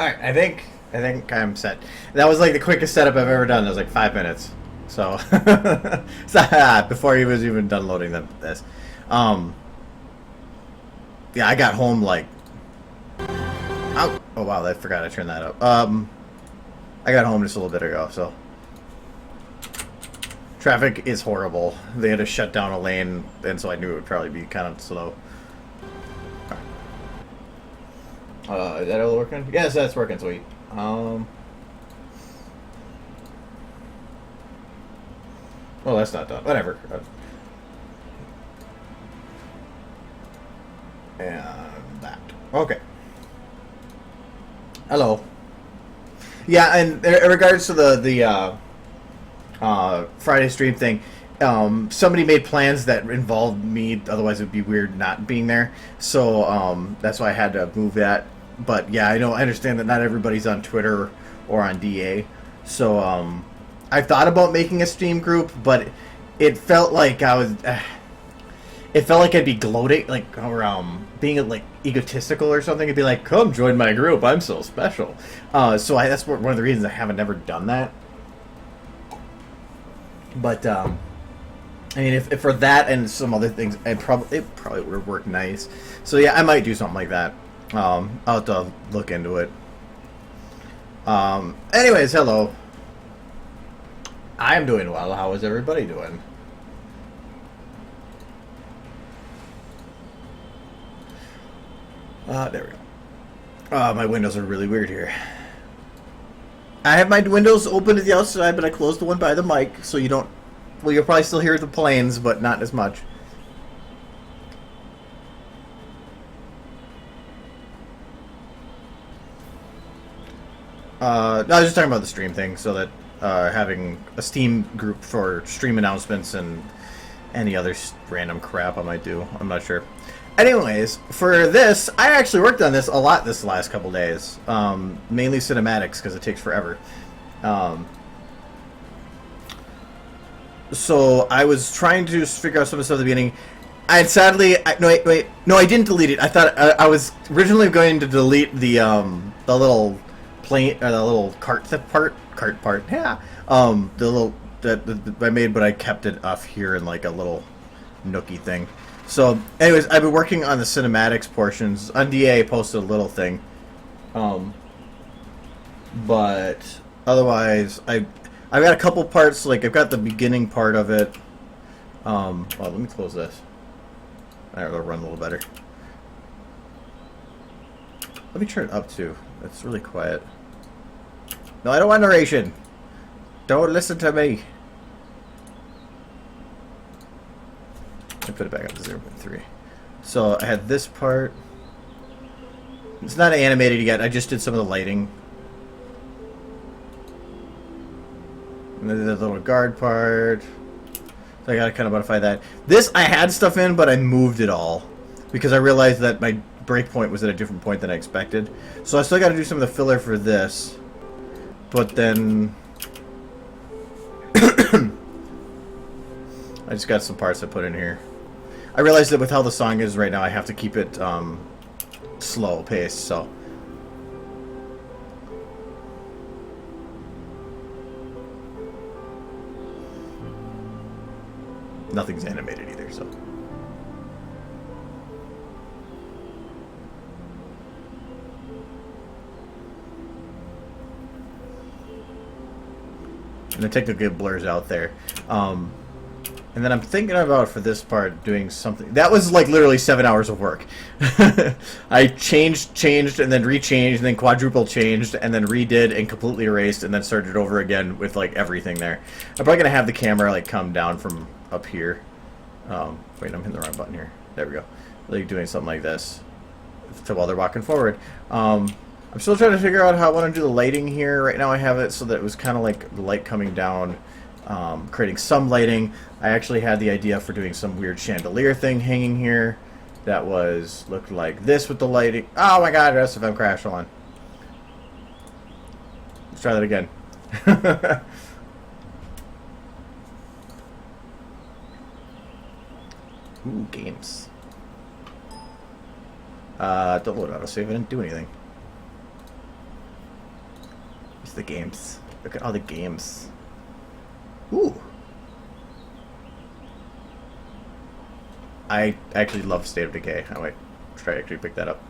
Alright, I think I'm set. That was like the quickest setup I've ever done. It was like 5 minutes. So, before he was even done loading this. Um, yeah, I got home like. Oh wow, I forgot I turned that up. I got home just a little bit ago, so. Traffic is horrible. They had to shut down a lane, and so I knew it would probably be kind of slow. Is that all working? Yes, that's working, sweet. Oh, that's not done. Whatever. And that. Okay. Hello. Yeah, and in regards to the Friday stream thing, somebody made plans that involved me. Otherwise, it would be weird not being there. So that's why I had to move that. But yeah, I understand that not everybody's on Twitter or on DA. So I thought about making a Steam group, but it felt like I was. It felt like I'd be gloating, like, or being like egotistical or something. It'd be like, "Come join my group. I'm so special." So that's one of the reasons I haven't never done that. But I mean, if for that and some other things, it probably would work nice. So yeah, I might do something like that. I'll have to look into it. Anyways, hello. I'm doing well. How is everybody doing? There we go. My windows are really weird here. I have my windows open to the outside, but I closed the one by the mic, so you don't... Well, you'll probably still hear the planes, but not as much. No, I was just talking about the stream thing, so that having a Steam group for stream announcements and any other random crap I might do. I'm not sure. Anyways, for this, I actually worked on this a lot this last couple days. Mainly cinematics, because it takes forever. So I was trying to figure out some of the stuff at the beginning. No, I didn't delete it. I thought I was originally going to delete the little plane, or the little cart part. Yeah. The little that I made, but I kept it off here in like a little nookie thing. So, anyways, I've been working on the cinematics portions. On DA, I posted a little thing. But otherwise, I've got a couple parts. Like, I've got the beginning part of it. Well, let me close this. Alright, it'll run a little better. Let me turn it up, too. It's really quiet. No, I don't want narration. Don't listen to me. Let me put it back up to 0.3. So I had this part. It's not animated yet. I just did some of the lighting. And then the little guard part. So I gotta kind of modify that. This, I had stuff in, but I moved it all. Because I realized that my breakpoint was at a different point than I expected. So I still gotta do some of the filler for this. But then... I just got some parts I put in here. I realized that with how the song is right now, I have to keep it slow pace, so. Nothing's animated either, so. And the technical blurs out there. And then I'm thinking about, for this part, doing something. That was like literally 7 hours of work. I changed, and then rechanged, and then quadruple changed, and then redid and completely erased, and then started over again with like everything there. I'm probably gonna have the camera like come down from up here. Wait, I'm hitting the wrong button here. There we go. Like doing something like this while they're walking forward. I'm still trying to figure out how I want to do the lighting here. Right now I have it so that it was kind of like the light coming down. Creating some lighting. I actually had the idea for doing some weird chandelier thing hanging here that looked like this with the lighting. Oh my god, SFM crashed. Hold on. Let's try that again. Ooh, games. Don't load autosave. I didn't do anything. the games. Look at all the games. Ooh. I actually love State of Decay. I might try to actually pick that up.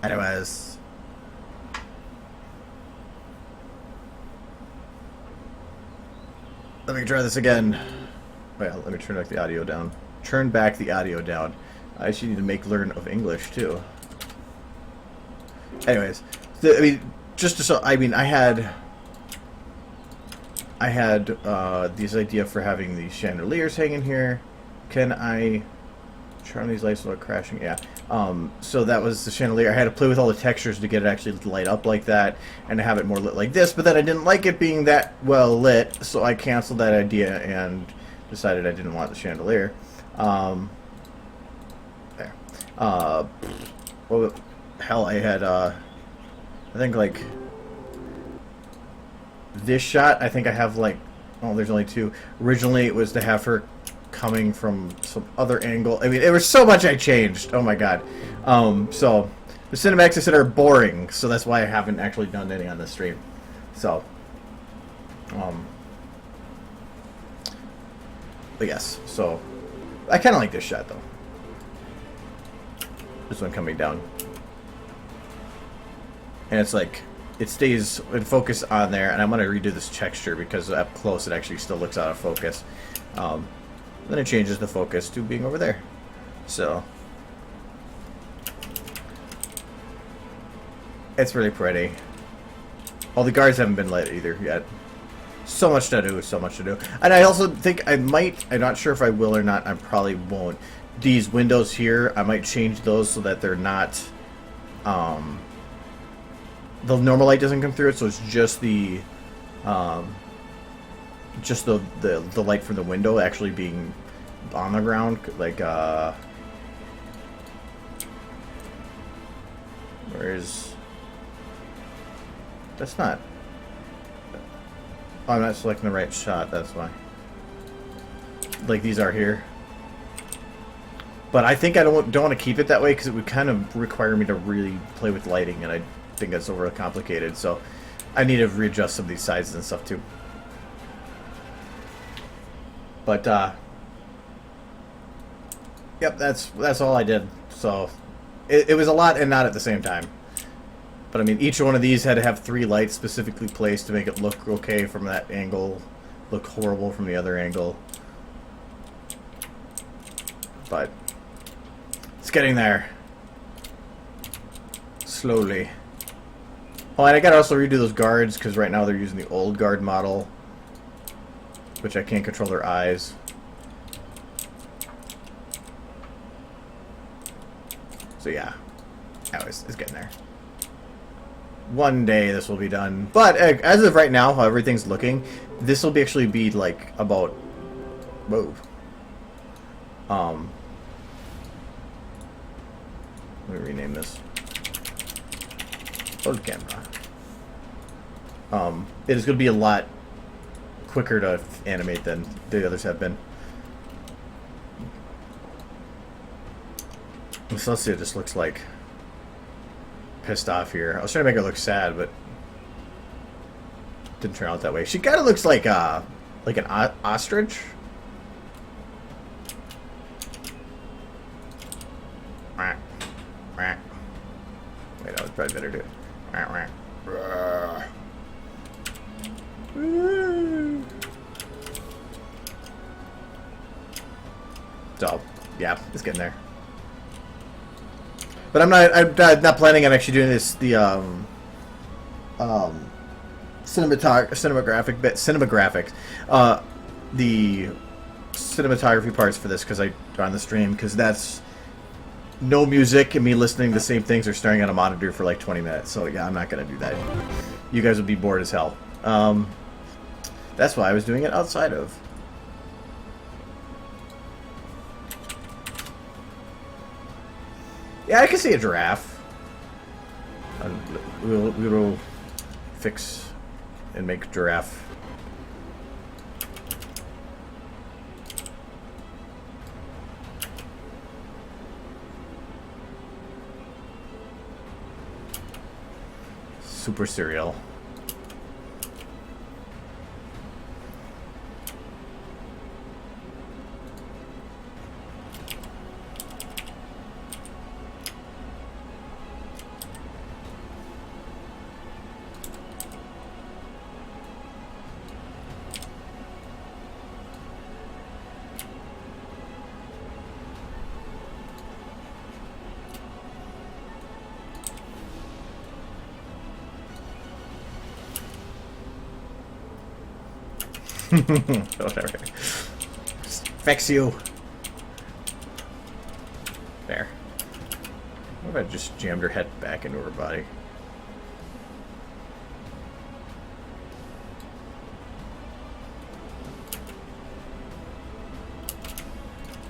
Anyways. Let me try this again. Well, let me turn back the audio down. Turn back the audio down. I actually need to make learn of English too. Anyways, I mean, just to so I mean, I had this idea for having these chandeliers hanging here. Can I turn on these lights without crashing? Yeah. So that was the chandelier. I had to play with all the textures to get it actually to light up like that, and to have it more lit like this. But then I didn't like it being that well lit, so I canceled that idea and decided I didn't want the chandelier. There. Well, hell, I had I think like this shot. I think I have like, oh, there's only two. Originally, it was to have her coming from some other angle. I mean, there was so much I changed. Oh my god. So the cinematics I said are boring, so that's why I haven't actually done any on this stream. So, but yes. So I kind of like this shot though. This one coming down, and it's like it stays in focus on there. And I'm gonna redo this texture because up close it actually still looks out of focus. Then it changes the focus to being over there. So it's really pretty. All the guards haven't been lit either yet. So much to do, so much to do. And I also think I might, I'm not sure if I will or not, I probably won't. These windows here, I might change those so that they're not, the normal light doesn't come through it, so it's just the light from the window actually being on the ground, like where is, that's not, oh, I'm not selecting the right shot, that's why. Like these are here, but I think I don't want to keep it that way because it would kind of require me to really play with lighting, and I think that's over complicated, so I need to readjust some of these sizes and stuff too. But yep, that's all I did. So it was a lot and not at the same time. But I mean, each one of these had to have 3 lights specifically placed to make it look okay from that angle, look horrible from the other angle. But it's getting there. Slowly. Oh, and I gotta also redo those guards because right now they're using the old guard model, which I can't control their eyes. So yeah, anyways, it's getting there. One day this will be done, but as of right now, how everything's looking, this will actually be like about, whoa. Let me rename this. Old camera. It is going to be a lot quicker to animate than the others have been. So let's see, it just looks like pissed off here. I was trying to make her look sad, but didn't turn out that way. She kind of looks like an ostrich. Wait, that was probably better to do. So, yeah, it's getting there. But I'm not planning on actually doing this, the cinematography parts for this because I on the stream, because that's no music and me listening to the same things or staring at a monitor for like 20 minutes. So yeah, I'm not gonna do that. You guys would be bored as hell. That's why I was doing it outside of. Yeah, I can see a giraffe. We will fix and make giraffe. super serial. Whatever. Fix you. There. What if I just jammed her head back into her body?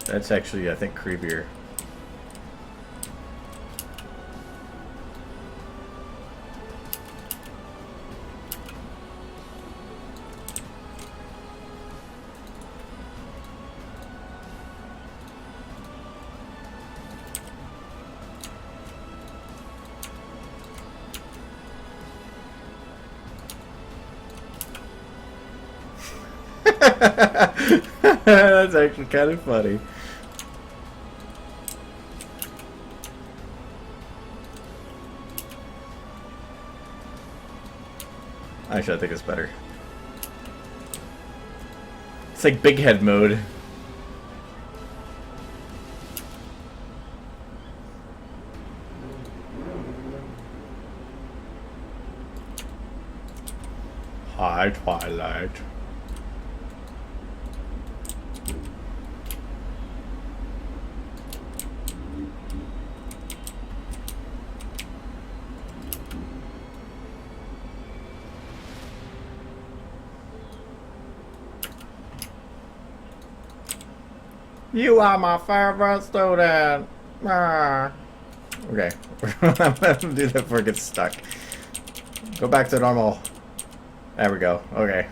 That's actually, I think, creepier. That's actually kind of funny. Actually, I think it's better. It's like big head mode. Hi, Twilight. You are my favorite student. Ah. Okay. I'm gonna do that before it gets stuck. Go back to normal. There we go. Okay.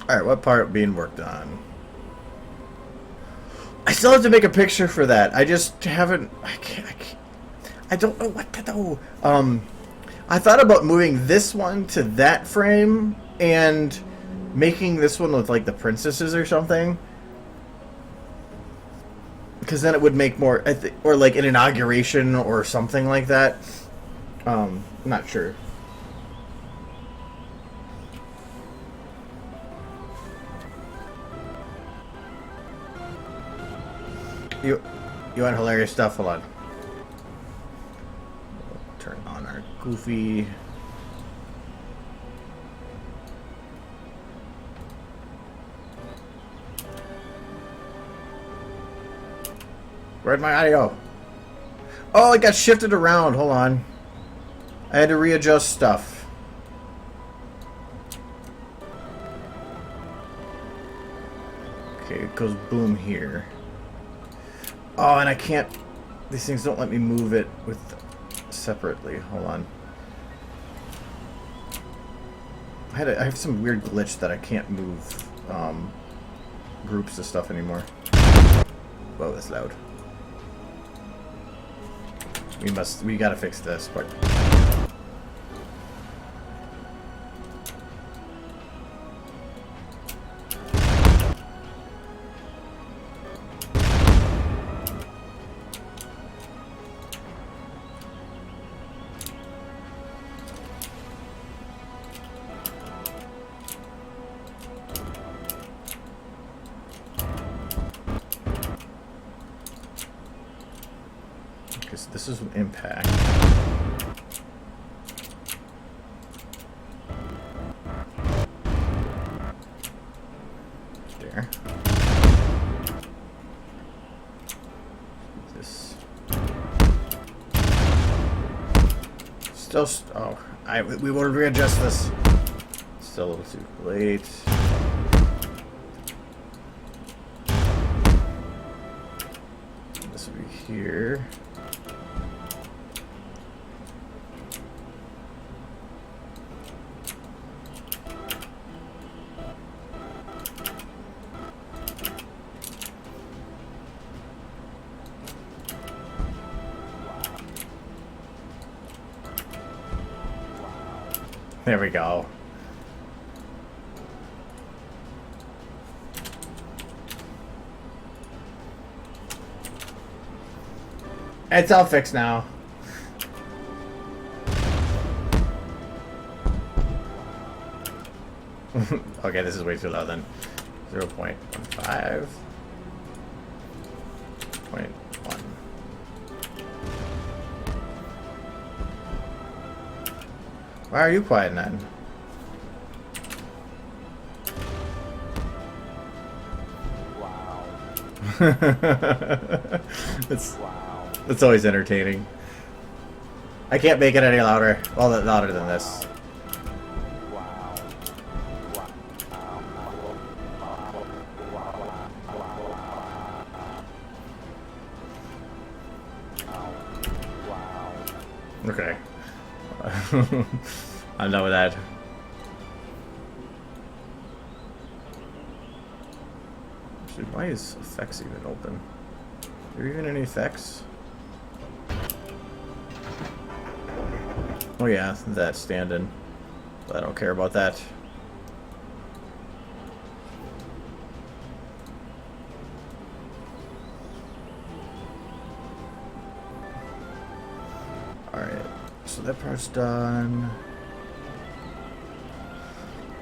Alright, what part being worked on? I still have to make a picture for that. I just haven't... I don't know what to do. I thought about moving this one to that frame and making this one with like the princesses or something. Because then it would make more... or like an inauguration or something like that. Not sure. You want hilarious stuff? Hold on. We'll turn on our goofy. Where'd my audio? Oh, it got shifted around. Hold on. I had to readjust stuff. Okay, it goes boom here. Oh, and I can't... These things don't let me move it with separately. Hold on. I have some weird glitch that I can't move groups of stuff anymore. Whoa, that's loud. We gotta fix this part. This is an impact. There. This. Still. Oh, we will readjust this. Still a little too late. This will be here. There we go. It's all fixed now. Okay, this is way too low then. 0.15. 0.1. Why are you quiet then? Wow. It's always entertaining. I can't make it any louder. Well, louder than this. Okay. I'm done with that. Dude, why is effects even open? Are there even any effects? Oh yeah, that's stand-in. But I don't care about that. Alright, so that part's done.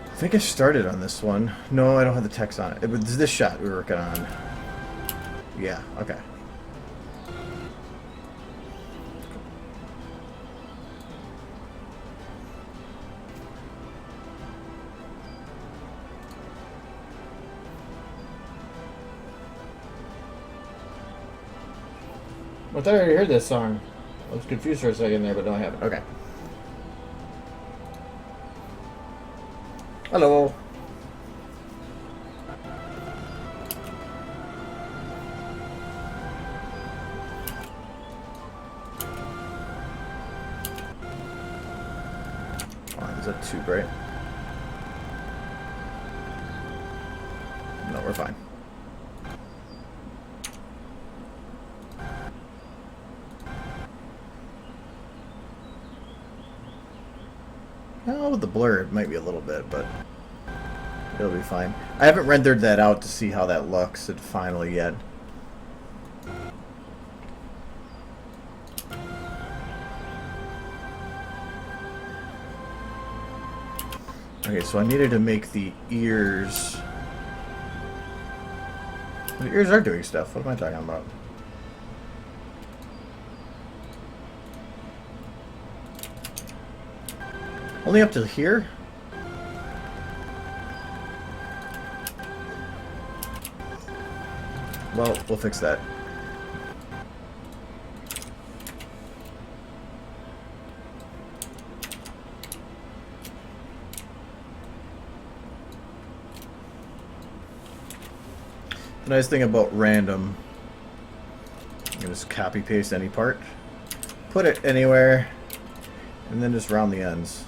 I think I started on this one. No, I don't have the text on it. It was this shot we were working on. Yeah, okay. I thought I already heard this song. I was confused for a second there, but no, I haven't. Okay. Hello. Oh, is that too bright? No, we're fine. Well, with the blur, it might be a little bit, but it'll be fine. I haven't rendered that out to see how that looks finally yet. Okay, so I needed to make the ears... The ears are doing stuff. What am I talking about? Only up to here? Well, we'll fix that. The nice thing about random, you can just copy paste any part, put it anywhere, and then just round the ends.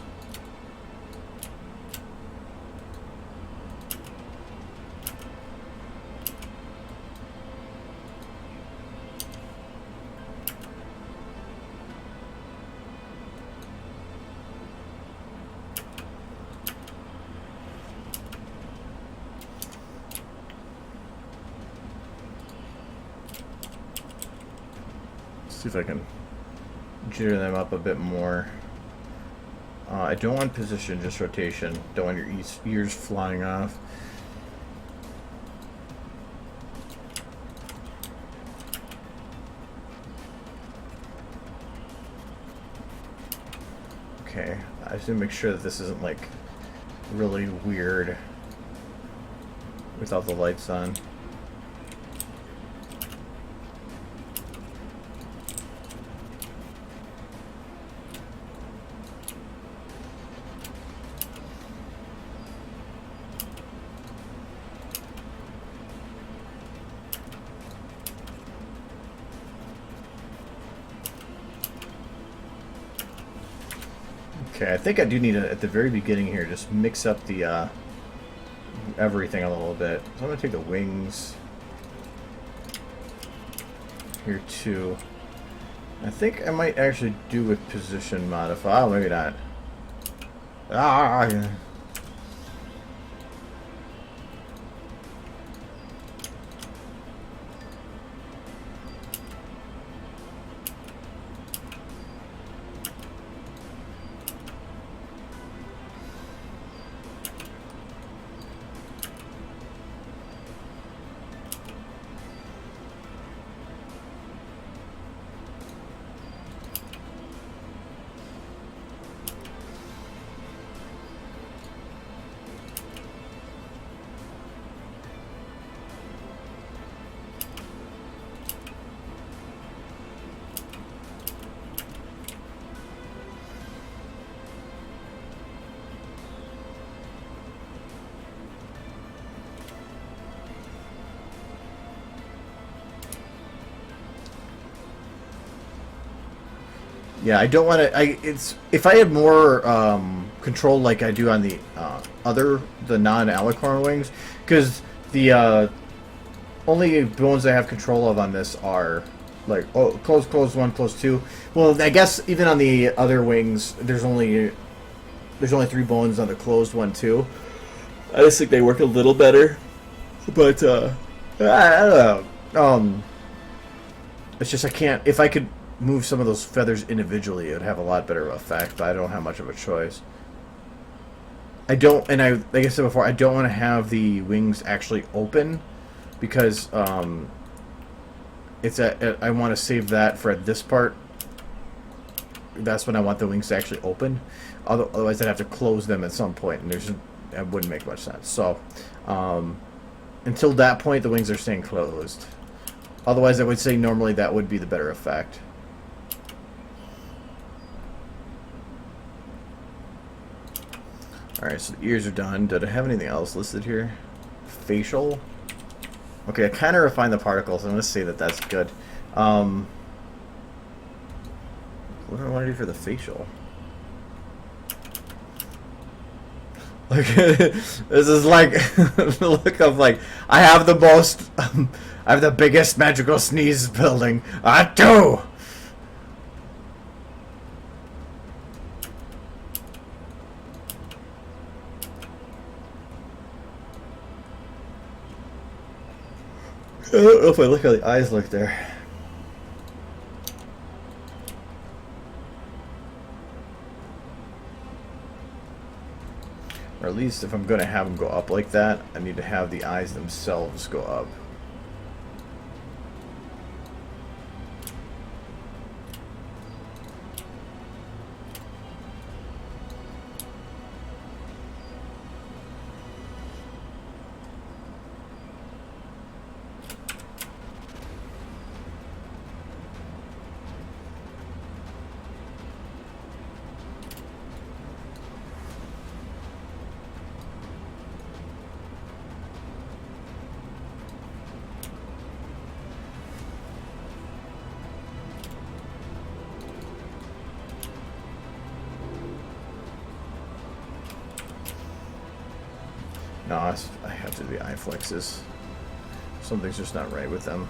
See if I can jitter them up a bit more. I don't want position, just rotation. Don't want your ears flying off. Okay, I have to make sure that this isn't like really weird without the lights on. Okay, I think I do need to, at the very beginning here, just mix up the everything a little bit. So I'm going to take the wings here too. I think I might actually do with position modify. Oh, maybe not. Ah. Yeah, I don't want to. It's if I had more control like I do on the the non-alicorn wings, because the only bones I have control of on this are like close one, close two. Well, I guess even on the other wings, there's only 3 bones on the closed one too. I just think they work a little better, but I don't know. It's just I can't. If I could move some of those feathers individually, it would have a lot better effect, but I don't have much of a choice. I don't, and like I said before, I don't want to have the wings actually open, because I want to save that for this part. That's when I want the wings to actually open. Otherwise, I'd have to close them at some point, and that wouldn't make much sense. So, until that point, the wings are staying closed. Otherwise, I would say normally that would be the better effect. Alright, so the ears are done. Did I have anything else listed here? Facial? Okay, I kind of refined the particles. I'm going to say that that's good. What do I want to do for the facial? Like, this is like the look of like, I have the most, I have the biggest magical sneeze building. I do! I don't know if I look how the eyes look there. Or at least if I'm going to have them go up like that, I need to have the eyes themselves go up. No, I have to do the eye flexes. Something's just not right with them.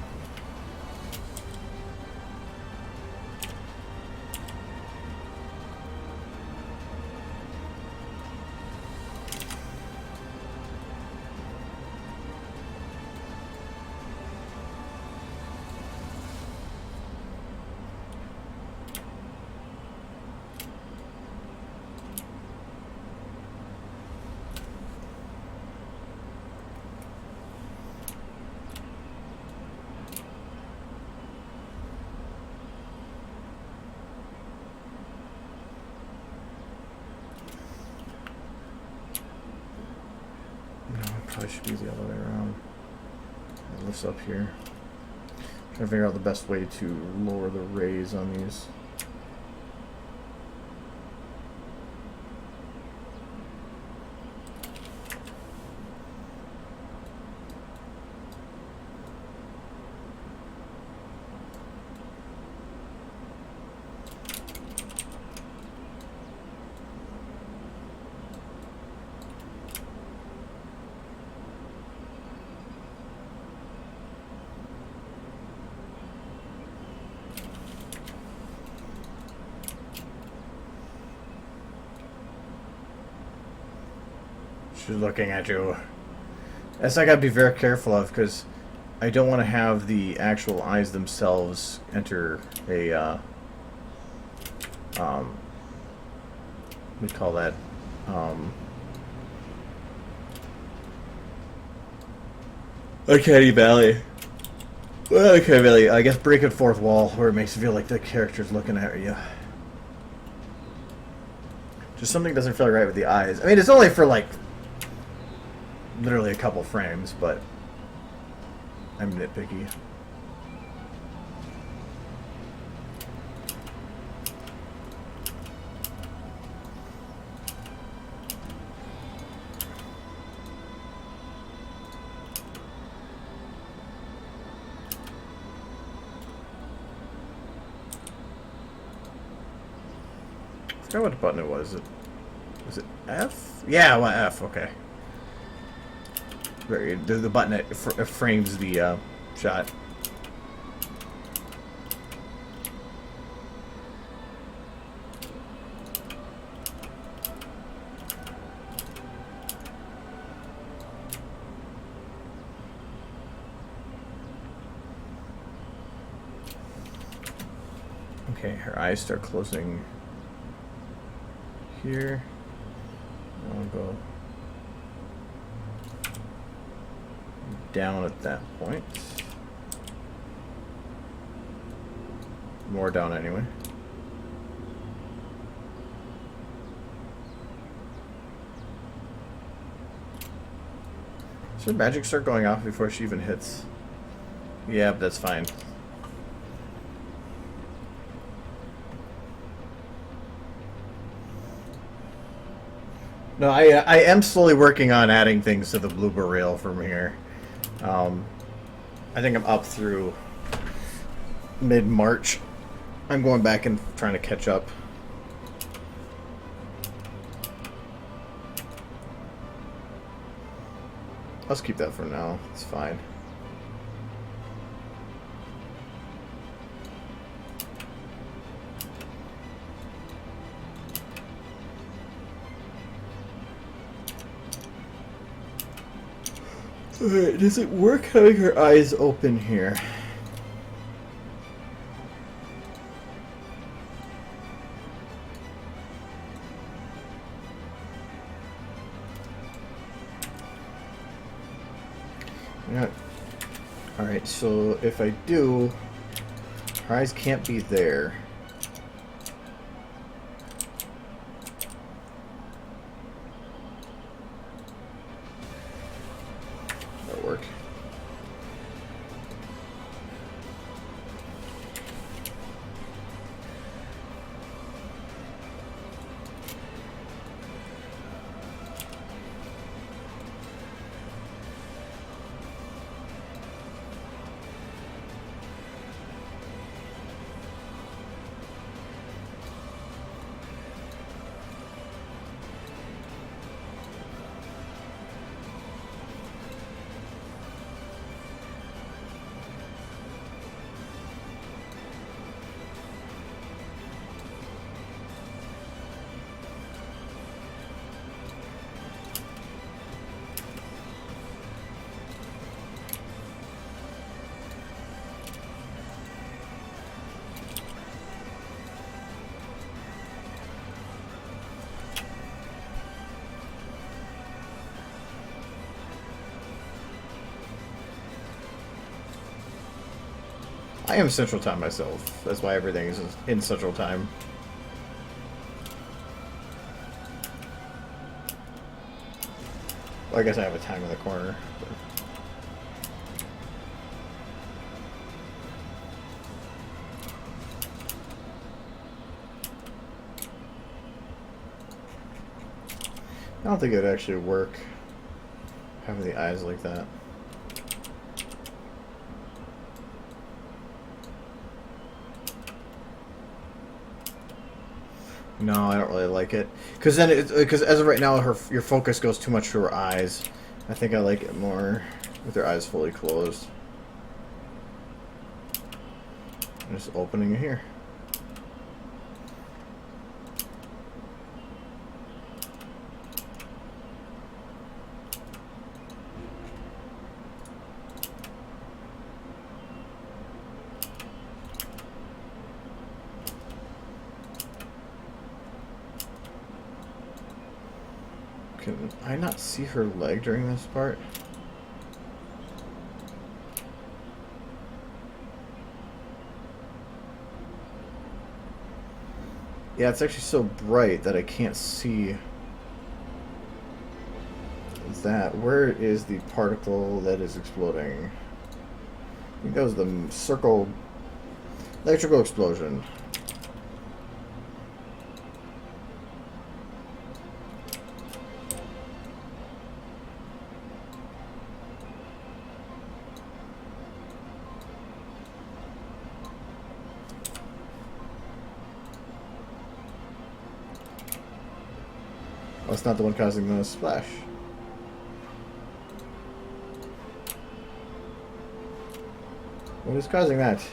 Probably should be the other way around. It lifts up here. Trying to figure out the best way to lower the rays on these. She's looking at you. That's I gotta be very careful of, because I don't want to have the actual eyes themselves enter a, we call that, Uncanny Valley. Well, Uncanny Valley, I guess breaking fourth wall, where it makes you feel like the character's looking at you. Just something doesn't feel right with the eyes. I mean, it's only for, like, literally a couple frames, but I'm nitpicky. I forgot what button it was. Was it F? Yeah, well, F. Okay. The button that frames the shot. Okay, her eyes start closing here. I'll go down at that point. More down anyway. Does her magic start going off before she even hits? Yeah, but that's fine. No, I am slowly working on adding things to the blooper reel from here. I think I'm up through mid-March. I'm going back and trying to catch up. Let's keep that for now. It's fine. Alright, does it work having her eyes open here? Yeah. Alright, so if I do, her eyes can't be there. That'll work. I am Central Time myself. That's why everything is in Central Time. Well, I guess I have a time in the corner. But... I don't think it would actually work having the eyes like that. No, I don't really like it, because then because as of right now, your focus goes too much to her eyes. I think I like it more with her eyes fully closed. I'm just opening it here. Can I not see her leg during this part? Yeah, it's actually so bright that I can't see that. Where is the particle that is exploding? I think that was the circle electrical explosion. Oh, it's not the one causing the splash. What is causing that?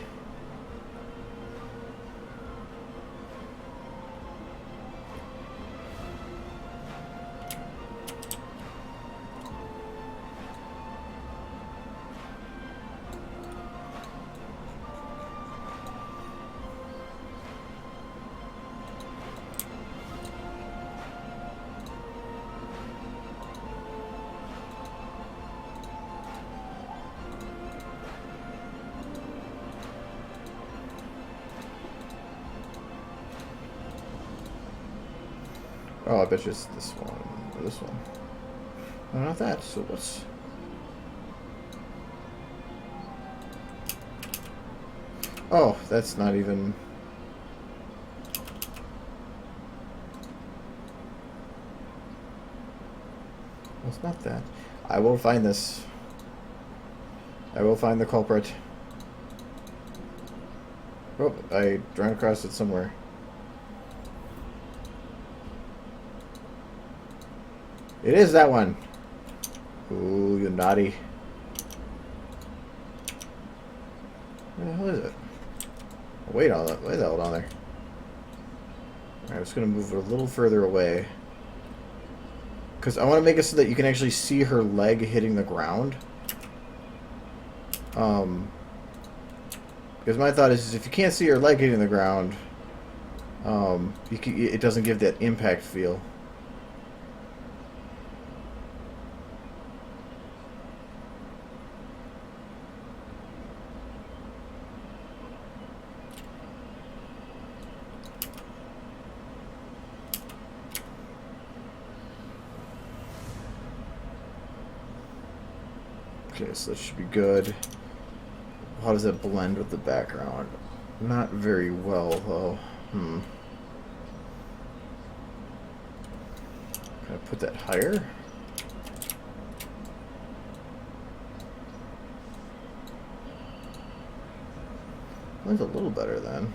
Oh, I bet you it's this one or this one. No, not that. So what's... Oh, that's not even... Well, it's not that. I will find this. I will find the culprit. Oh, I ran across it somewhere. It is that one. Ooh, you naughty. Where the hell is it? Oh, wait on that. Wait that on there. Alright, I'm just gonna move it a little further away. Because I want to make it so that you can actually see her leg hitting the ground. Because my thought is if you can't see her leg hitting the ground, it doesn't give that impact feel. Okay, so that should be good. How does that blend with the background? Not very well, though. Can I put that higher? Mine's a little better then.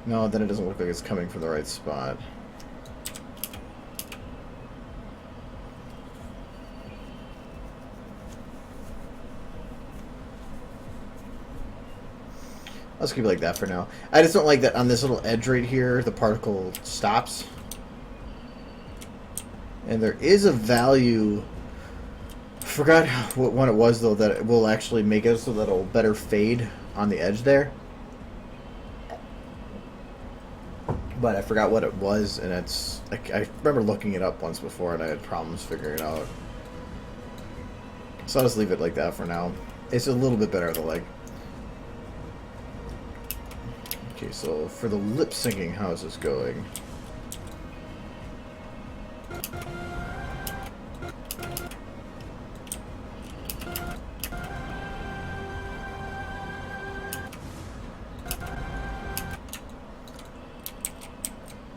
No, then it doesn't look like it's coming from the right spot. Let's keep it like that for now. I just don't like that on this little edge right here, the particle stops. And there is a value, forgot what one it was though, that it will actually make it so that it will better fade on the edge there. But I forgot what it was, and it's, I remember looking it up once before and I had problems figuring it out. So I'll just leave it like that for now. It's a little bit better on the leg. Okay, so for the lip syncing, how is this going? I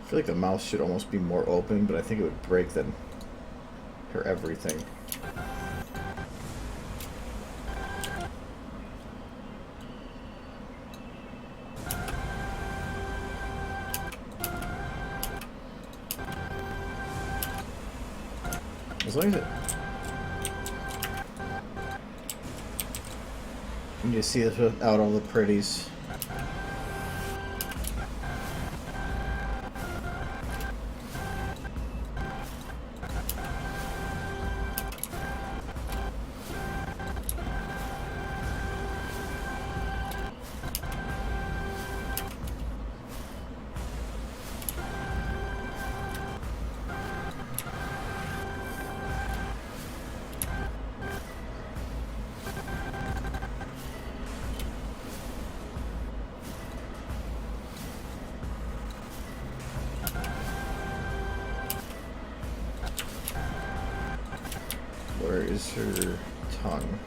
feel like the mouth should almost be more open, but I think it would break her everything. As long as it... You need to see this without all the pretties. is her tongue?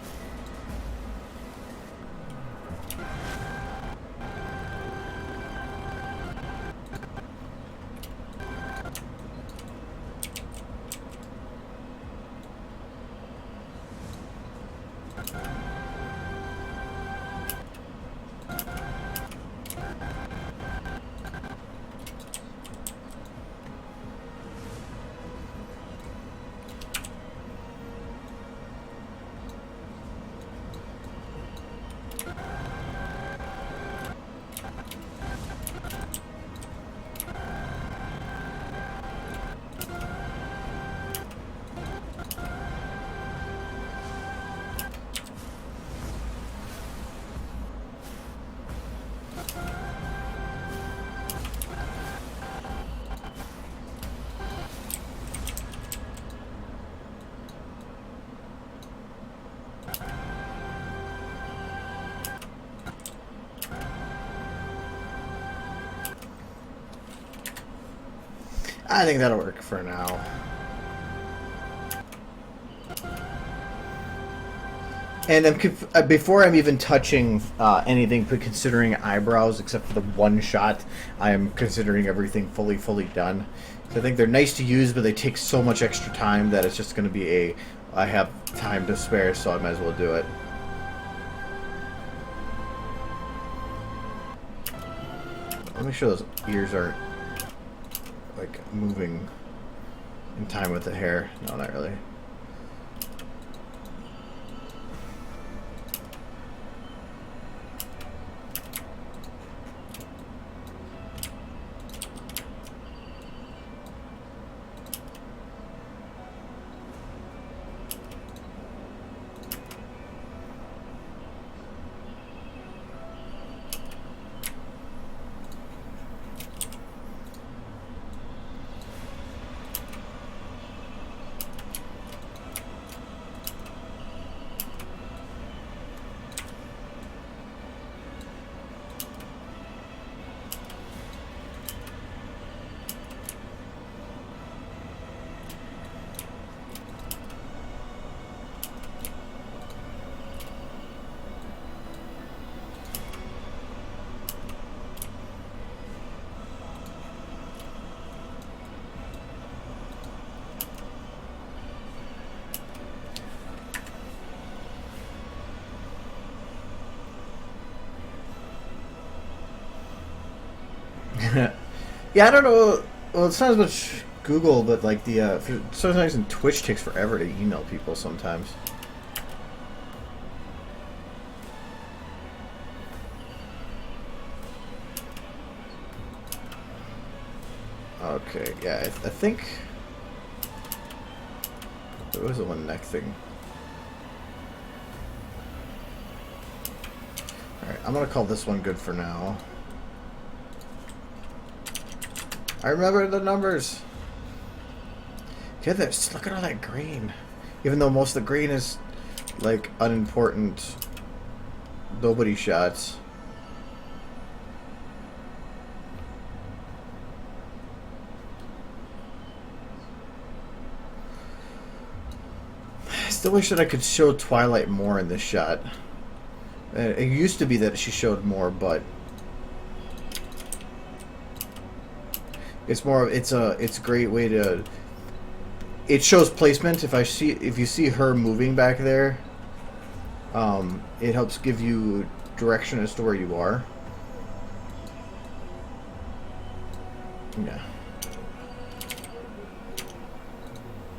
I think that'll work for now. And before I'm even touching anything, considering eyebrows, except for the one shot, I am considering everything fully done. So I think they're nice to use, but they take so much extra time that it's just going to be I have time to spare, so I might as well do it. Let me make sure those ears aren't like moving in time with the hair. No, not really. Yeah, I don't know. Well, it's not as much Google, but like the sometimes in Twitch takes forever to email people sometimes. Okay, yeah, I think. What was the one neck thing? All right, I'm gonna call this one good for now. I remember the numbers. Yeah, look at all that green. Even though most of the green is like unimportant nobody shots. I still wish that I could show Twilight more in this shot. It used to be that she showed more, but it's a great way to. It shows placement. If you see her moving back there, it helps give you direction as to where you are. Yeah.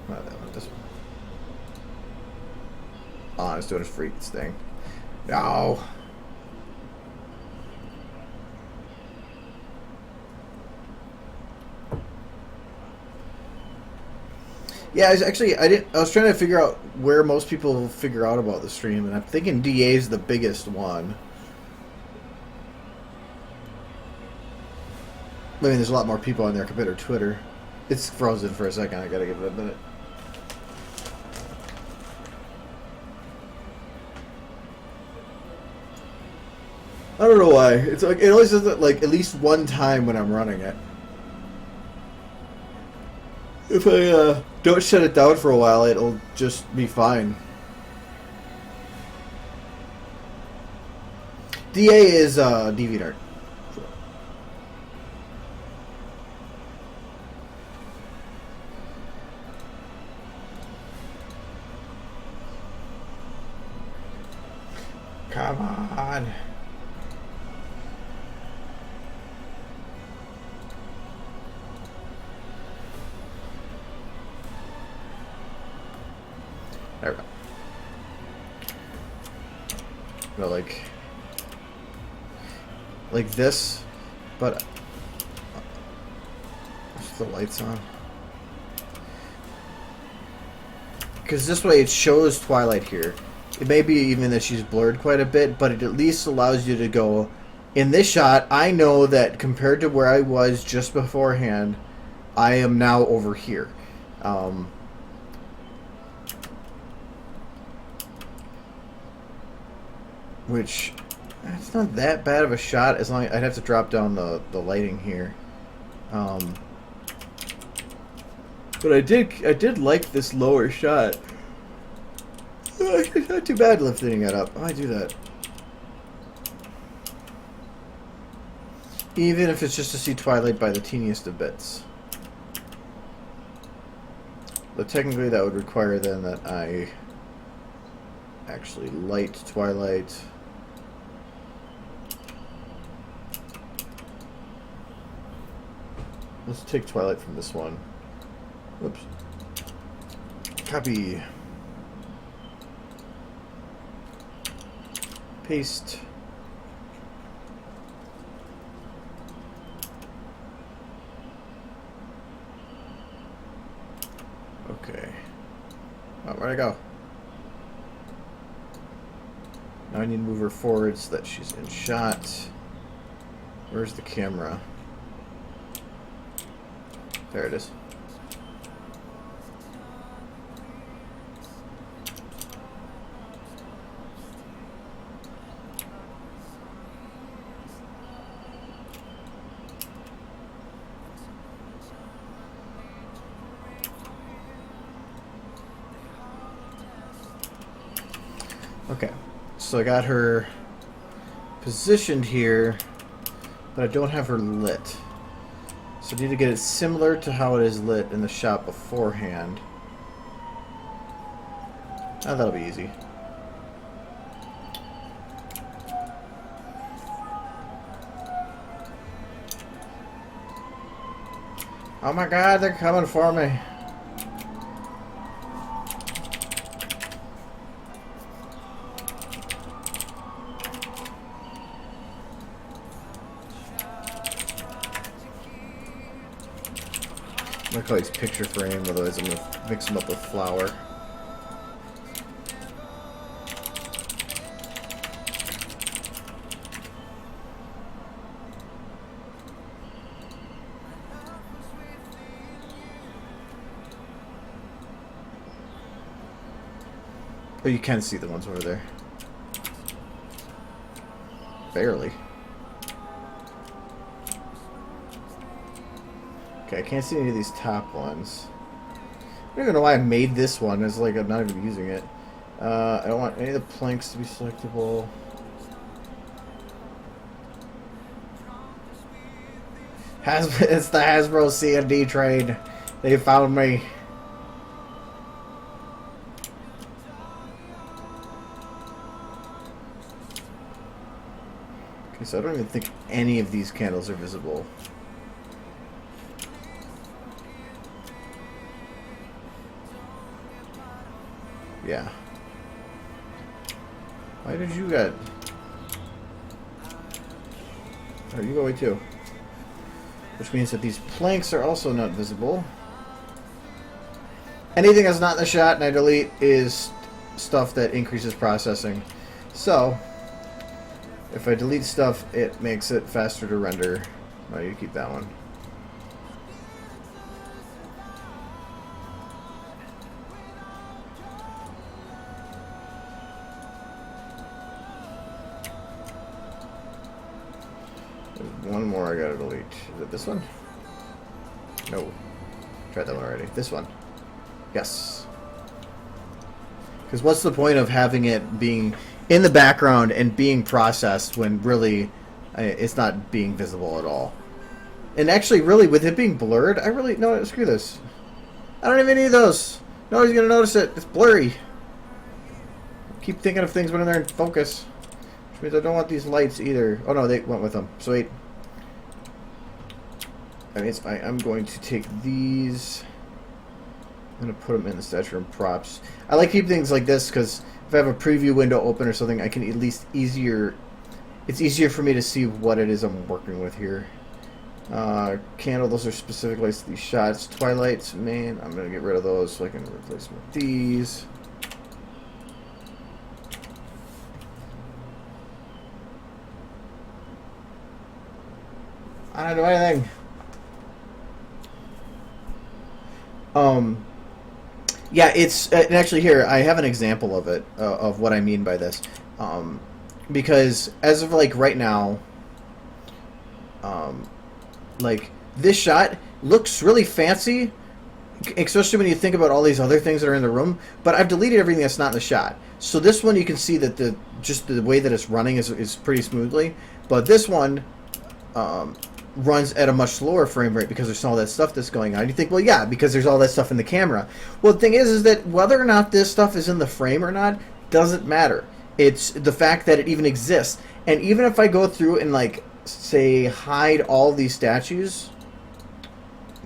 Not that one. This one. Oh, it's doing a freak thing. No. Yeah, I was trying to figure out where most people figure out about the stream, and I'm thinking DA is the biggest one. I mean, there's a lot more people on there compared to Twitter. It's frozen for a second. I gotta give it a minute. I don't know why. It's like it always does it like at least one time when I'm running it. If I don't shut it down for a while, it'll just be fine. DA is DeviantArt. Come on. There we go. No, like this, but the lights on. Because this way it shows Twilight here. It may be even that she's blurred quite a bit, but it at least allows you to go, in this shot, I know that compared to where I was just beforehand, I am now over here. Which, it's not that bad of a shot, as long as I'd have to drop down the lighting here. But I did like this lower shot. It's not too bad lifting it up. I do that. Even if it's just to see Twilight by the teeniest of bits. But technically that would require then that I actually light Twilight. Let's take Twilight from this one. Whoops. Copy. Paste. Okay. Oh, where'd I go? Now I need to move her forward so that she's in shot. Where's the camera? There it is. Okay, so I got her positioned here, but I don't have her lit. So I need to get it similar to how it is lit in the shot beforehand. Oh, that'll be easy. Oh my god, they're coming for me. I'm gonna call these picture frame, otherwise I'm gonna mix them up with flour. Oh, you can see the ones over there. Barely. Okay, I can't see any of these top ones. I don't even know why I made this one. It's like I'm not even using it. I don't want any of the planks to be selectable. It's the Hasbro C&D trade. They found me. Okay, so I don't even think any of these candles are visible. Yeah. Why did you get... Oh, you go away too. Which means that these planks are also not visible. Anything that's not in the shot and I delete is stuff that increases processing. So, if I delete stuff, it makes it faster to render. Oh, you keep that one. There's one more I gotta delete. Is it this one? No. Tried that one already. This one. Yes. Because what's the point of having it being in the background and being processed when really it's not being visible at all? And actually, really, with it being blurred, I really... No, screw this. I don't even need those. Nobody's going to notice it. It's blurry. Keep thinking of things when they're in focus. Which means I don't want these lights either. Oh, no, they went with them. Sweet. That means I am going to take these... I'm going to put them in the stature and props. I like keep things like this because if I have a preview window open or something, I can at least easier... It's easier for me to see what it is I'm working with here. Candle, those are specific lights to these shots. Twilights, man, I'm going to get rid of those so I can replace them with these. I don't do anything. Yeah, it's actually here. I have an example of it, of what I mean by this, because as of like right now, like this shot looks really fancy, especially when you think about all these other things that are in the room. But I've deleted everything that's not in the shot. So this one, you can see that just the way that it's running is pretty smoothly. But this one runs at a much slower frame rate because there's all that stuff that's going on. You think, well, yeah, because there's all that stuff in the camera. Well, the thing is that whether or not this stuff is in the frame or not doesn't matter. It's the fact that it even exists. And even if I go through and, like, say, hide all these statues...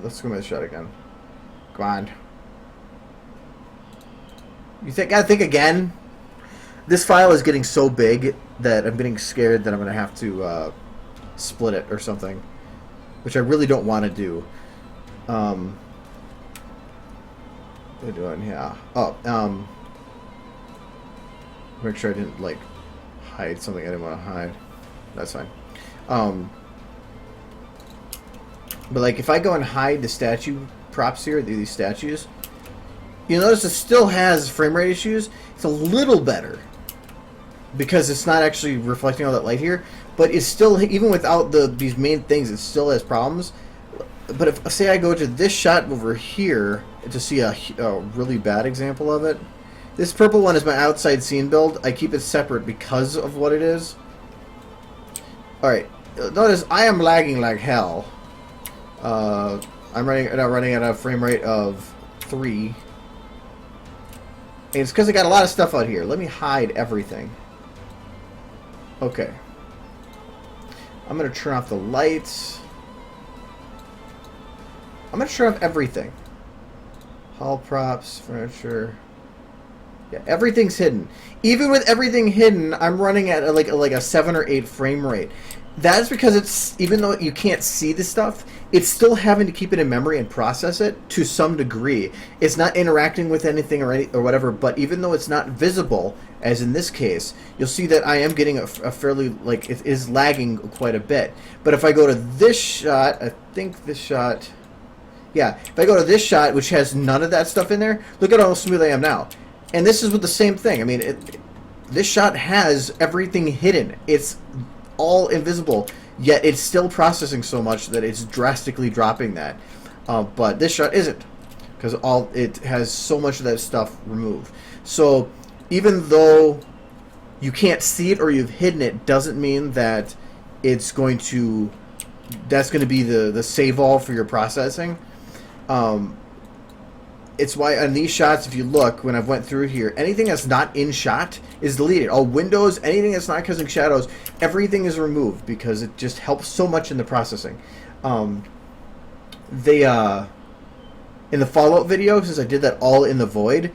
Let's go with the shot again. Come on. Gotta think again? This file is getting so big that I'm getting scared that I'm going to have to split it or something. Which I really don't want to do. What are we doing? Yeah. Oh, make sure I didn't, like, hide something I didn't want to hide. That's fine. But, like, if I go and hide the statue props here, these statues, you'll notice it still has frame rate issues. It's a little better because it's not actually reflecting all that light here. But it's still, even without these main things, it still has problems. But if, say I go to this shot over here to see a really bad example of it. This purple one is my outside scene build. I keep it separate because of what it is. Alright, notice I am lagging like hell. I'm running at a frame rate of 3. And it's because I got a lot of stuff out here. Let me hide everything. Okay. I'm going to turn off the lights. I'm going to turn off everything. Hall props, furniture. Yeah, everything's hidden. Even with everything hidden, I'm running at like a 7 or 8 frame rate. That's because it's, even though you can't see the stuff, it's still having to keep it in memory and process it to some degree. It's not interacting with anything or whatever, but even though it's not visible, as in this case, you'll see that I am getting a fairly, like, it is lagging quite a bit. But if I go to this shot, I think this shot, yeah, if I go to this shot, which has none of that stuff in there, look at how smooth I am now. And this is with the same thing. I mean, this shot has everything hidden. It's all invisible, yet it's still processing so much that it's drastically dropping that. But this shot isn't, because it has so much of that stuff removed. So even though you can't see it or you've hidden it, doesn't mean that that's going to be the save all for your processing. It's why on these shots, if you look, when I've went through here, anything that's not in shot is deleted. All windows, anything that's not causing shadows, everything is removed because it just helps so much in the processing. In the Fallout video, since I did that all in the void,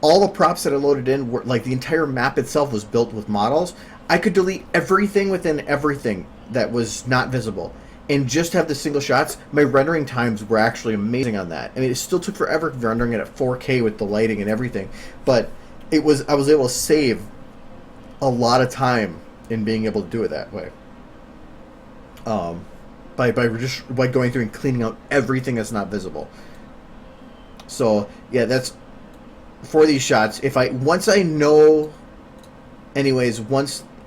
all the props that I loaded in were, like, the entire map itself was built with models. I could delete everything within everything that was not visible and just have the single shots. My rendering times were actually amazing on that. I mean, it still took forever rendering it at 4K with the lighting and everything, but I was able to save a lot of time in being able to do it that way. By going through and cleaning out everything that's not visible. So yeah, that's for these shots. Once I know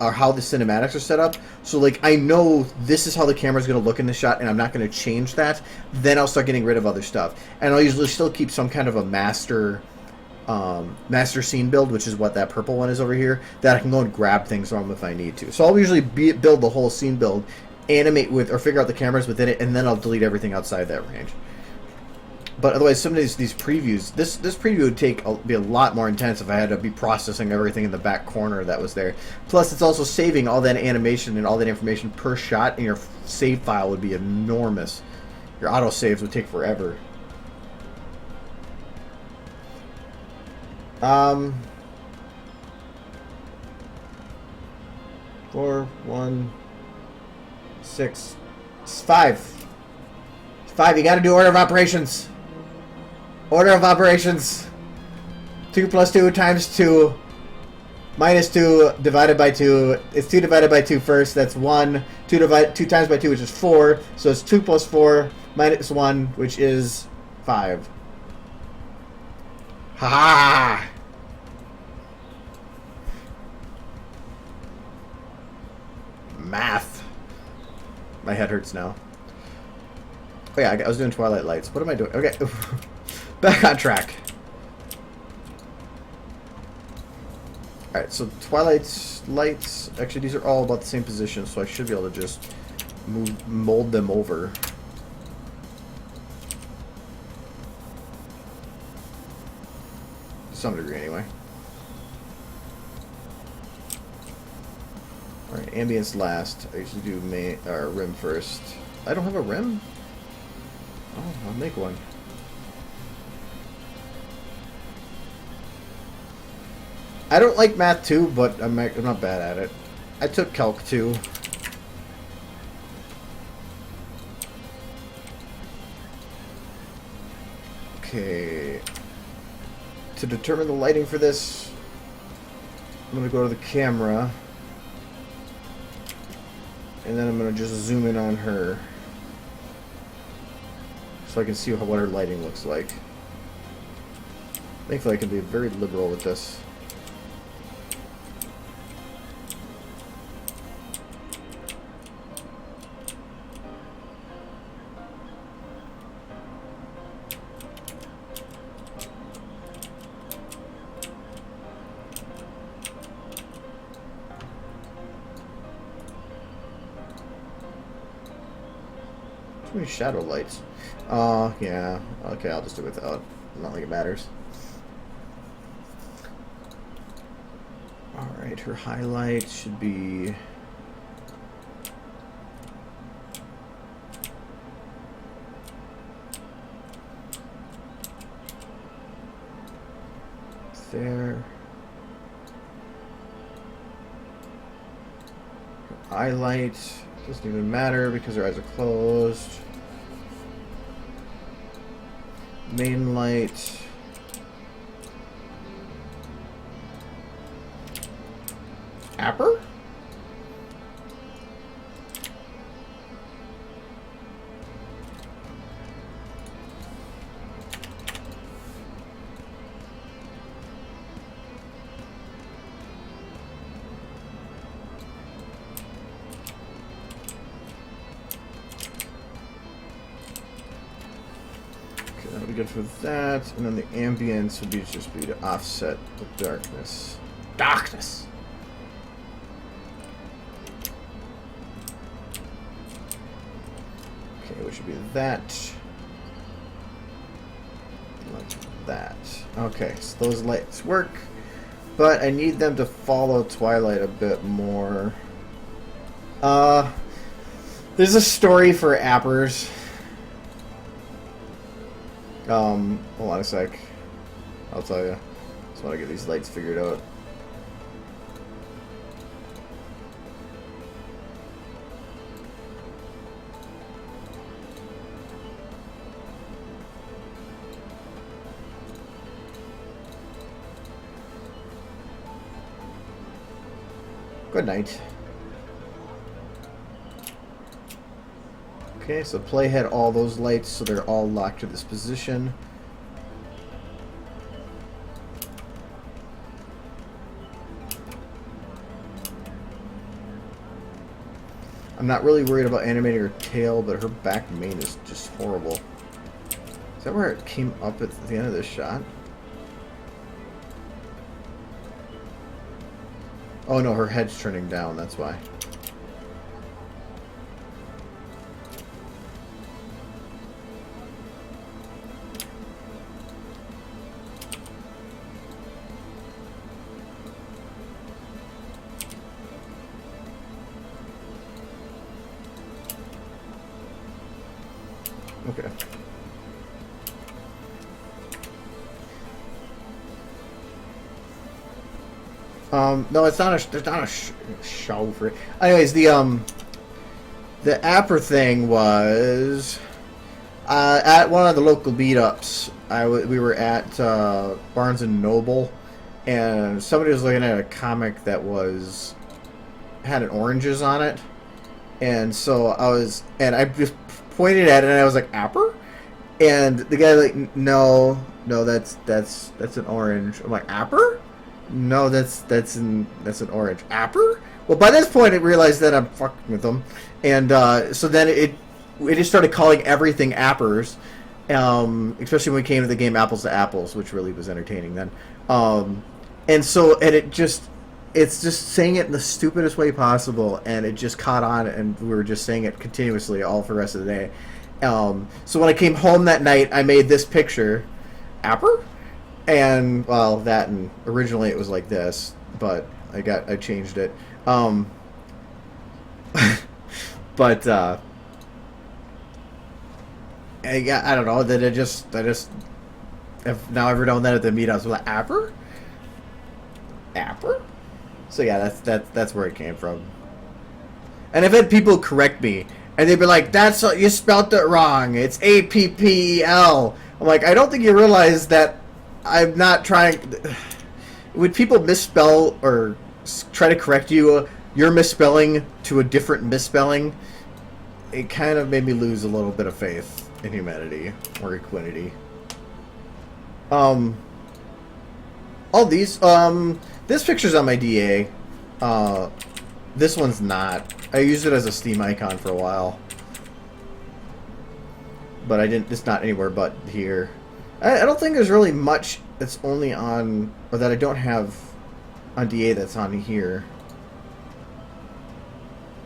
or how the cinematics are set up. So like I know this is how the camera's going to look in the shot, and I'm not going to change that. Then I'll start getting rid of other stuff, and I'll usually still keep some kind of a master scene build, which is what that purple one is over here, that I can go and grab things from if I need to. So I'll usually build the whole scene build, animate with or figure out the cameras within it, and then I'll delete everything outside that range. But otherwise, some of these previews, this preview would be a lot more intense if I had to be processing everything in the back corner that was there. Plus, it's also saving all that animation and all that information per shot, and your save file would be enormous. Your auto saves would take forever. 4, 1, 6, 5. 5. You got to do order of operations. Order of operations. 2 plus 2 times 2 minus 2 divided by 2. It's 2 divided by 2 first. That's 1. 2 times by 2, which is 4. So it's 2 plus 4 minus 1, which is 5. Ha ha! Math. My head hurts now. Oh yeah, I was doing Twilight Lights. What am I doing? Okay. Back on track. Alright, so Twilight Lights... Actually, these are all about the same position, so I should be able to just mold them over. To some degree, anyway. Alright, ambience last. I usually do rim first. I don't have a rim? Oh, I'll make one. I don't like math 2, but I'm not bad at it. I took Calc 2. Okay. To determine the lighting for this, I'm going to go to the camera. And then I'm going to just zoom in on her. So I can see what her lighting looks like. Thankfully I can be very liberal with this. Too many shadow lights. Yeah. Okay, I'll just do it without. Not like it matters. Alright, her highlight should be... there. Her eye light doesn't even matter because her eyes are closed. Main light. Apper? That'll be good for that, and then the ambience would be just to offset the darkness. Darkness! Okay, which should be that. Like that. Okay, so those lights work, but I need them to follow Twilight a bit more. There's a story for appers. Hold on a sec. I'll tell you. Just want to get these lights figured out. Good night. Okay, so play had all those lights, so they're all locked to this position. I'm not really worried about animating her tail, but her back mane is just horrible. Is that where it came up at the end of this shot? Oh no, her head's turning down, that's why. Okay. No, it's not a. There's not a show for it. Anyways, the Apper thing was at one of the local beat-ups. We were at Barnes and Noble, and somebody was looking at a comic that had an oranges on it, and so I just pointed at it and I was like, Apper? And the guy like, no, that's an orange. I'm like, Apper? No, that's an orange. Apper? Well, by this point, I realized that I'm fucking with them, and so then it just started calling everything Appers, especially when we came to the game Apples to Apples, which really was entertaining then. It's just saying it in the stupidest way possible, and it just caught on, and we were just saying it continuously all for the rest of the day. So when I came home that night, I made this picture, Apper, and well, that, and originally it was like this, but I changed it. But I don't know. That I just have now ever done that at the meetups. Like, Apper. So yeah, that's where it came from. And I've had people correct me, and they'd be like, you spelt it wrong. It's APPEL. I'm like, I don't think you realize that I'm not trying. When people misspell or try to correct you, your misspelling to a different misspelling, it kind of made me lose a little bit of faith in humanity or equity. All these, this picture's on my DA. This one's not. I used it as a Steam icon for a while, but I didn't. It's not anywhere but here. I don't think there's really much that's only on, or that I don't have on DA that's on here.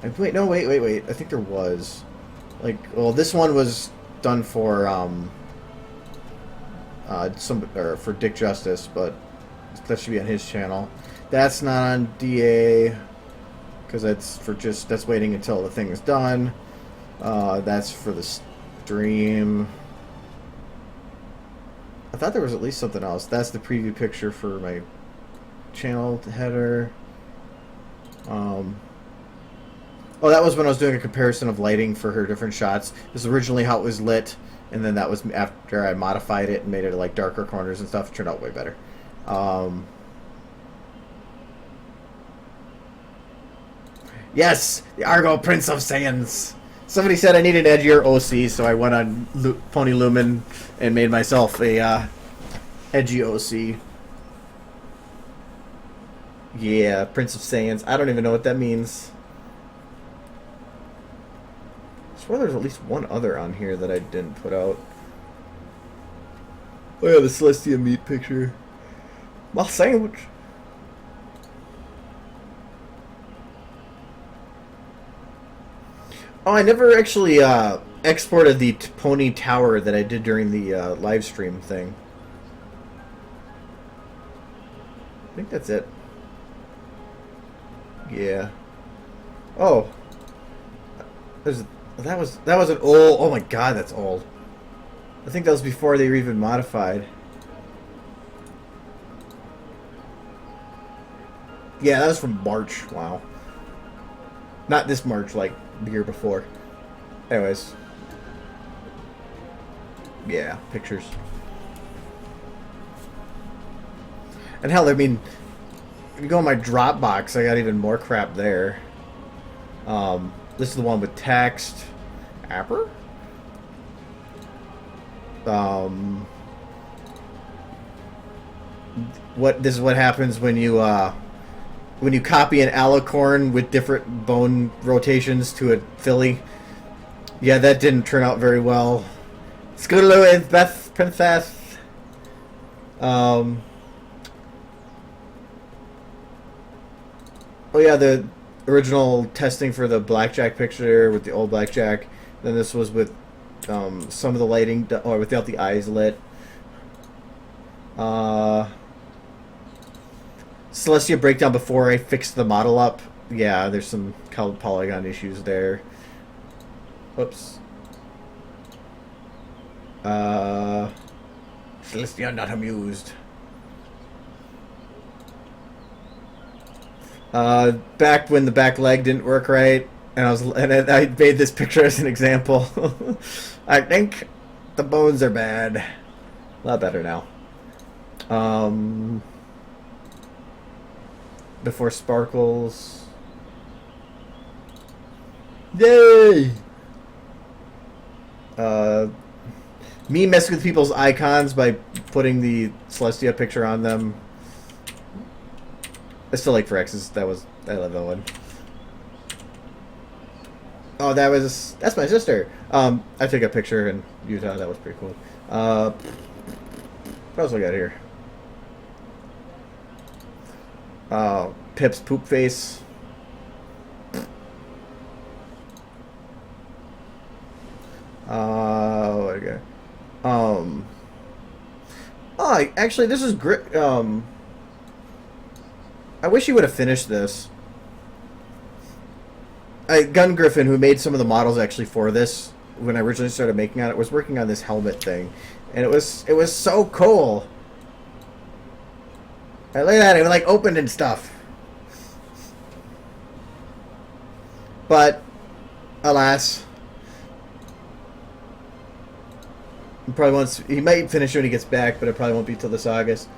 Wait. I think there was. Well, this one was done for for Dick Justice, but that should be on his channel. That's not on DA because that's waiting until the thing is done. That's for the stream. I thought there was at least something else. That's the preview picture for my channel header. Oh, that was when I was doing a comparison of lighting for her different shots. This is originally how it was lit, and then that was after I modified it and made it like darker corners and stuff. It turned out way better. Yes, the Argo Prince of Saiyans. Somebody said I needed an edgier OC, so I went on Pony Lumen and made myself a edgy OC. Yeah, Prince of Saiyans. I don't even know what that means. I swear there's at least one other on here that I didn't put out. Oh yeah, the Celestia meat picture. My sandwich. Oh, I never actually exported the Pony Tower that I did during the live stream thing. I think that's it. Yeah. Oh. That was an old. Oh my god, that's old. I think that was before they were even modified. Yeah, that was from March. Wow. Not this March, like the year before. Anyways. Yeah, pictures. And hell, I mean, if you go in my Dropbox, I got even more crap there. This is the one with text. Apper? This is what happens when you when you copy an alicorn with different bone rotations to a filly. Yeah, that didn't turn out very well. Scootaloo is best princess. Oh yeah, the original testing for the blackjack picture with the old blackjack. Then this was with some of the lighting, or without the eyes lit. Celestia breakdown before I fixed the model up. Yeah, there's some polygon issues there. Whoops. Celestia not amused. Back when the back leg didn't work right, and I made this picture as an example. I think the bones are bad. A lot better now. Before sparkles. Yay! Me messing with people's icons by putting the Celestia picture on them. I still like Phyrexis. I love that one. Oh, that's my sister. I took a picture in Utah. That was pretty cool. What else we got here? Pip's poop face. What do we got? Oh, actually, this is great. I wish he would have finished this. Gun Griffin, who made some of the models actually for this, when I originally started making on it, was working on this helmet thing, and it was so cool. I look at that, it was like opened and stuff. But alas, he might finish it when he gets back, but it probably won't be till this August.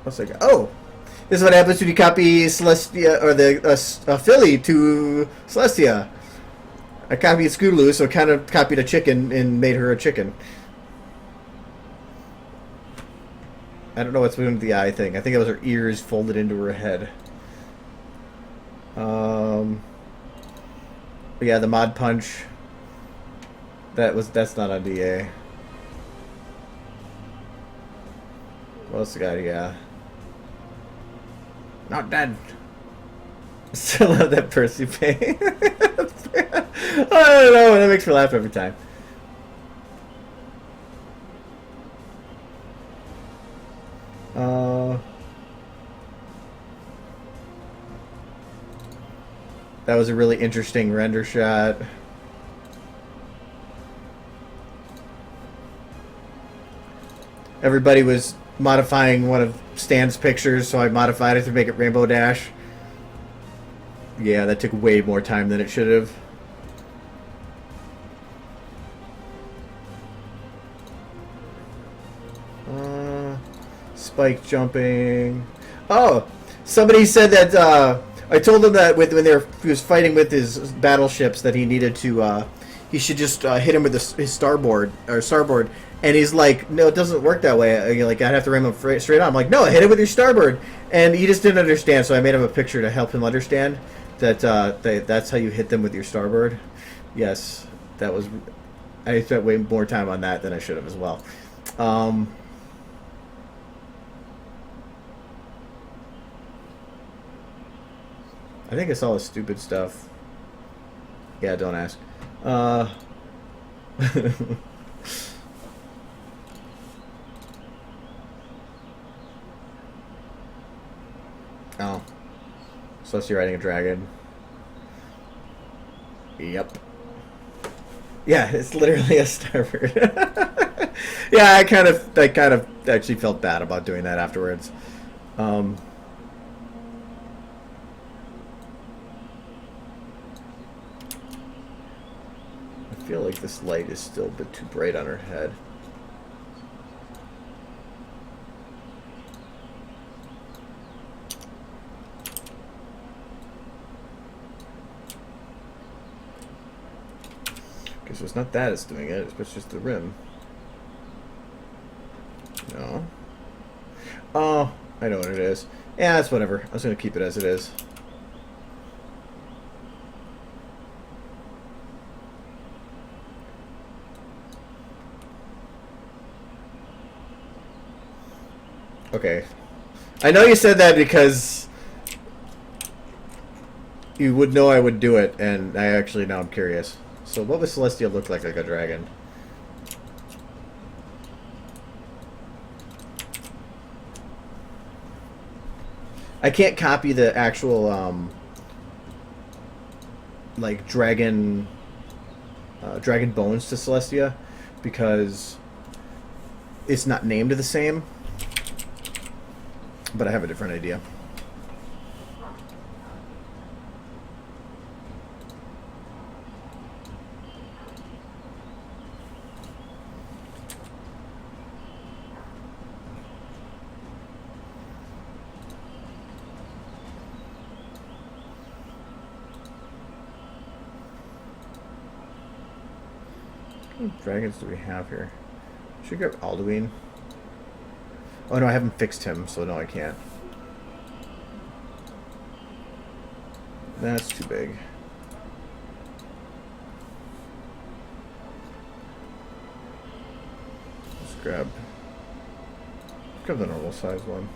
What's that? Oh, this is what happens when you copy Celestia or the Philly to Celestia. I copied Scootaloo, so kind of copied a chicken and made her a chicken. I don't know what's doing with the eye thing. I think it was her ears folded into her head. Yeah, the Mod Punch. That's not on DA. What else we got? Yeah. Not dead. Still love that Percy Pay. I don't know. That makes me laugh every time. That was a really interesting render shot. Everybody was modifying one of Stan's pictures, so I modified it to make it Rainbow Dash. Yeah, that took way more time than it should have. Spike jumping. Oh, somebody said that I told him that when he was fighting with his battleships that he needed to he should just hit him with his starboard, and he's like, no, it doesn't work that way. Like, I'd have to ram him straight on. I'm like, no, hit him with your starboard, and he just didn't understand. So I made him a picture to help him understand that that's how you hit them with your starboard. Yes, that was. I spent way more time on that than I should have as well. I think it's all the stupid stuff. Yeah, don't ask. Oh. So you're riding a dragon. Yep. Yeah, it's literally a starboard. Yeah, I kind of actually felt bad about doing that afterwards. I feel like this light is still a bit too bright on her head. Okay, so it's not that it's doing it, it's just the rim. Oh, I know what it is. Yeah, that's whatever. I was going to keep it as it is. Okay. I know you said that because you would know I would do it, and I actually now I'm curious. So what would Celestia look like a dragon? I can't copy the actual like dragon bones to Celestia because it's not named the same. But I have a different idea. What dragons do we have here? Should we grab Alduin? Oh no, I haven't fixed him, so no, I can't. That's too big. Let's grab the normal size one.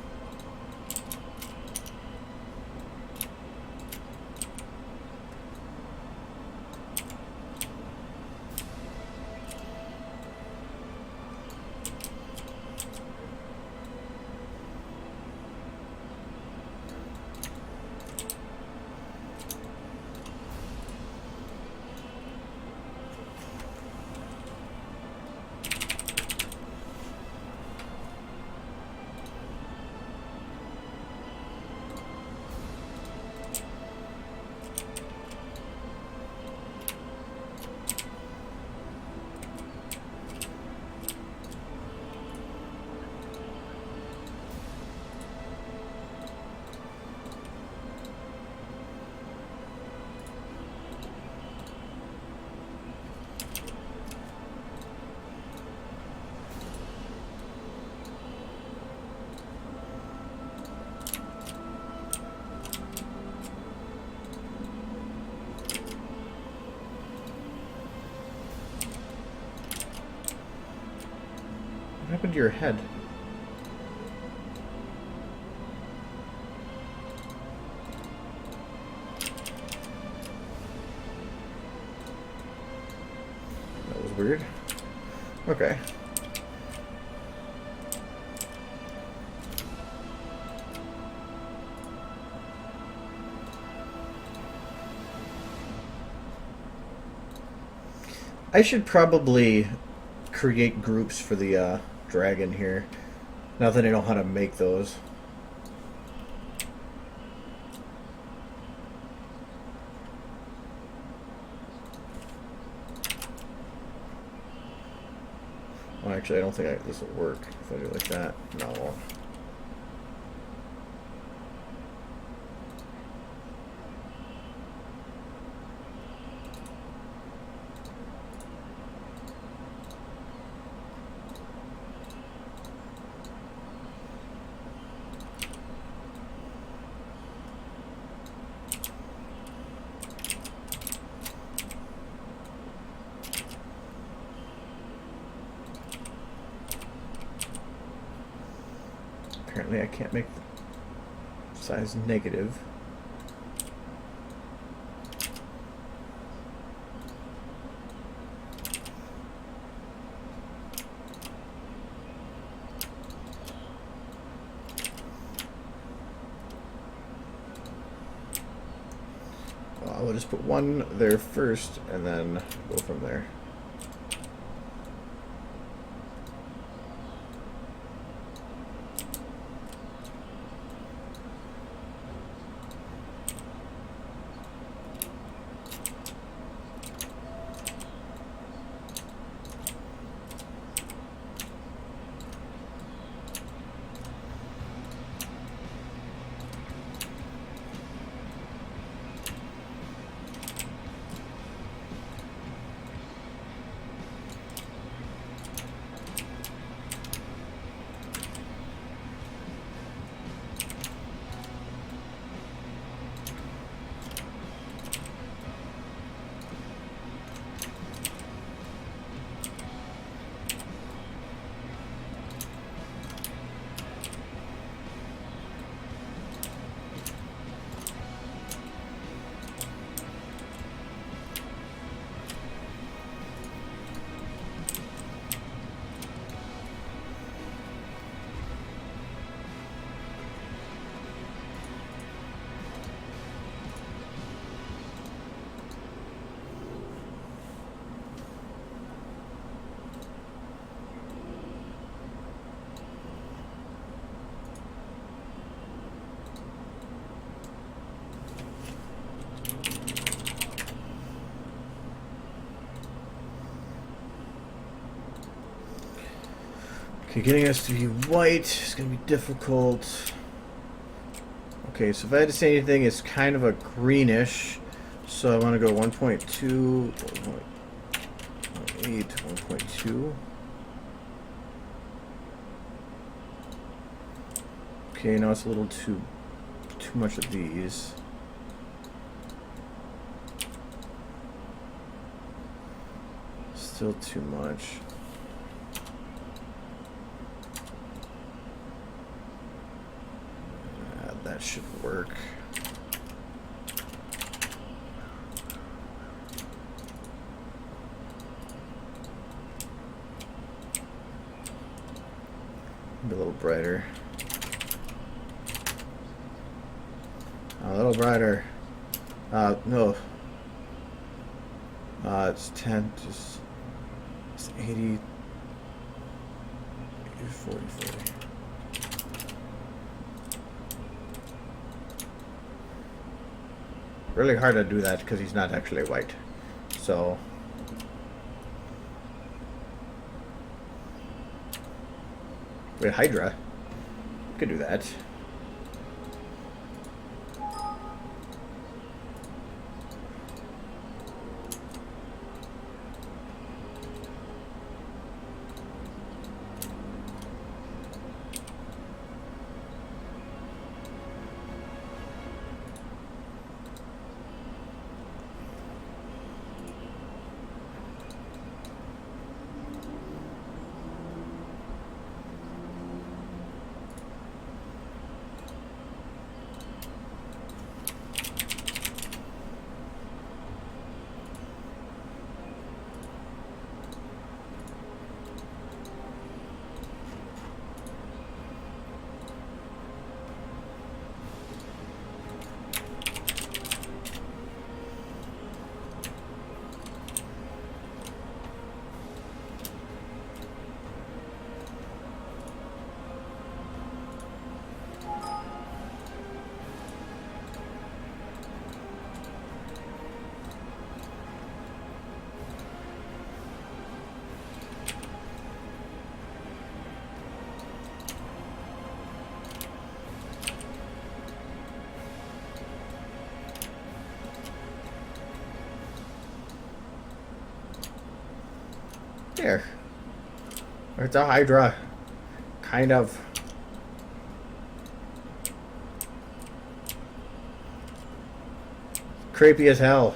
What happened to your head? That was weird. Okay. I should probably create groups for the dragon here. Now that I know how to make those. Well, actually, I don't think this will work if I do it like that. No, it won't. Apparently I can't make the size negative. Well, I will just put one there first and then go from there. Okay, getting us to be white is going to be difficult. Okay, so if I had to say anything, it's kind of a greenish. So I want to go 1.2, 1.8, 1.2. Okay, now it's a little too much of these. Still too much. That should work. Be a little brighter. A little brighter. No. It's 10, just it's 80, 40, 40. Really hard to do that because he's not actually white. So wait, Hydra could do that. There. It's a Hydra. Kind of. Creepy as hell.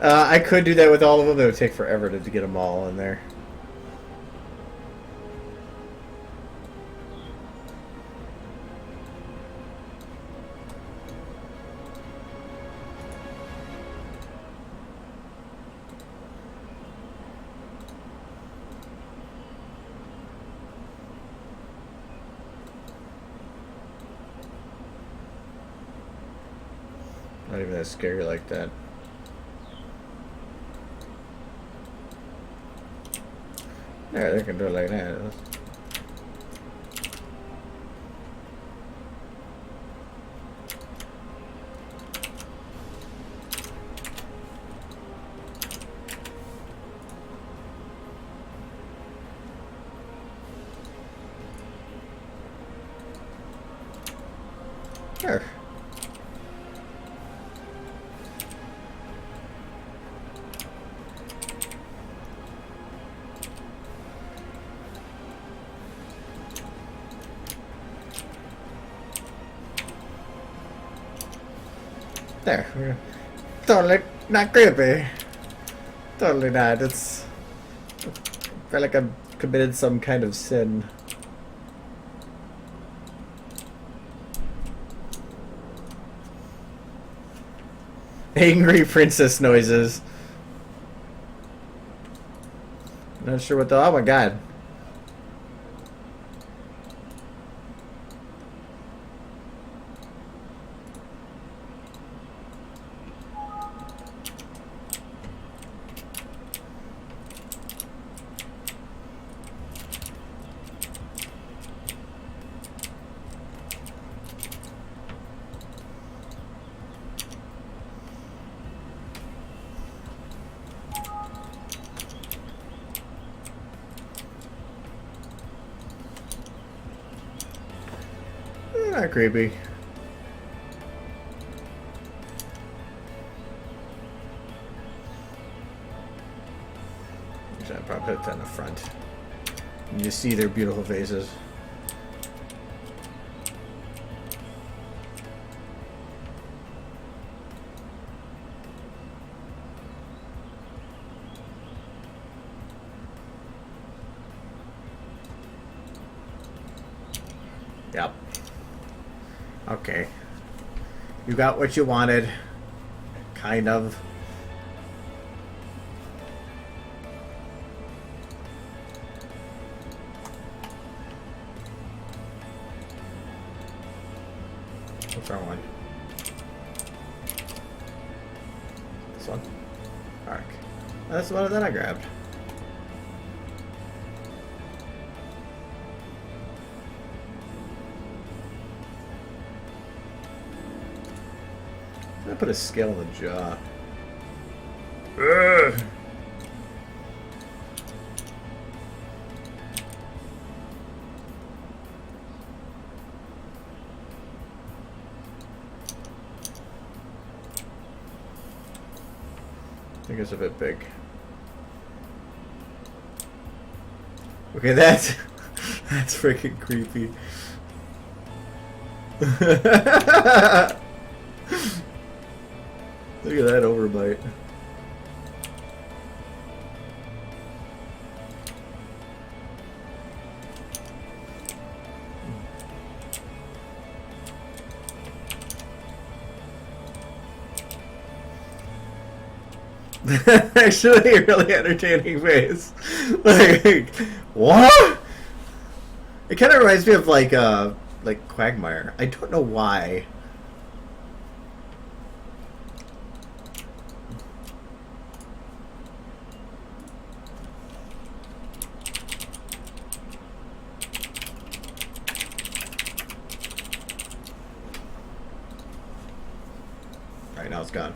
I could do that with all of them, but it would take forever to get them all in there. Not even that scary like that. Yeah, they can do it like that. Sure. There. Totally not creepy. Totally not. It's feel like I've committed some kind of sin. Angry princess noises. Not sure what the... Oh my god. Not creepy. I'd probably put that in the front. You see their beautiful faces. Yep. Okay. You got what you wanted. Kind of. What's our one? This one? Arc. That's the one that I grabbed. I put a scale in the jaw. Ugh. I think it's a bit big. Okay, that's freaking creepy. Look at that overbite. Actually, a really entertaining face. Like, what? It kind of reminds me of like Quagmire. I don't know why. Alright, now it's gone.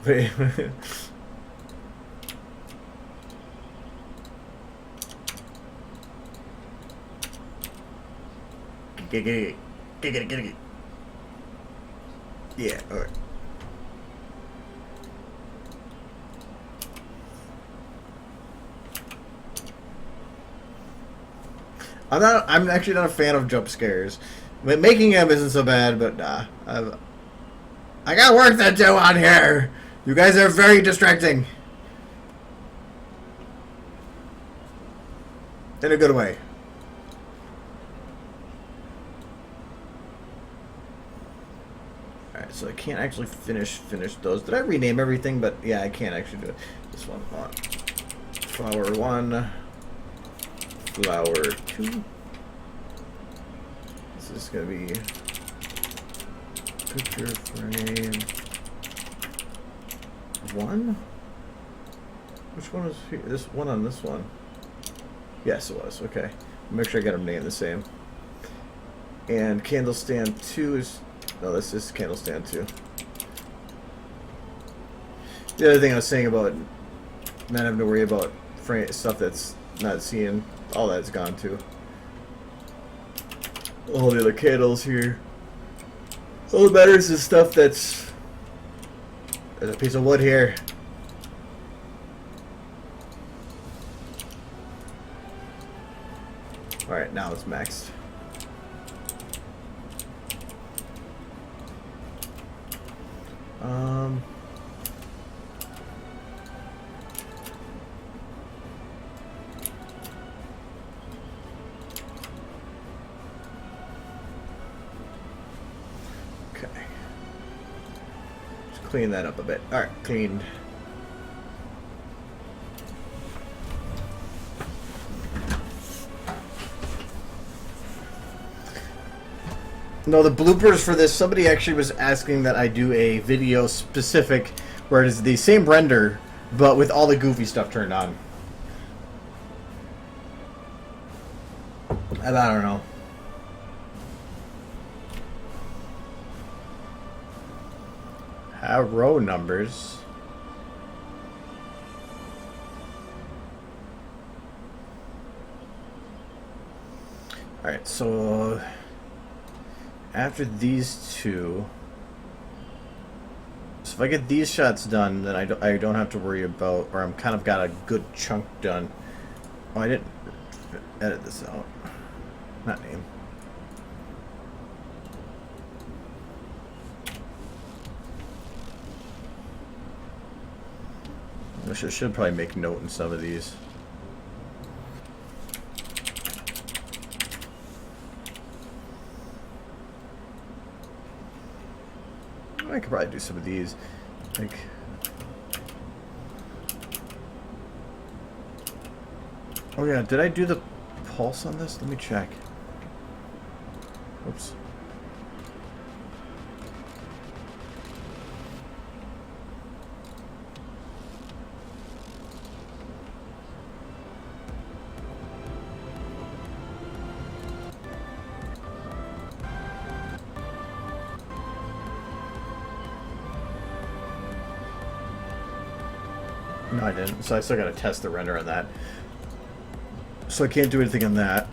Wait. Get it. Yeah, alright. I'm actually not a fan of jump scares. Making them isn't so bad, but nah. I got work to do on here. You guys are very distracting. In a good way. Alright, so I can't actually finish those. Did I rename everything? But yeah, I can't actually do it. This one. Flower 1. Flower 2. This is gonna be picture frame 1. Which one was here? This one on this one. Yes, it was. Okay, make sure I got them named the same. And candle stand 2 is no. This is candle stand 2. The other thing I was saying about not having to worry about stuff that's not seeing. All that's gone too. All the other candles here. All that matters is stuff that's... There's a piece of wood here. Alright, now it's maxed. Um. Okay. Just clean that up a bit. All right, cleaned. No, the bloopers for this, somebody actually was asking that I do a video specific where it is the same render, but with all the goofy stuff turned on. And I don't know. Have row numbers. Alright, so after these two, so if I get these shots done, then I don't have to worry about, or I'm kind of got a good chunk done. Oh, I didn't edit this out. Not name. I should probably make note in some of these. I could probably do some of these. Like, oh yeah, did I do the pulse on this? Let me check. Oops. No, I didn't. So I still got to test the render on that. So I can't do anything on that.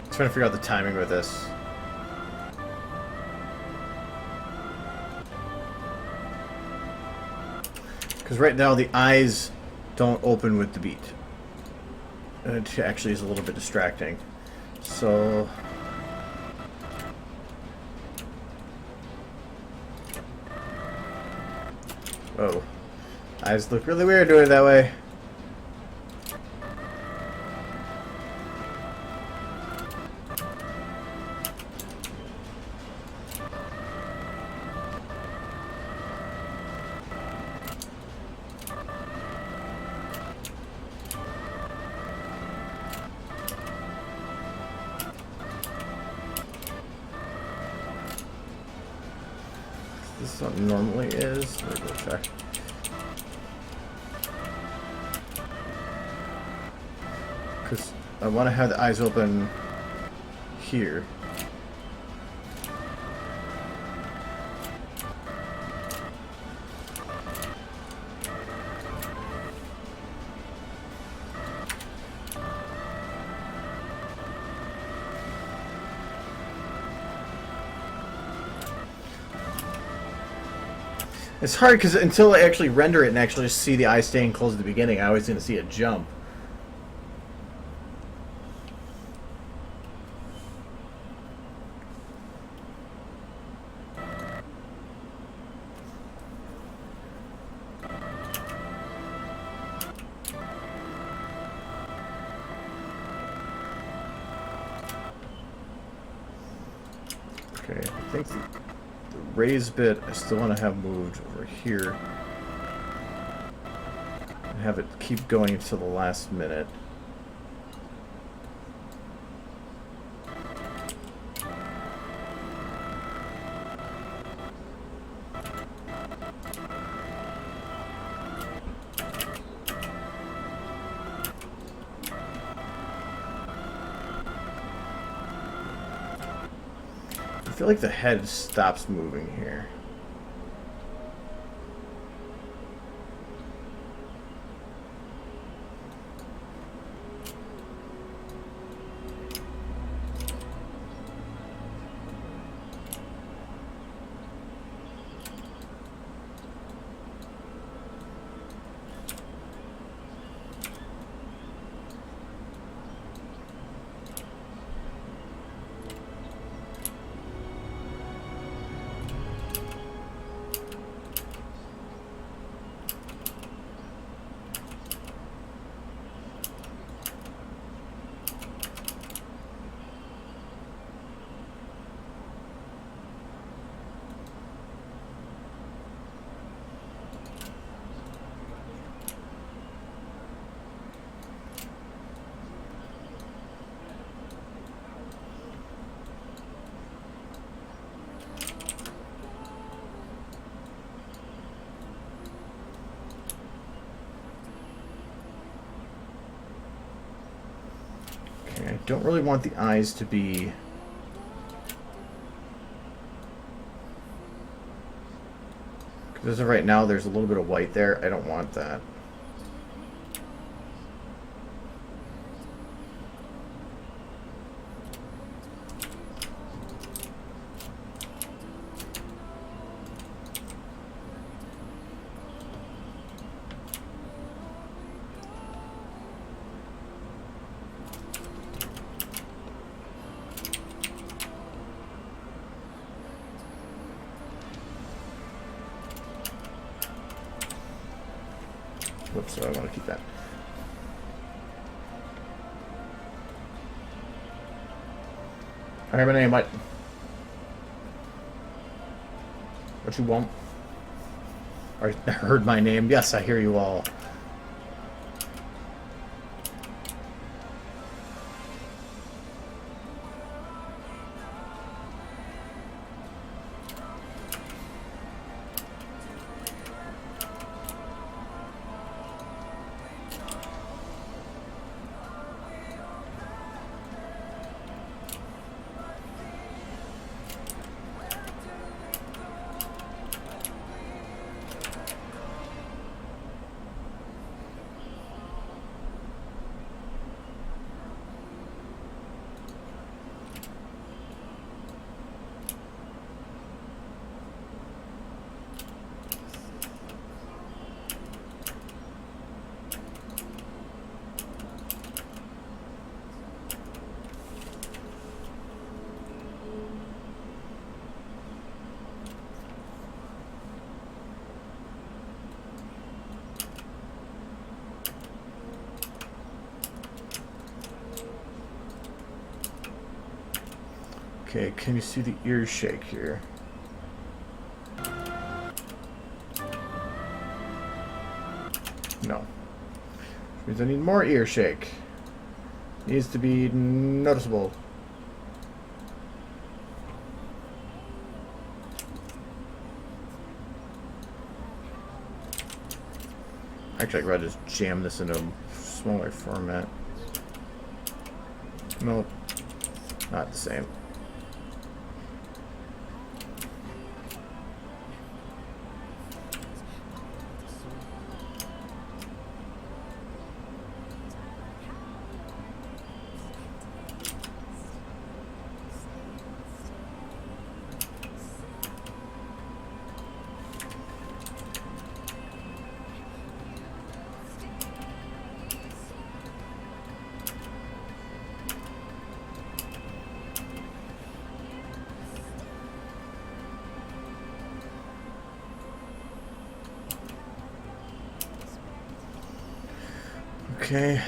Trying to figure out the timing with this. Because right now the eyes don't open with the beat. It actually is a little bit distracting. So... whoa. Eyes look really weird doing it that way. this what it normally is? Let me go check. Because I want to have the eyes open here. It's hard because until I actually render it and actually just see the eye staying closed at the beginning, I always going to see it jump. Okay, I think the raise bit I still want to have moved over here and have it keep going until the last minute. I feel like the head stops moving here. I don't really want the eyes to be... Because as of right now, there's a little bit of white there. I don't want that. Whoops, so I want to keep that. Alright, my name, what? What you want? I heard my name. Yes, I hear you all. Okay, can you see the ears shake here? No. Which means I need more ear shake. Needs to be noticeable. Actually, I'd rather just jam this into a smaller format. Nope. Not the same. Okay,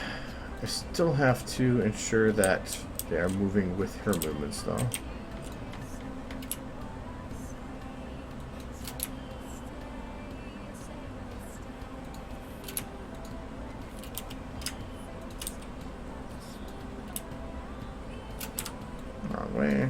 I still have to ensure that they are moving with her movements, though. Wrong way.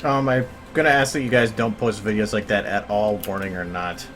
I'm gonna ask that you guys don't post videos like that at all, warning or not.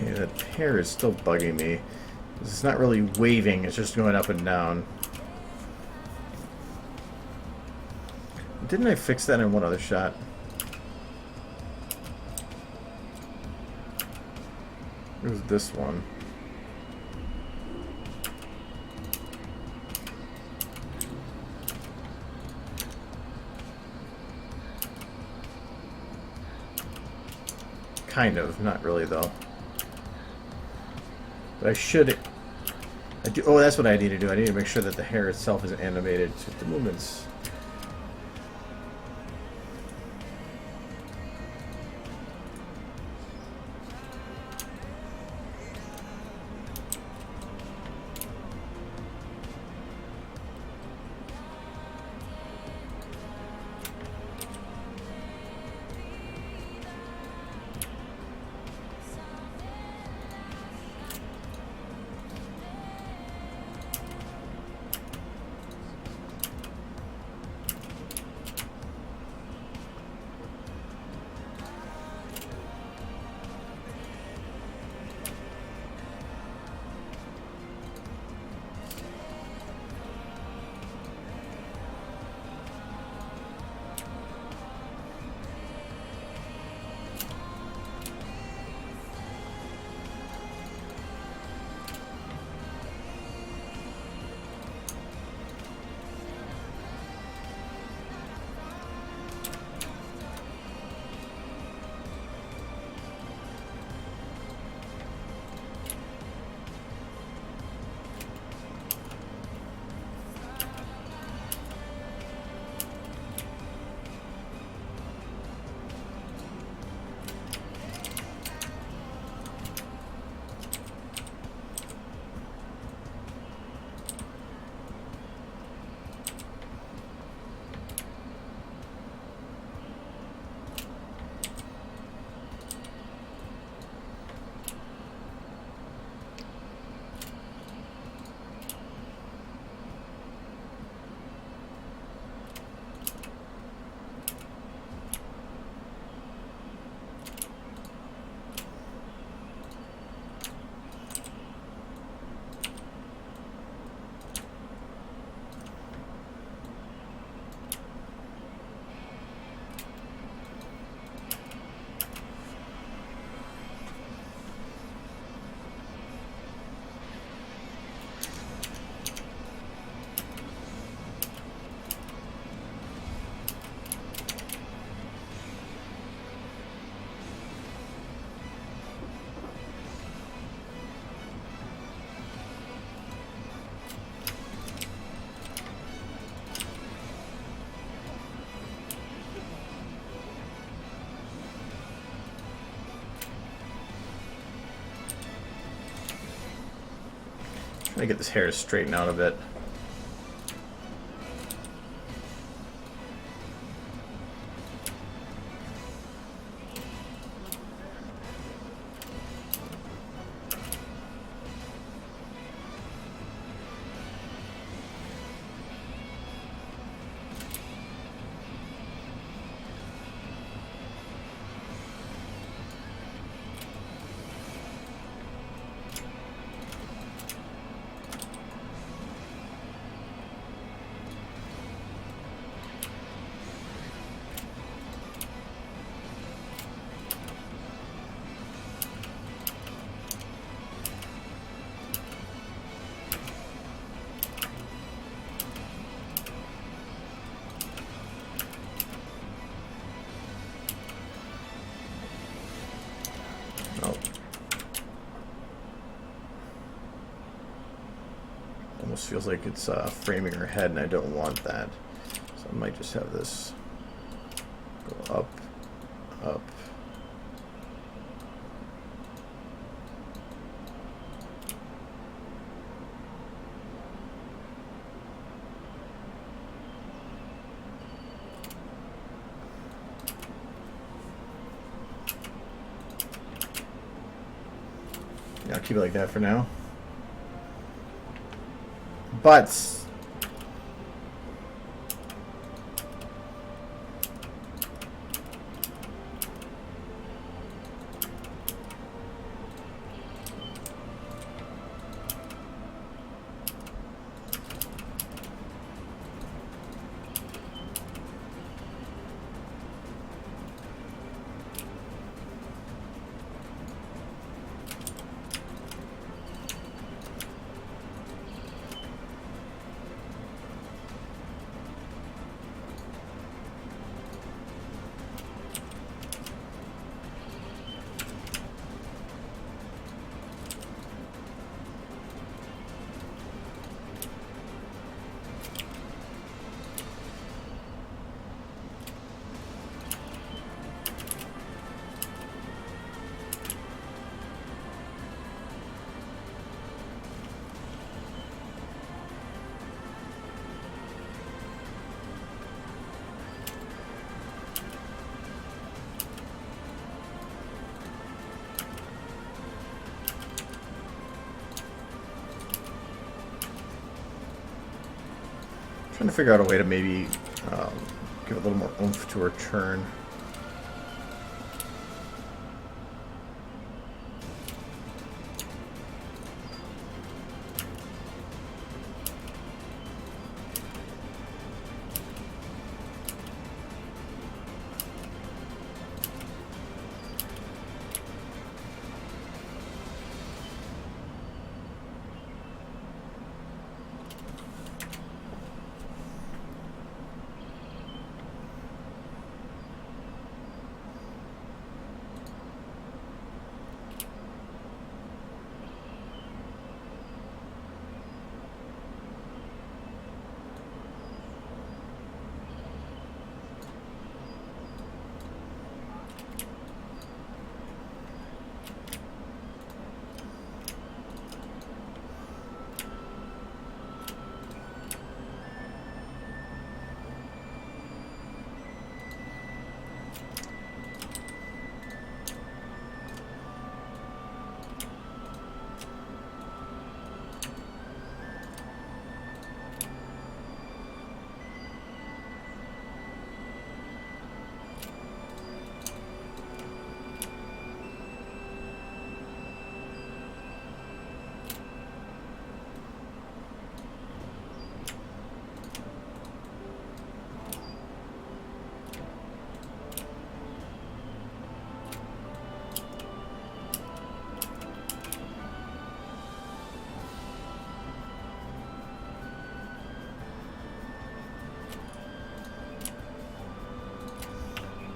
Okay, that hair is still bugging me. It's not really waving, it's just going up and down. Didn't I fix that in one other shot? It was this one. Kind of, not really though. But I should. I do. Oh, that's what I need to do. I need to make sure that the hair itself is animated to the movements. Trying to get this hair to straighten out a bit. Oh. Almost feels like it's framing her head, and I don't want that. So I might just have this go up, up. Yeah, I'll keep it like that for now. But Trying to figure out a way to maybe give a little more oomph to her turn.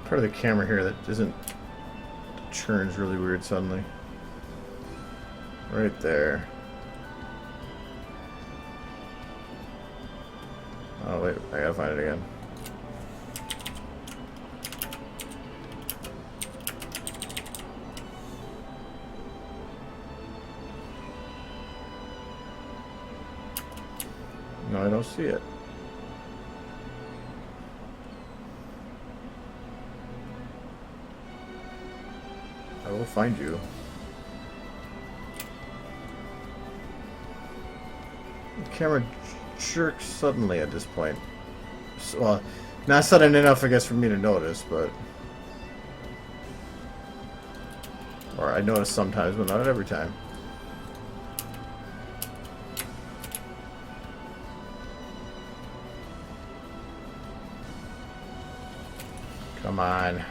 Part of the camera here that isn't churns really weird suddenly. Right there. Oh wait, I gotta find it again. No, I don't see it. I will find you. The camera jerks suddenly at this point. So, well, not sudden enough, I guess, for me to notice, but... Or I notice sometimes, but not every time. Come on.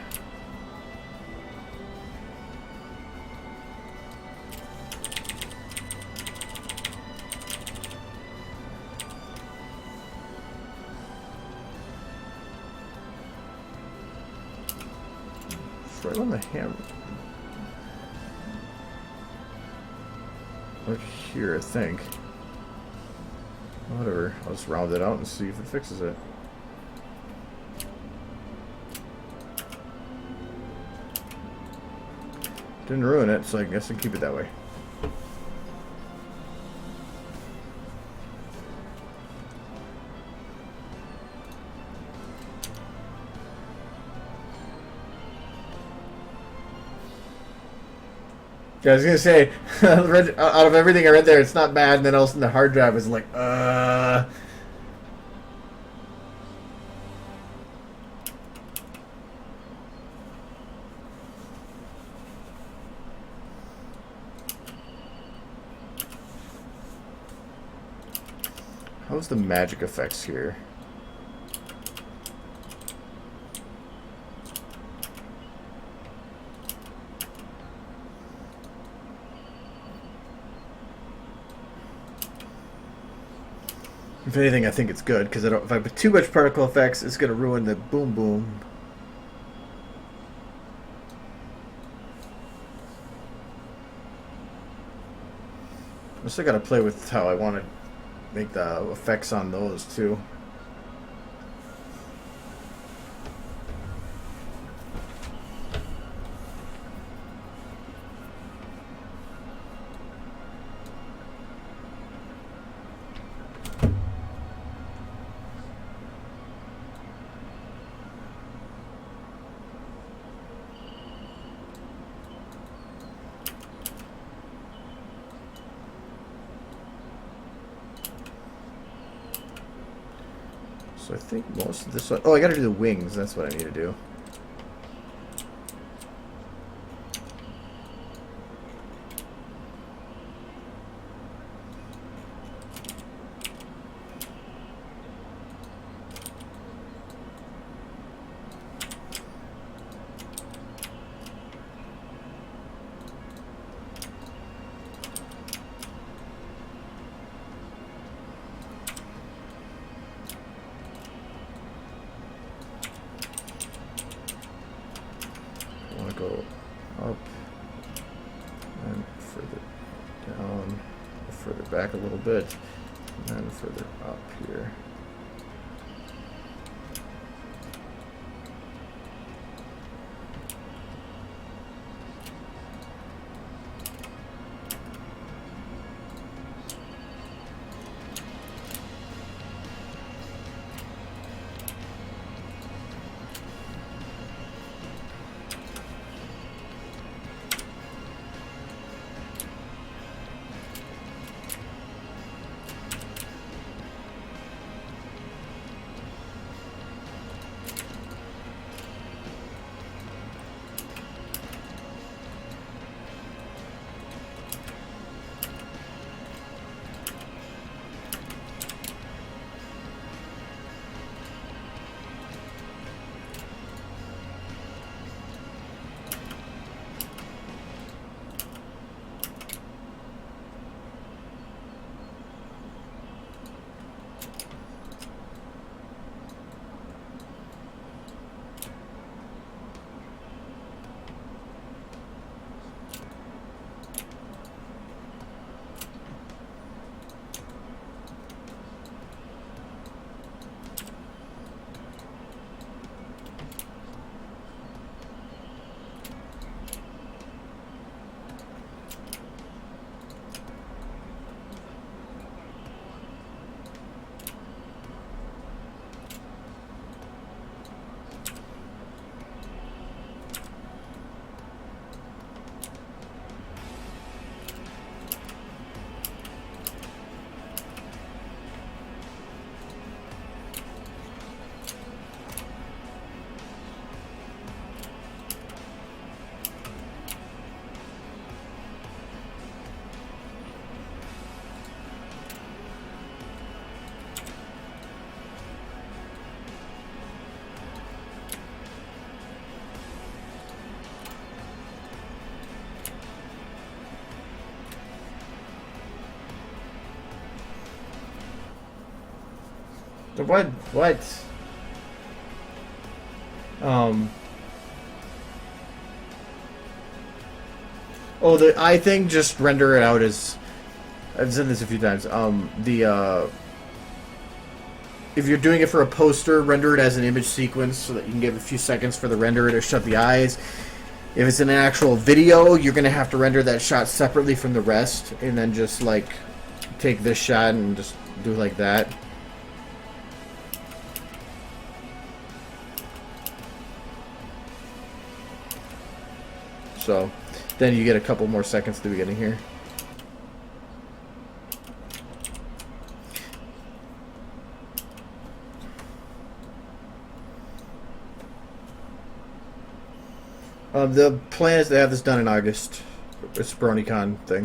Right on the hammer. Right here, I think. Whatever. I'll just round it out and see if it fixes it. Didn't ruin it, so I guess I can keep it that way. Yeah, I was gonna say, out of everything I read there, it's not bad, and then all of a sudden the hard drive was like, How's the magic effects here? If anything, I think it's good, because if I put too much particle effects, it's going to ruin the boom boom. I still got to play with how I want to make the effects on those, too. So I think most of this one... Oh, I gotta do the wings. That's what I need to do. I want to go up and further down, further back a little bit, and then further up here. What? What? Oh, the I thing, just render it out as... I've said this a few times. If you're doing it for a poster, render it as an image sequence so that you can give a few seconds for the renderer to shut the eyes. If it's in an actual video, you're going to have to render that shot separately from the rest, and then just, like, take this shot and just do like that. So, then you get a couple more seconds at the beginning here. The plan is to have this done in August. It's a BronyCon thing.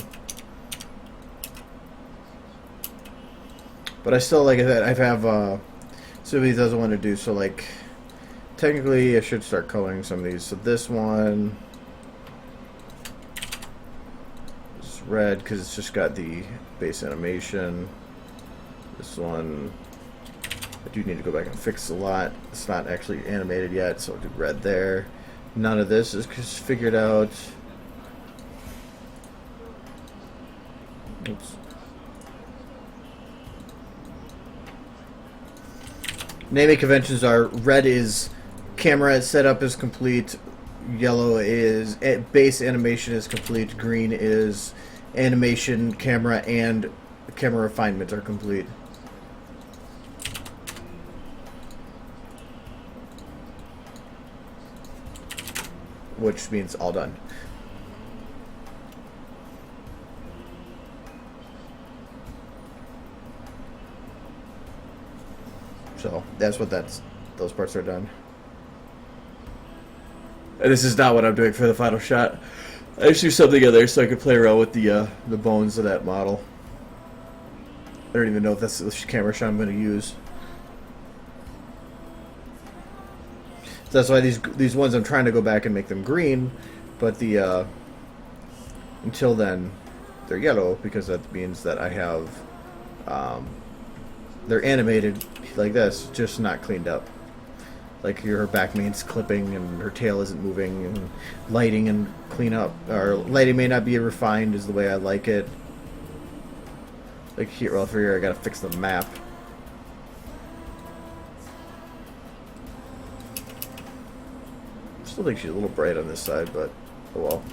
But I still, like I said, I have some of these doesn't want to do, so like technically I should start coloring some of these. So this one is red because it's just got the base animation. This one I do need to go back and fix a lot. It's not actually animated yet, so I'll do red there. None of this is just figured out. Oops. Naming conventions are: red is camera setup is complete, yellow is base animation is complete, green is animation, camera, and camera refinement are complete. Which means all done. So that's what those parts are done. And this is not what I'm doing for the final shot. I just do something in there so I can play around with the bones of that model. I don't even know if that's the camera shot I'm going to use. So that's why these ones I'm trying to go back and make them green, but until then they're yellow because that means that I have they're animated like this, just not cleaned up. Like her back main's clipping and her tail isn't moving, and lighting and clean up, or lighting may not be refined is the way I like it. Like here, well, for here I gotta fix the map. Still think she's a little bright on this side, but oh well.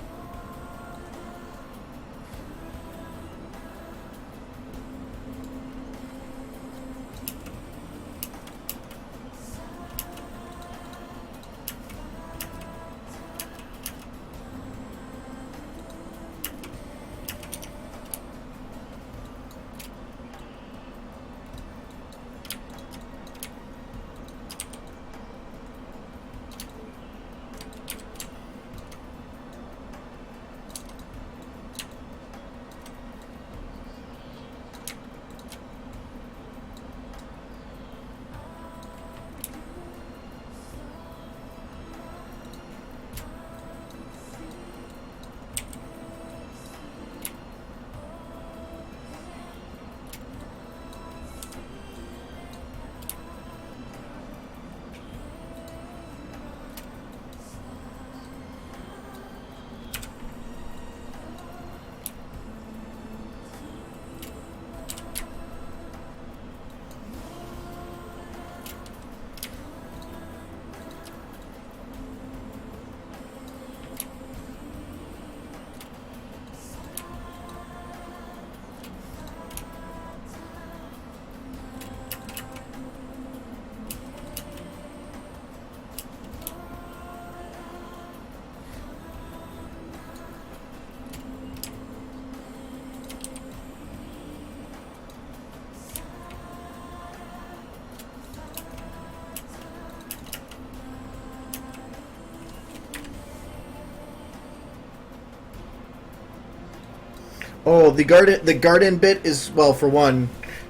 Oh, the garden bit is, well, for one,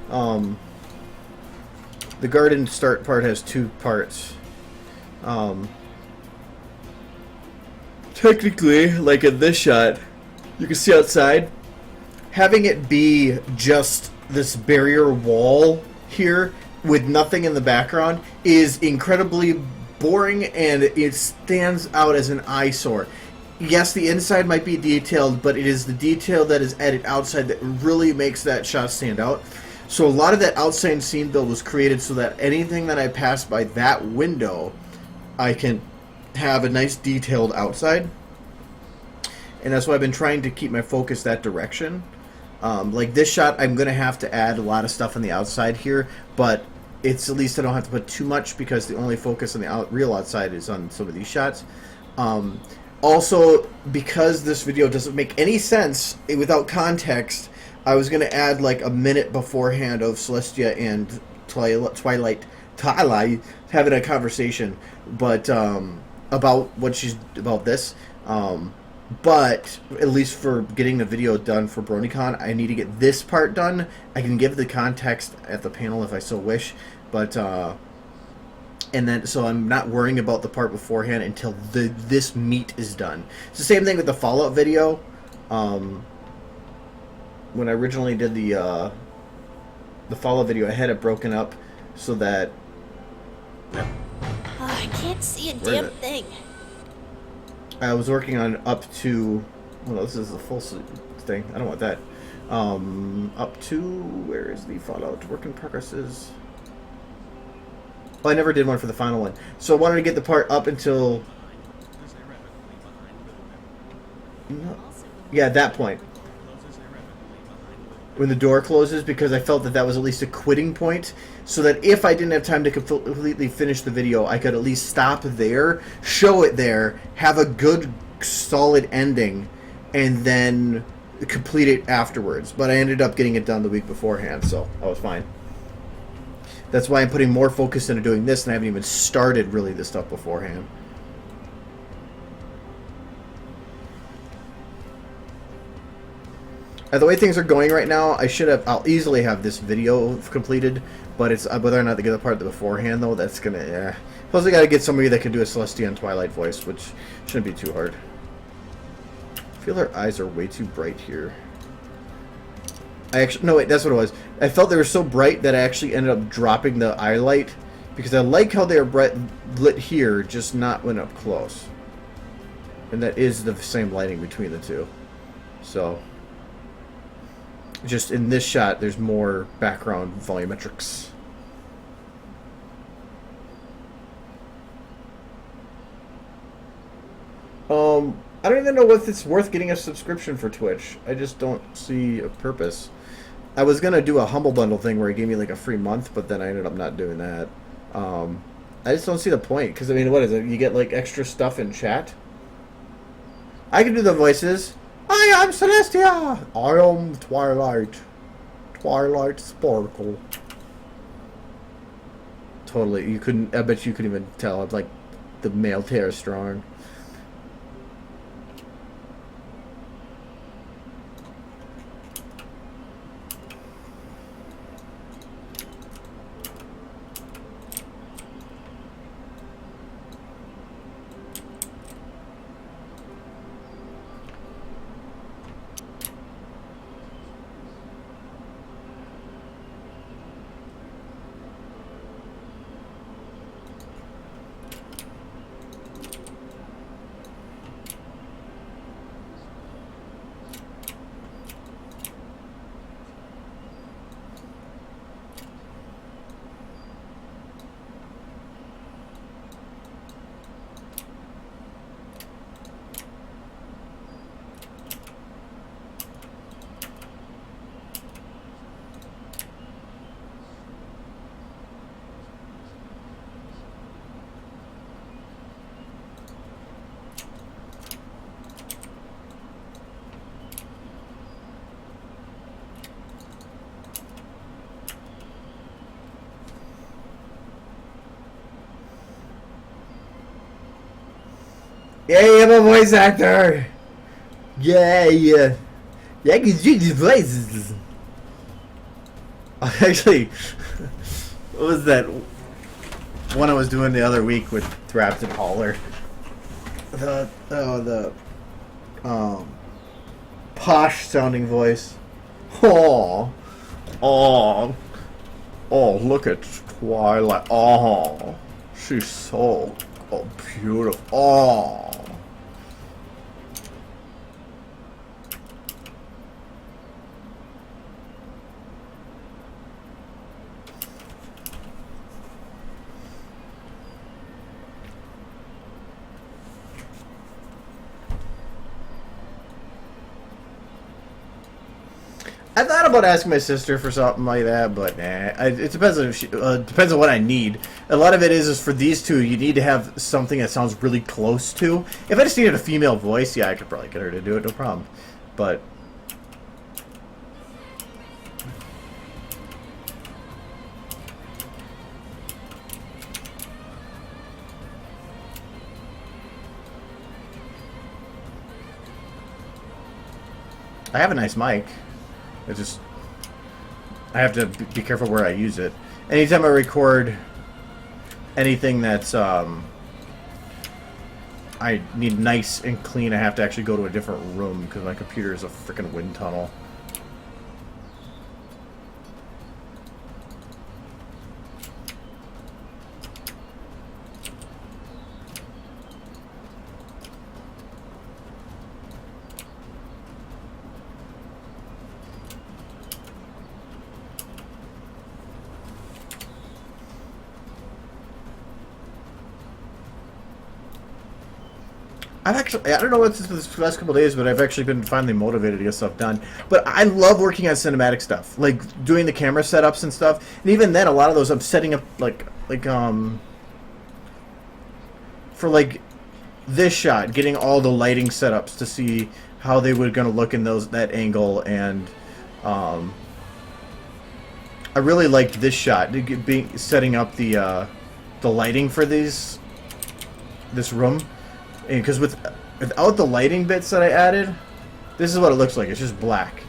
the garden start part has two parts. Technically, like in this shot, you can see outside. Having it be just this barrier wall here with nothing in the background is incredibly boring, and it stands out as an eyesore. Yes, the inside might be detailed, but it is the detail that is added outside that really makes that shot stand out. So a lot of that outside scene build was created so that anything that I pass by that window, I can have a nice detailed outside. And that's why I've been trying to keep my focus that direction. Like this shot, I'm going to have to add a lot of stuff on the outside here, but it's at least I don't have to put too much because the only focus on the real outside is on some of these shots. Also, because this video doesn't make any sense without context, I was going to add like a minute beforehand of Celestia and Twilight having a conversation, but about this. But at least for getting the video done for BronyCon, I need to get this part done. I can give the context at the panel if I so wish, but and then so I'm not worrying about the part beforehand until this meat is done. It's the same thing with the Fallout video. When I originally did the Fallout video, I had it broken up so that I can't see a damn thing. I was working on up to, well, this is the full thing. I don't want that. Up to, where is the Fallout work in progress is? Well, I never did one for the final one. So I wanted to get the part up until, yeah, that point. When the door closes, because I felt that was at least a quitting point, so that if I didn't have time to completely finish the video, I could at least stop there, show it there, have a good, solid ending, and then complete it afterwards. But I ended up getting it done the week beforehand, so I was fine. That's why I'm putting more focus into doing this, and I haven't even started really this stuff beforehand. The way things are going right now, I'll easily have this video completed, but it's whether or not to get the part beforehand, though, that's gonna, yeah. Plus, I gotta get somebody that can do a Celestian Twilight voice, which shouldn't be too hard. I feel her eyes are way too bright here. No, wait, that's what it was. I felt they were so bright that I actually ended up dropping the eye light, because I like how they are lit here, just not when up close. And that is the same lighting between the two. So, just in this shot, there's more background volumetrics. I don't even know if it's worth getting a subscription for Twitch. I just don't see a purpose. I was gonna do a Humble Bundle thing where he gave me like a free month, but then I ended up not doing that. I just don't see the point, because I mean, what is it? You get like extra stuff in chat. I can do the voices. I am Celestia. I am Twilight. Twilight Sparkle. Totally, you couldn't. I bet you couldn't even tell. It's like the male Tara Strong. Yay, I'm a voice actor! Yay! Yeah, I can do these voices! Actually, what was that one I was doing the other week with Thrapped and Holler? The posh sounding voice. Oh, look at Twilight. Oh, she's so beautiful. Oh. I thought about asking my sister for something like that, but nah. It depends on if she, depends on what I need. A lot of it is for these two, you need to have something that sounds really close to. If I just needed a female voice, yeah, I could probably get her to do it, no problem. But I have a nice mic. I have to be careful where I use it. Anytime I record anything that's I need nice and clean, I have to actually go to a different room because my computer is a freaking wind tunnel. I don't know what's this last couple of days, but I've actually been finally motivated to get stuff done. But I love working on cinematic stuff, like doing the camera setups and stuff. And even then, a lot of those I'm setting up for like this shot, getting all the lighting setups to see how they were going to look in that angle, and I really liked this shot, setting up the lighting for this room, because without the lighting bits that I added, this is what it looks like. It's just black.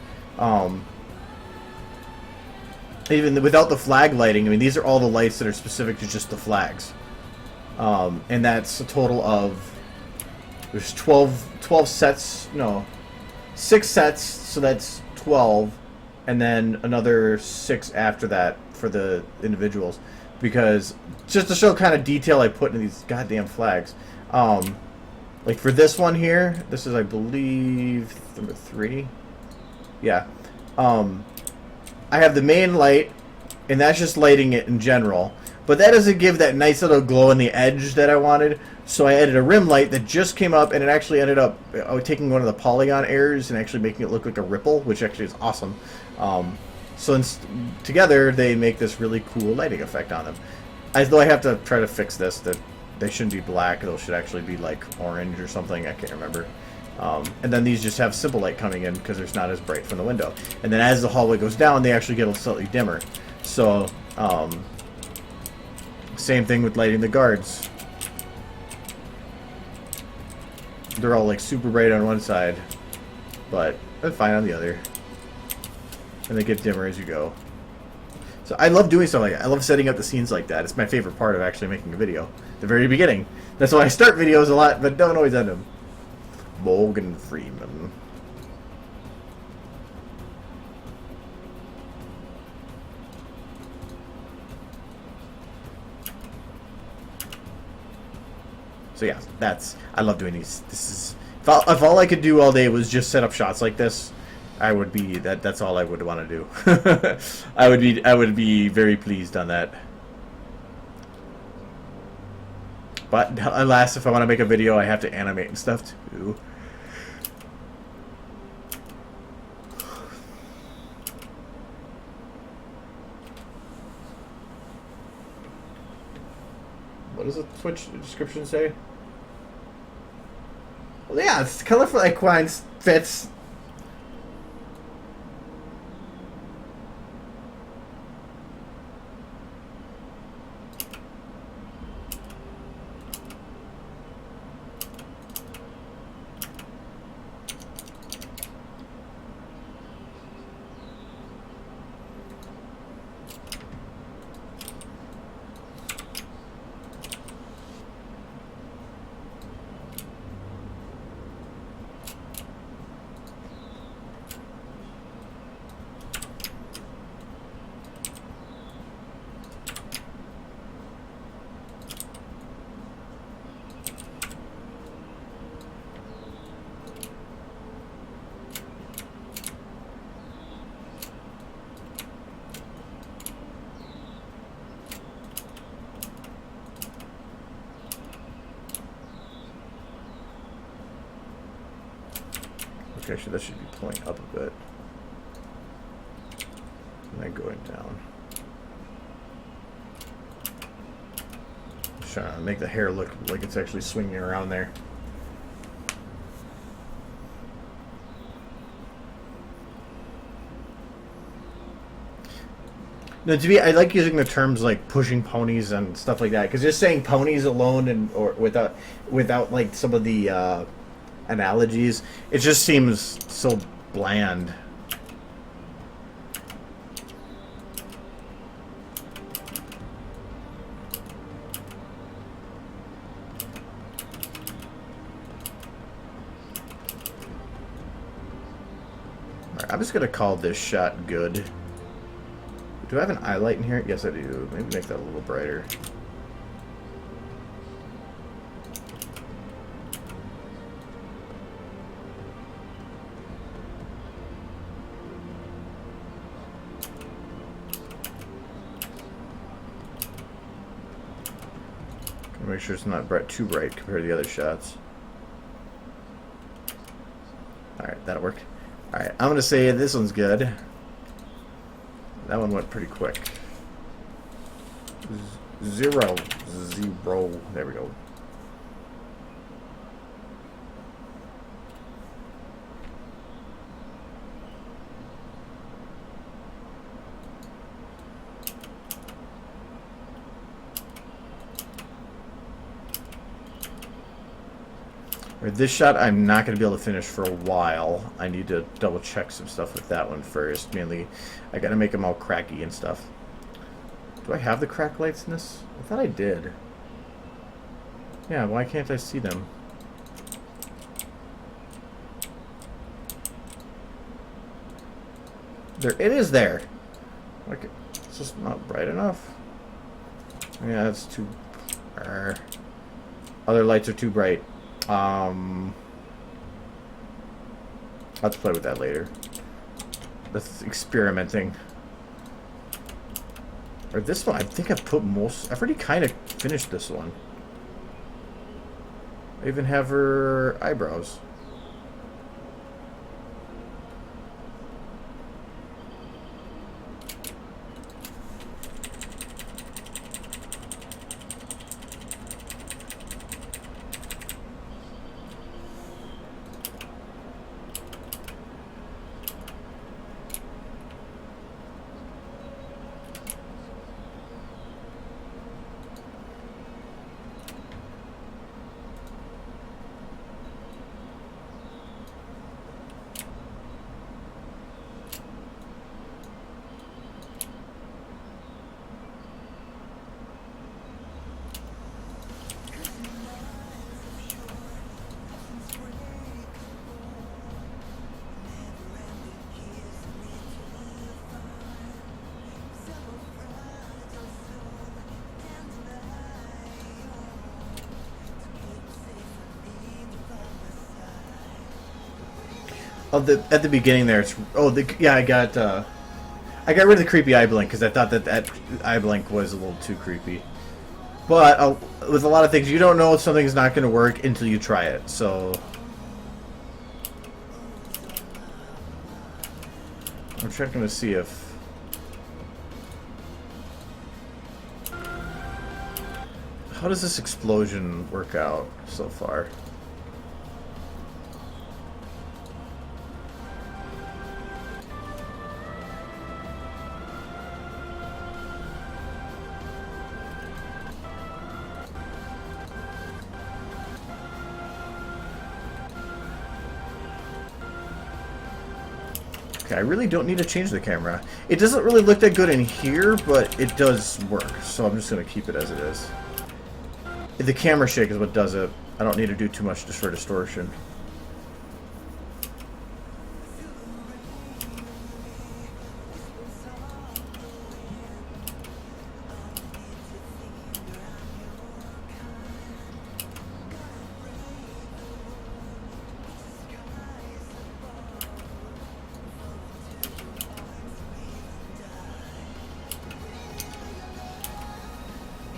Even without the flag lighting, I mean, these are all the lights that are specific to just the flags. And that's a total of, there's 12 sets, no, 6 sets, so that's 12, and then another 6 after that for the individuals, because just to show kind of detail I put in these goddamn flags. Like for this one here, this is, I believe, number 3. Yeah. I have the main light, and that's just lighting it in general. But that doesn't give that nice little glow in the edge that I wanted. So I added a rim light that just came up, and it actually ended up taking one of the polygon errors and actually making it look like a ripple, which actually is awesome. So together, they make this really cool lighting effect on them. Though I have to try to fix this. That they shouldn't be black. Those should actually be like orange or something. I can't remember. And then these just have simple light coming in because it's not as bright from the window. And then as the hallway goes down, they actually get a slightly dimmer. So, same thing with lighting the guards. They're all like super bright on one side, but they're fine on the other. And they get dimmer as you go. So I love doing stuff like that. I love setting up the scenes like that. It's my favorite part of actually making a video. The very beginning. That's why I start videos a lot, but don't always end them. Morgan Freeman. So yeah, I love doing these. This is if all I could do all day was just set up shots like this, I would be that's all I would want to do. I would be very pleased on that. But alas, if I want to make a video, I have to animate and stuff too. What does the Twitch description say? Well, yeah, it's colorful equines fits. Okay, so that should be pulling up a bit. And then going down. Just trying to make the hair look like it's actually swinging around there. No, to me, I like using the terms like pushing ponies and stuff like that, because just saying ponies alone and or without like some of the analogies, it just seems so bland. Alright, I'm just gonna call this shot good. Do I have an eye light in here? Yes, I do. Maybe make that a little brighter. Make sure it's not too bright compared to the other shots. Alright, that'll work. Alright, I'm going to say this one's good. That one went pretty quick. Zero. There we go. Or this shot I'm not going to be able to finish for a while. I need to double check some stuff with that one first. Mainly, I got to make them all cracky and stuff. Do I have the crack lights in this? I thought I did. Yeah, why can't I see them? There, it is there. Like, it's just not bright enough. Yeah, that's too... Other lights are too bright. I'll have to play with that later. That's experimenting. Or this one, I think I've put most... I've already kind of finished this one. I even have her eyebrows. Oh, at the beginning there, it's yeah. I got rid of the creepy eye blink because I thought that eye blink was a little too creepy. But with a lot of things, you don't know if something's not going to work until you try it. So I'm checking to see if how does this explosion work out so far. Okay, I really don't need to change the camera. It doesn't really look that good in here, but it does work. So I'm just going to keep it as it is. The camera shake is what does it. I don't need to do too much just for distortion.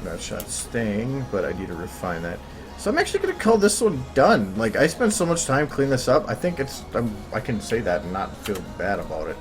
That shot's staying, but I need to refine that. So I'm actually going to call this one done. Like, I spent so much time cleaning this up. I think it's... I can say that and not feel bad about it.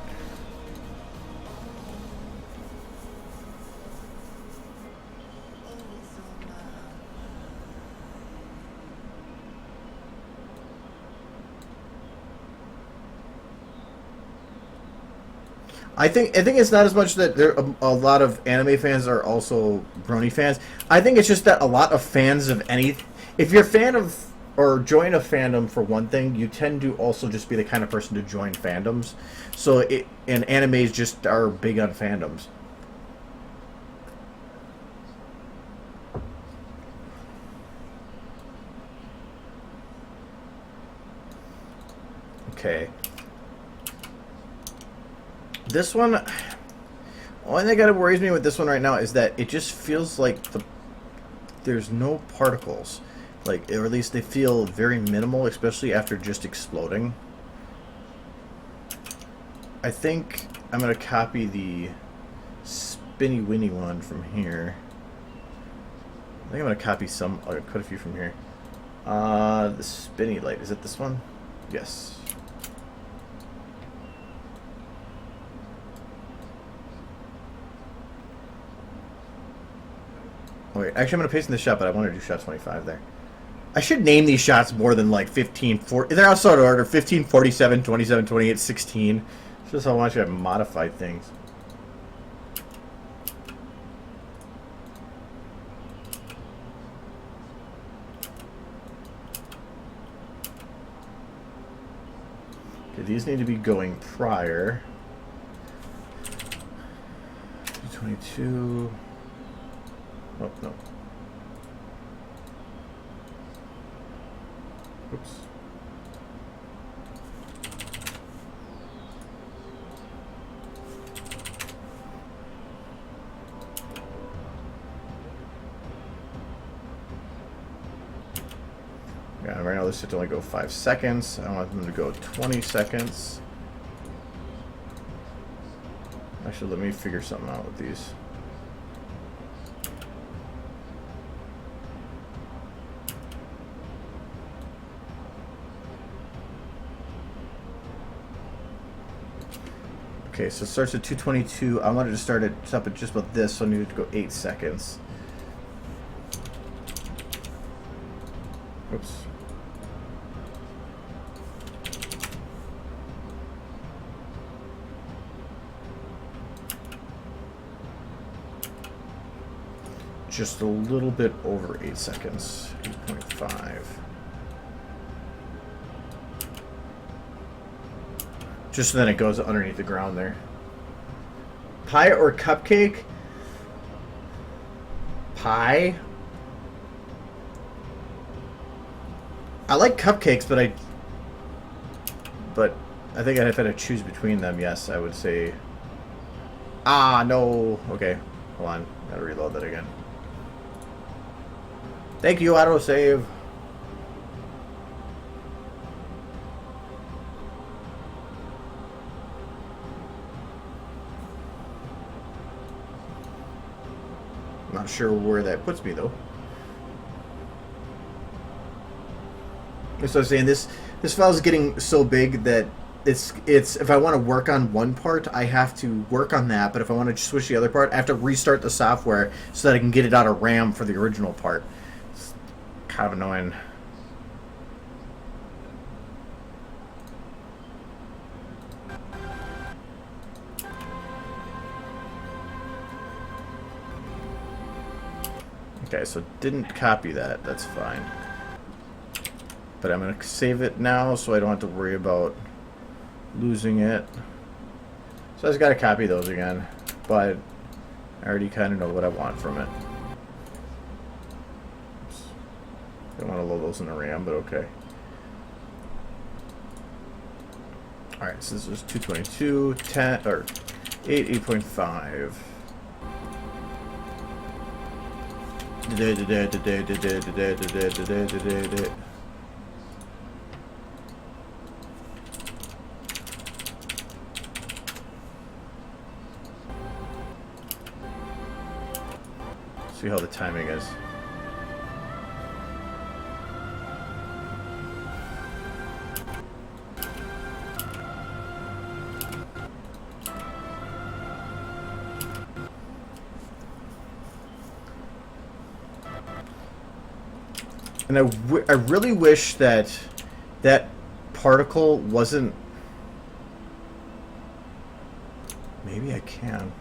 I think it's not as much that there a lot of anime fans are also Brony fans. I think it's just that a lot of fans of any, if you're a fan of or join a fandom for one thing, you tend to also just be the kind of person to join fandoms. So and animes just are big on fandoms. Okay. This one, only thing that worries me with this one right now is that it just feels like there's no particles, like, or at least they feel very minimal, especially after just exploding. I think I'm gonna copy the spinny winny one from here. I think I'm gonna copy quite a few from here. The spinny light, is it this one? Yes. Wait, actually I'm going to paste in the shot, but I want to do shot 25 there. I should name these shots more than like 15, 40. They're outside order. 15, 47, 27, 28, 16. It's just how I want you to modify things. these need to be going prior. 222. Oh, no. Oops. Yeah, right now this should only go 5 seconds. I want them to go 20 seconds. Actually, let me figure something out with these. Okay, so it starts at 222. I wanted to stop at just about this, so I needed to go 8 seconds. Oops. Just a little bit over 8 seconds. 8.5. Just so then it goes underneath the ground there. Pie or cupcake? Pie? I like cupcakes, but I think if I had to choose between them, yes, I would say... Ah, no. Okay, hold on. Gotta reload that again. Thank you, autosave. I'm not sure where that puts me, though. So I was saying, this file is getting so big that it's if I want to work on one part, I have to work on that, but if I want to switch the other part, I have to restart the software so that I can get it out of RAM for the original part. It's kind of annoying. Okay, so didn't copy that. That's fine. But I'm going to save it now so I don't have to worry about losing it. So I just got to copy those again. But I already kind of know what I want from it. Oops. Don't want to load those in the RAM, but okay. Alright, so this is 222, 10, or 8, 8.5. See how the timing is. And I really wish that that particle wasn't... Maybe I can.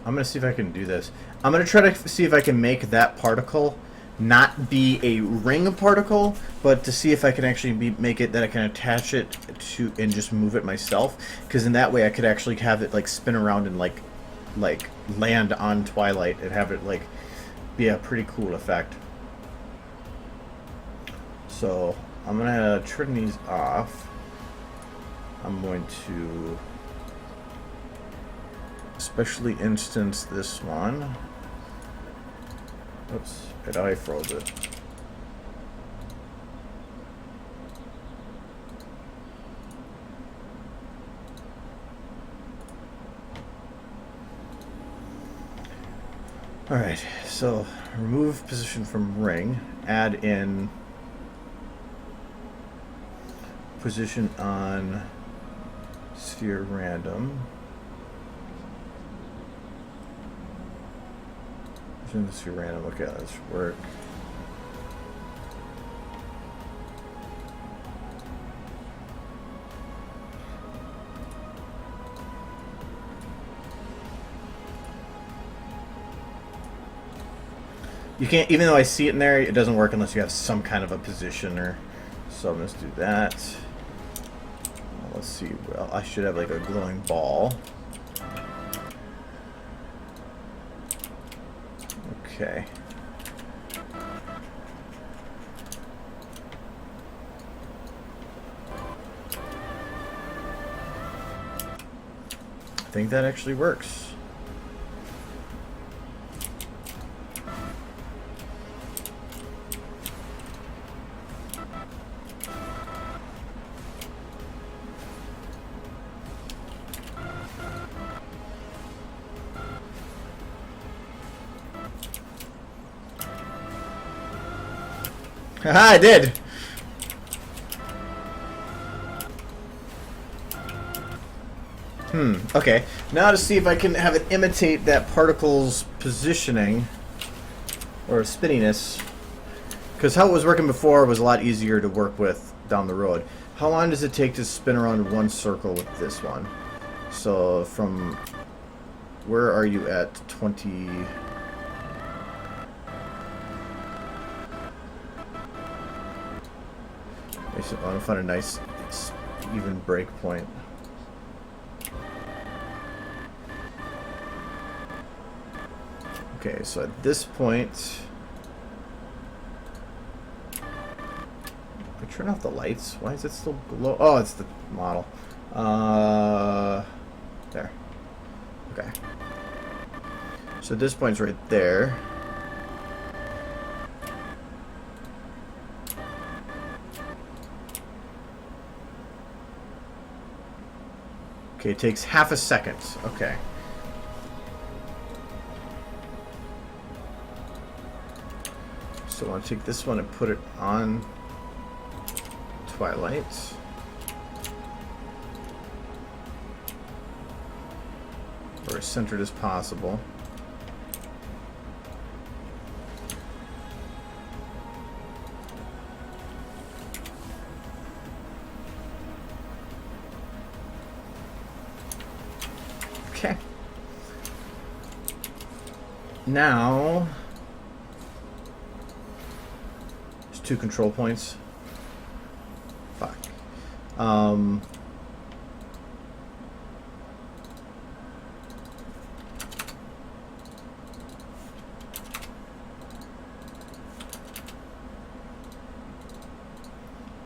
I'm going to see if I can do this. I'm going to try to see if I can make that particle not be a ring particle, but to see if I can actually make it that I can attach it to and just move it myself. Because in that way I could actually have it like spin around and like land on Twilight and have it like be a pretty cool effect. So I'm going to turn these off. I'm going to especially instance this one. Oops, I froze it. Alright, so remove position from ring, add in position on sphere random. In this random. Okay, let's work. You can't, even though I see it in there, it doesn't work unless you have some kind of a positioner. So I'm going to do that. Well, let's see. Well, I should have like a glowing ball. Okay. I think that actually works. Haha, I did! Okay. Now to see if I can have it imitate that particle's positioning or spinniness. Because how it was working before was a lot easier to work with down the road. How long does it take to spin around one circle with this one? So from... Where are you at? 20... I want to find a nice even break point. Okay, so at this point, I turn off the lights. Why is it still glow? Oh, it's the model. There. Okay. So this point's right there. Okay, it takes half a second. Okay. So I want to take this one and put it on Twilight. Or as centered as possible. Okay. Now, there's 2 control points. Fuck.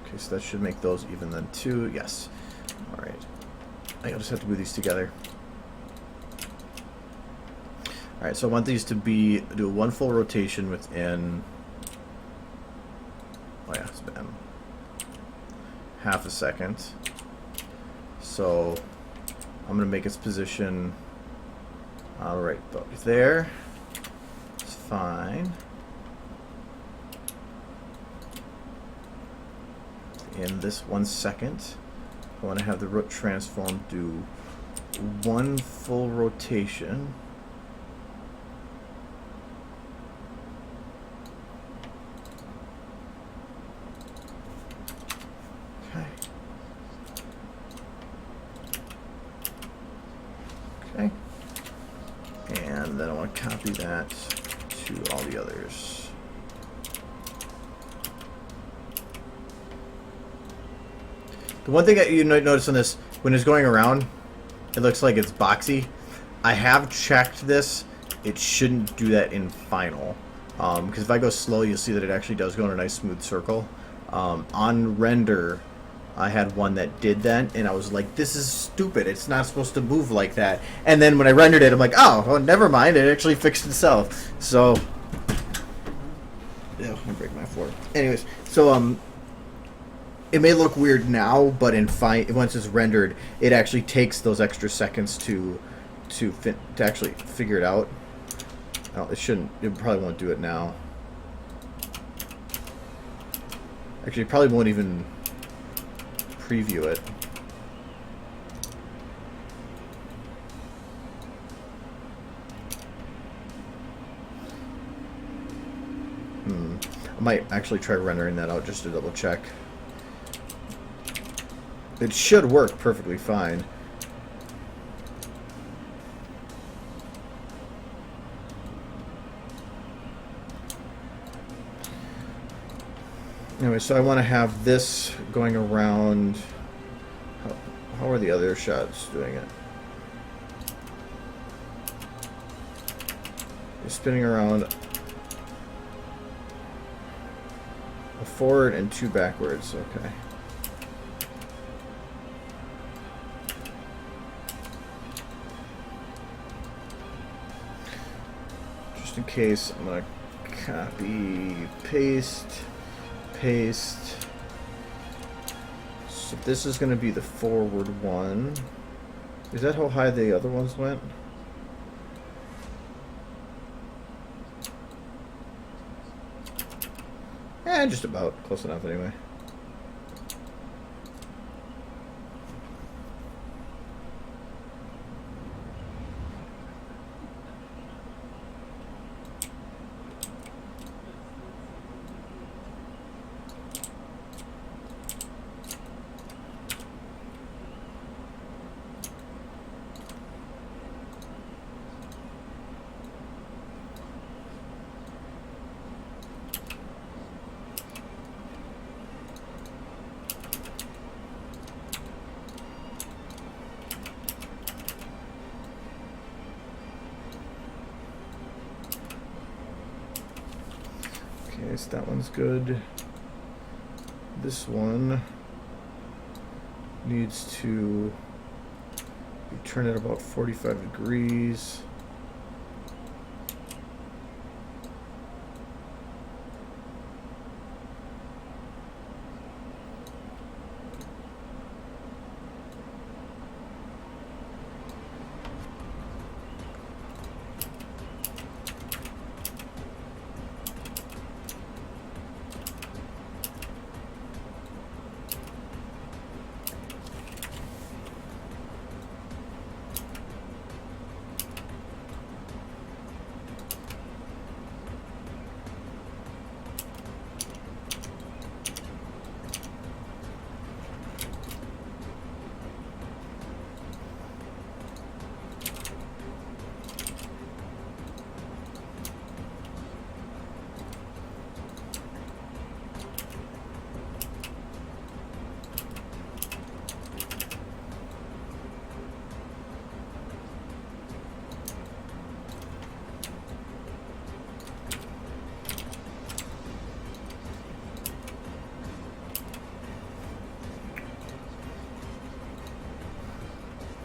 Okay, so that should make those even then 2. Yes. All right. I just have to move these together. Alright, so I want these to do 1 full rotation within, oh yeah, it's been half a second. So I'm going to make its position right about there. It's fine. In this 1 second, I want to have the root transform do 1 full rotation. Okay. And then I want to copy that to all the others. The one thing that you might notice on this, when it's going around, it looks like it's boxy. I have checked this. It shouldn't do that in final. Because if I go slow, you'll see that it actually does go in a nice smooth circle. On render, I had one that did that, and I was like, this is stupid. It's not supposed to move like that. And then when I rendered it, I'm like, oh, well, never mind. It actually fixed itself. So, yeah, I'm breaking my floor. Anyways, so, it may look weird now, but once it's rendered, it actually takes those extra seconds to actually figure it out. Oh, it shouldn't. It probably won't do it now. Actually, it probably won't even preview it. I might actually try rendering that out just to double check. It should work perfectly fine. Anyway, so I want to have this going around. How are the other shots doing it? You're spinning around a forward and 2 backwards. Okay. Just in case, I'm going to copy, paste. So this is going to be the forward one. Is that how high the other ones went? Just about. Close enough anyway. Okay, so that one's good. This one needs to be turned at about 45 degrees.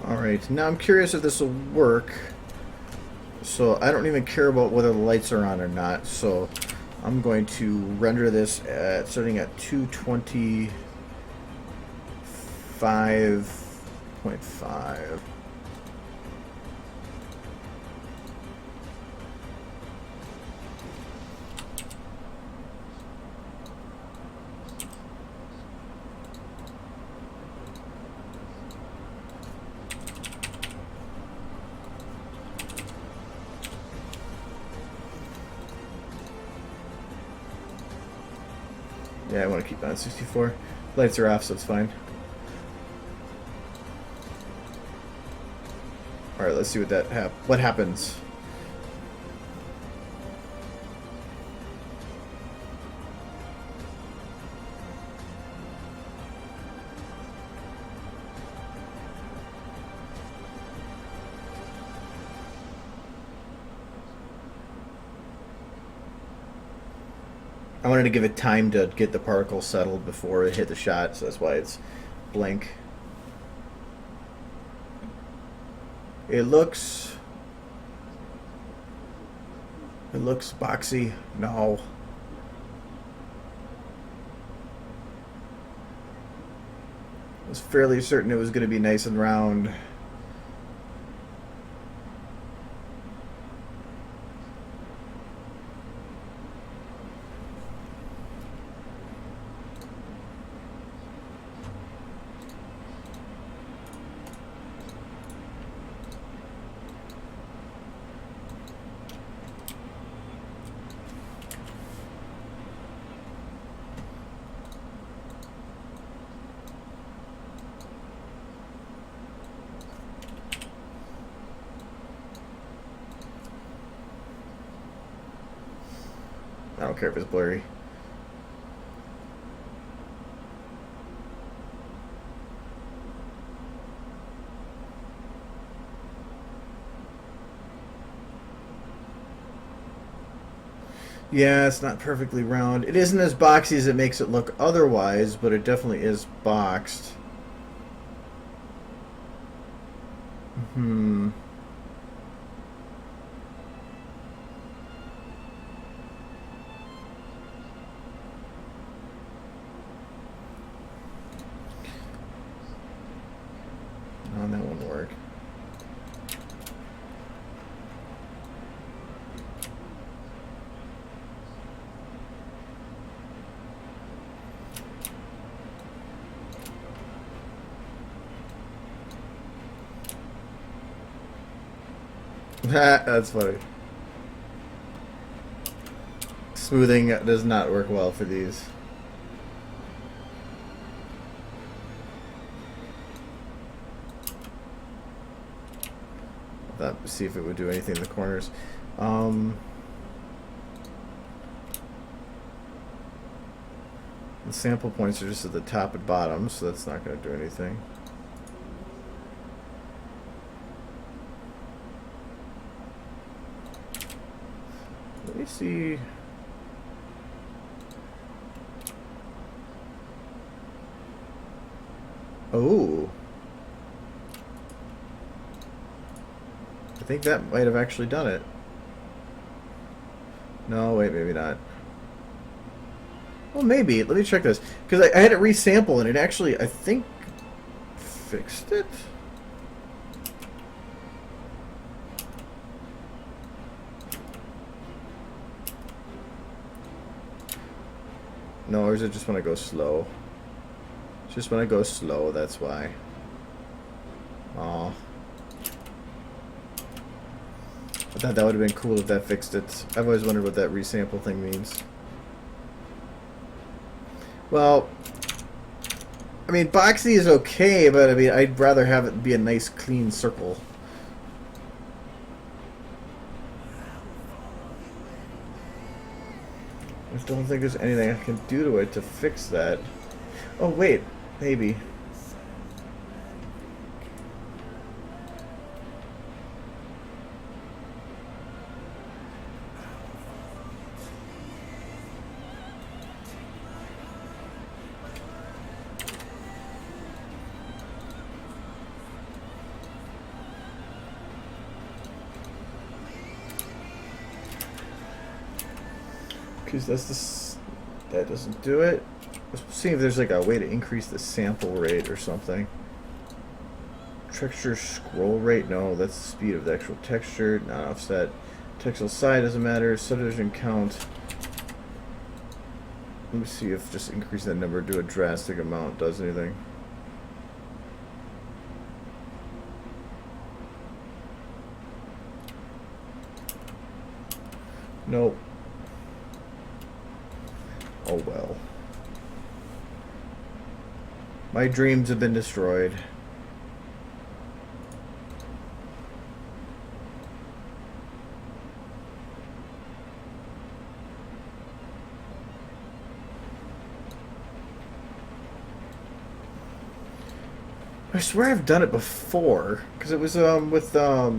Alright, now I'm curious if this will work. So I don't even care about whether the lights are on or not. So I'm going to render this at starting at 225.5. Yeah, I want to keep that at 64. Lights are off, so it's fine. Alright, let's see what happens. I wanted to give it time to get the particle settled before it hit the shot, so that's why it's blank. It looks boxy. No. I was fairly certain it was going to be nice and round. I don't care if it's blurry. Yeah, it's not perfectly round. It isn't as boxy as it makes it look otherwise, but it definitely is boxed. Hmm. No, that won't work. That's funny. Smoothing does not work well for these. See if it would do anything in the corners. The sample points are just at the top and bottom, so that's not going to do anything. Let me see. Oh. I think that might have actually done it. No, wait, maybe not. Well, maybe. Let me check this. Because I had it resample and it actually, I think, fixed it? No, or is it just when I go slow? It's just when I go slow, that's why. Aw. I thought that would have been cool if that fixed it. I've always wondered what that resample thing means. Well, I mean, boxy is okay, but I mean, I'd rather have it be a nice, clean circle. I just don't think there's anything I can do to it to fix that. Oh, wait. Maybe. Because that doesn't do it. Let's see if there's like a way to increase the sample rate or something. Texture scroll rate? No, that's the speed of the actual texture, not offset. Textile size doesn't matter. Subdivision count. Let me see if just increasing that number to a drastic amount does anything. Nope. Oh well. My dreams have been destroyed. I swear I've done it before, because it was with the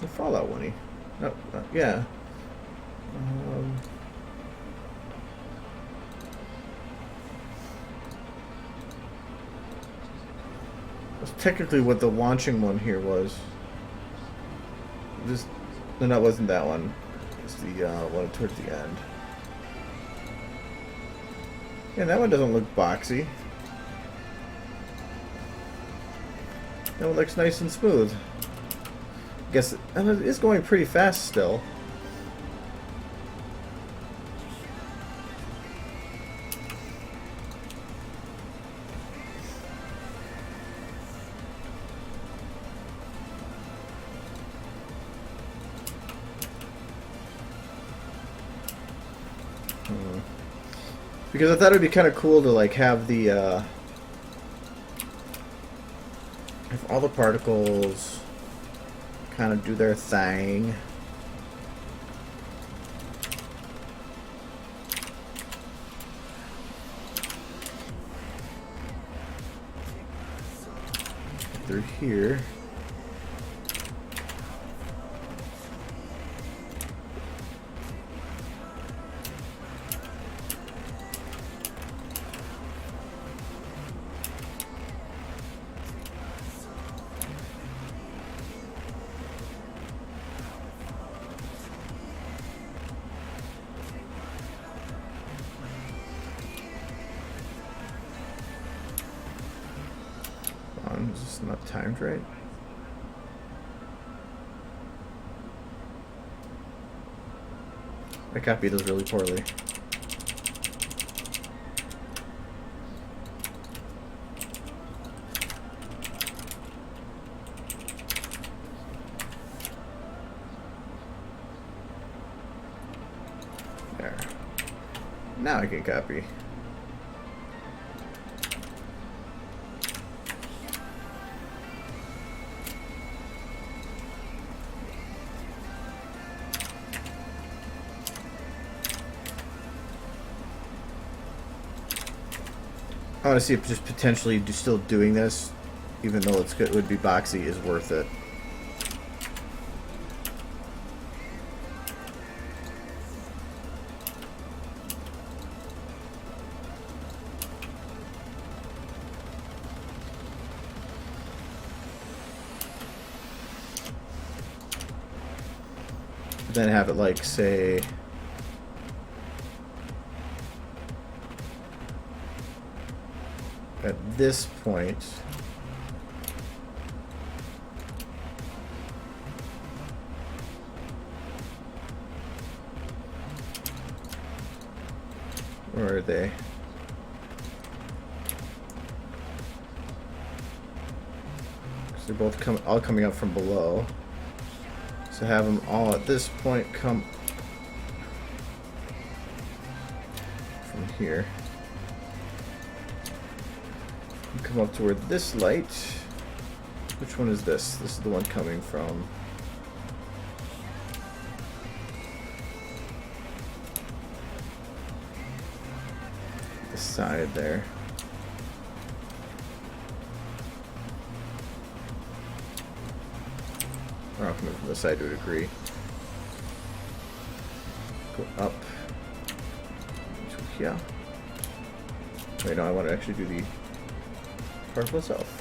Fallout one. No, yeah. That's technically what the launching one here was. Just no, that wasn't that one. It's the one towards the end. Yeah, that one doesn't look boxy. That one looks nice and smooth. I guess it is going pretty fast still. Because I thought it'd be kind of cool to like have the have all the particles kind of do their thing. Through here. on? Is this not timed right? I copied those really poorly. There. Now I can copy. I want to see if just potentially still doing this, even though it would be boxy, is worth it. But then have it like, say, at this point, where are they? Because they're both all coming up from below. So have them all at this point come from here. Come up toward this light. Which one is this? This is the one coming from the side there. Or I'll come in from the side to a degree. Go up to here. Wait, no, I want to actually do the particle itself.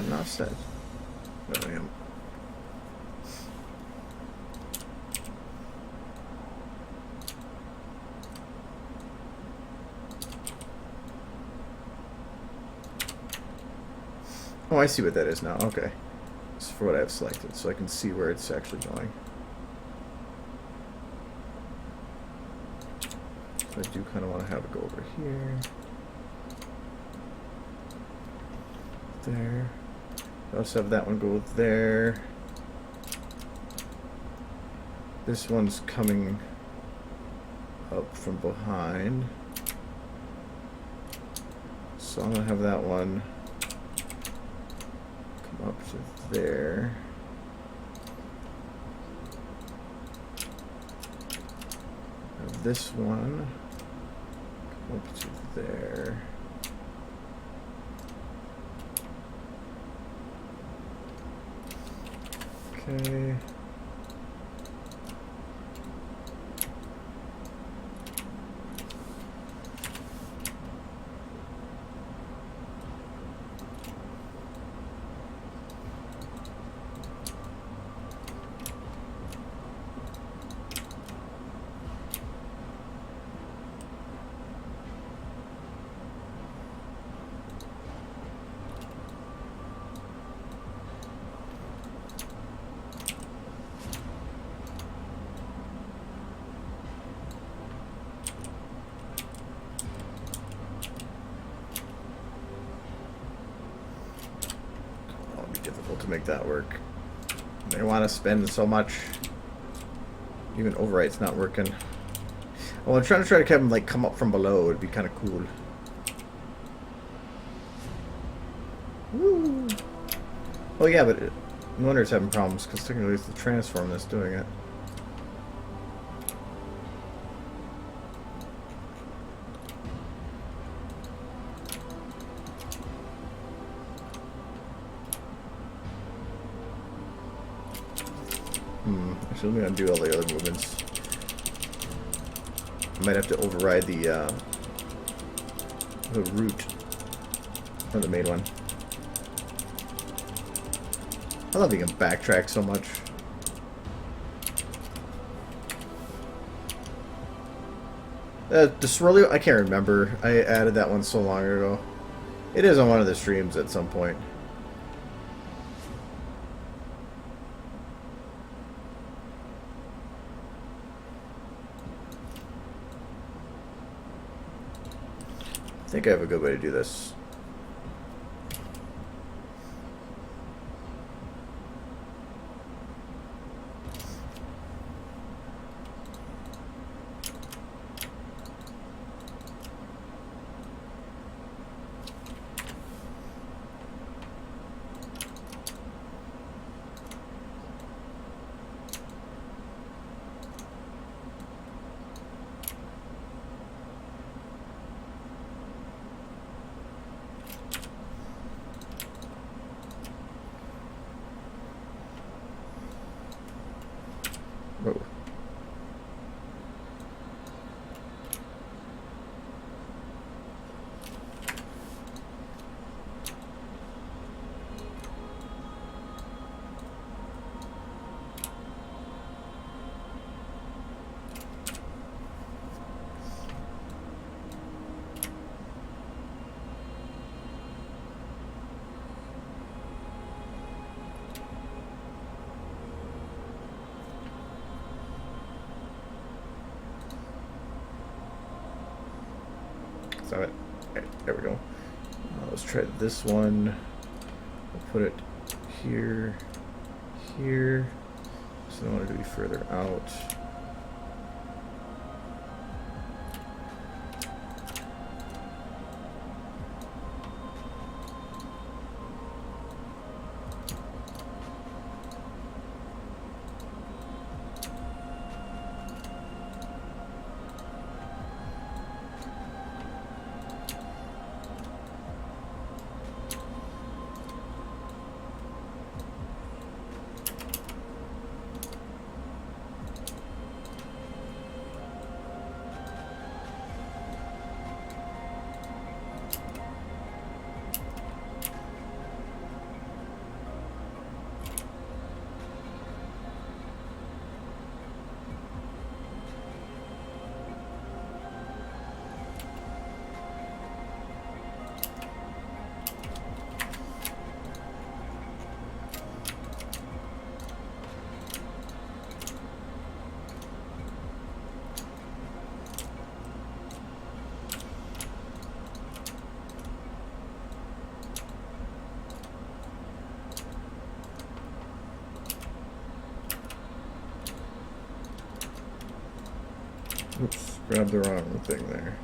Not said. There I am. Oh, I see what that is now. Okay. This is for what I have selected, so I can see where it's actually going. So I do kind of want to have it go over here. There. I also have that one go there. This one's coming up from behind. So I'm going to have that one come up to there. Have this one come up to there. Okay. Difficult to make that work. They want to spend so much. Even overwrite's not working. Well, I'm trying to have them like come up from below. It'd be kind of cool. Woo. Oh yeah, but no wonder it's having problems because technically it's the transform that's doing it. Actually, let me undo all the other movements. I might have to override the root, or the main one. I love you can backtrack so much. The Swirly, I can't remember. I added that one so long ago. It is on one of the streams at some point. I think I have a good way to do this. Whoa. Is that it? Okay, there we go. Let's try this one. We'll put it here, here. So I want it to be further out. Oops, grabbed the wrong thing there.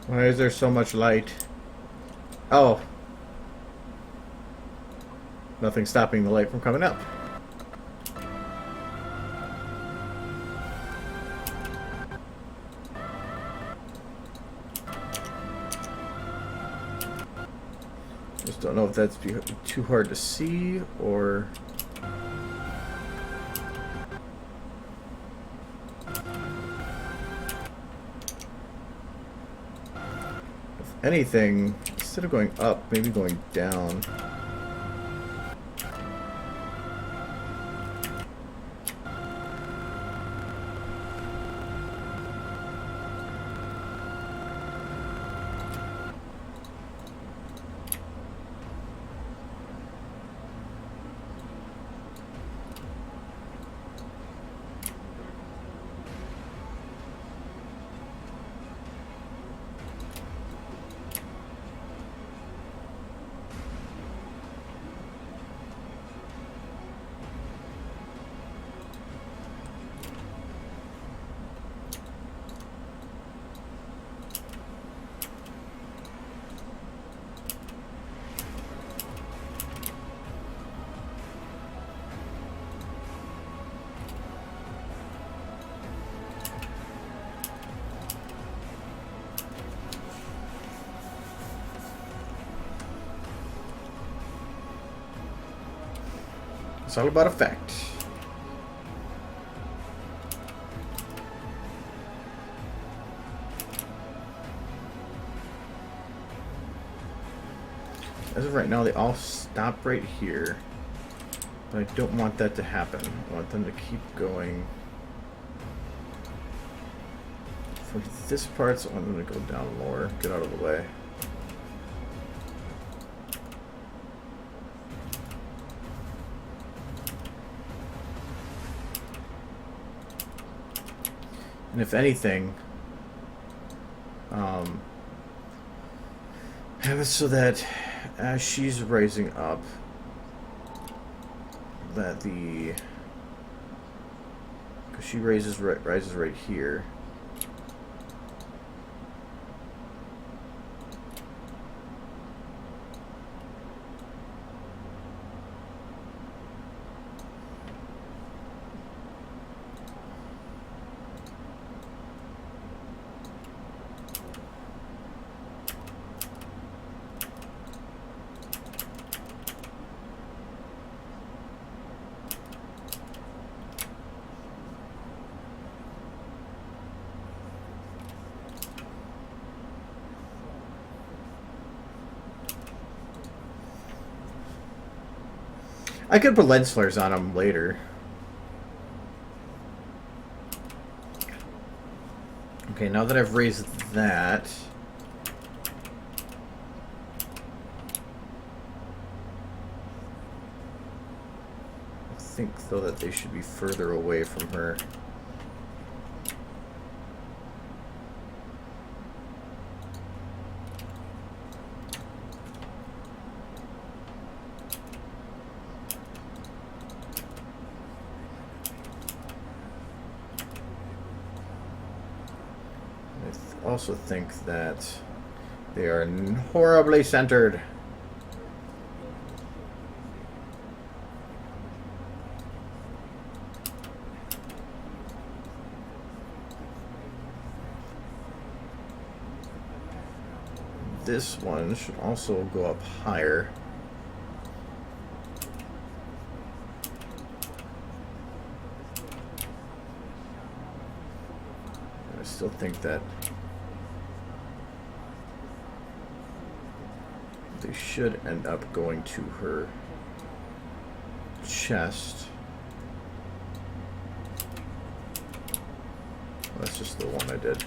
Why is there so much light? Oh. Nothing stopping the light from coming up. Just don't know if that's too hard to see or... If anything, instead of going up, maybe going down. It's all about effect. As of right now, they all stop right here. But I don't want that to happen. I want them to keep going. For this part, so I'm going to go down more. Get out of the way. And if anything, have it so that as she's raising up, that the, because she rises right here. I could put lens flares on them later. Okay, now that I've raised that, I think though that they should be further away from her. I also think that they are horribly centered. This one should also go up higher. I still think that they should end up going to her chest. Well, that's just the one I did.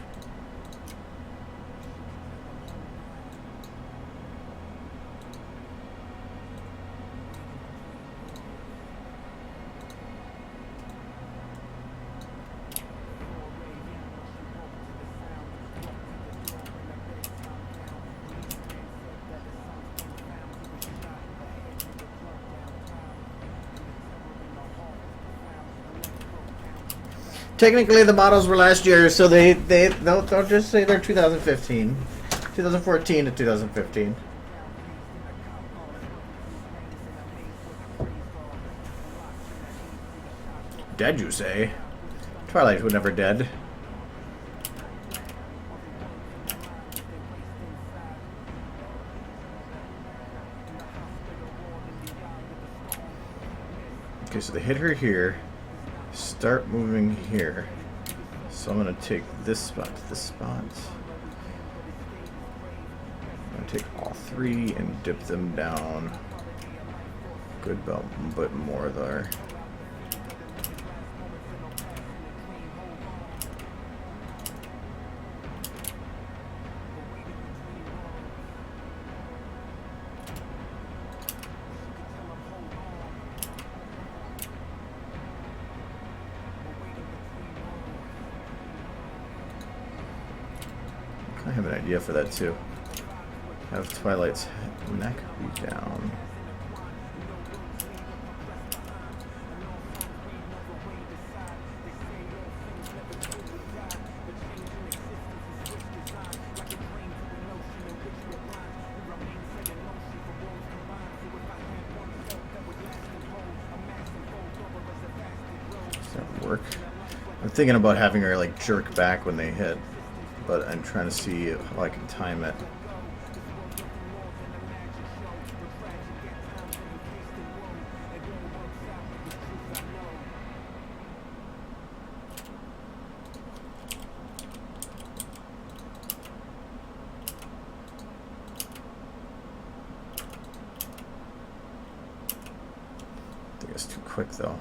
Technically, the models were last year, so don't just say they're 2015. 2014 to 2015. Dead, you say? Twilight was never dead. Okay, so they hit her here. Start moving here. So I'm gonna take this spot to this spot. I'm gonna take all three and dip them down. Good bit more there. I have an idea for that too. Have Twilight's neck be down. Does that work? I'm thinking about having her like jerk back when they hit, but I'm trying to see how I can time it. I think it's too quick though.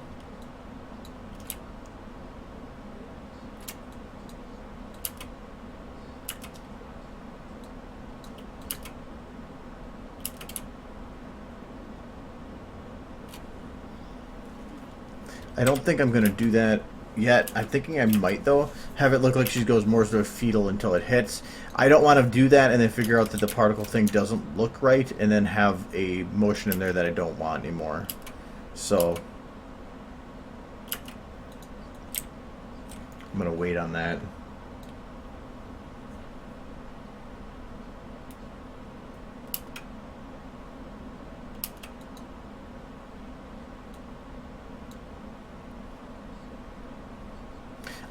I don't think I'm going to do that yet. I'm thinking I might, though, have it look like she goes more sort of fetal until it hits. I don't want to do that and then figure out that the particle thing doesn't look right and then have a motion in there that I don't want anymore. So I'm going to wait on that.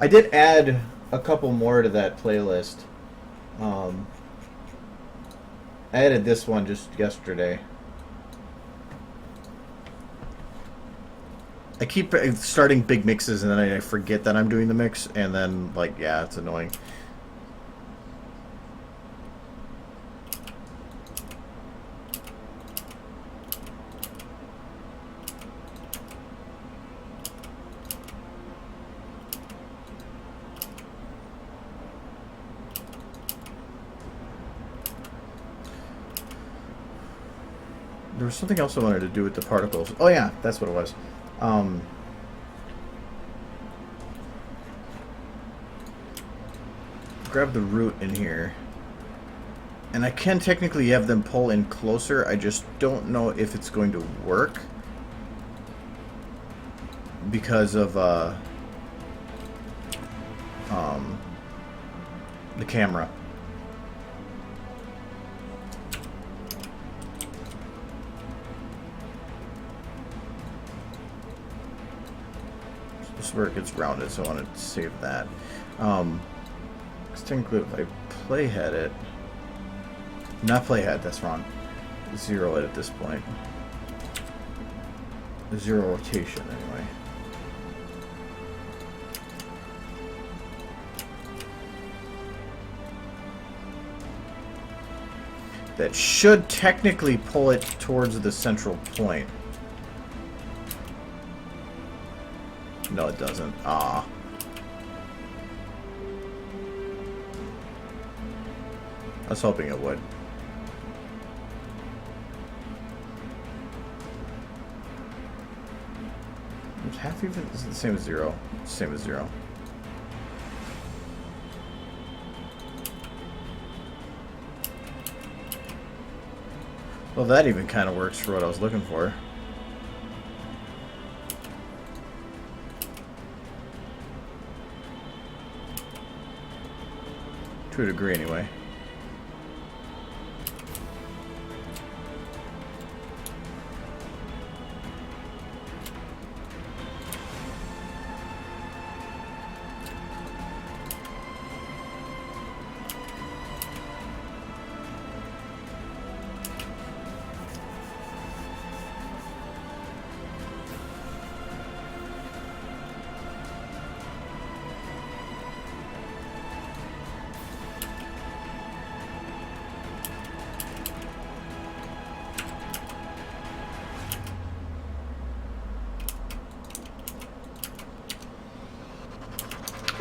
I did add a couple more to that playlist. I added this one just yesterday. I keep starting big mixes and then I forget that I'm doing the mix, and then, like, yeah, it's annoying. There was something else I wanted to do with the particles. Oh yeah, that's what it was. Grab the root in here. And I can technically have them pull in closer. I just don't know if it's going to work. Because of the camera. This is where it gets rounded, so I want to save that. Because technically if I playhead it... Not playhead, that's wrong. Zero it at this point. Zero rotation, anyway. That should technically pull it towards the central point. No, it doesn't. Ah. I was hoping it would. Is half even? Is it the same as zero? Same as zero. Well, that even kind of works for what I was looking for. To a degree, anyway.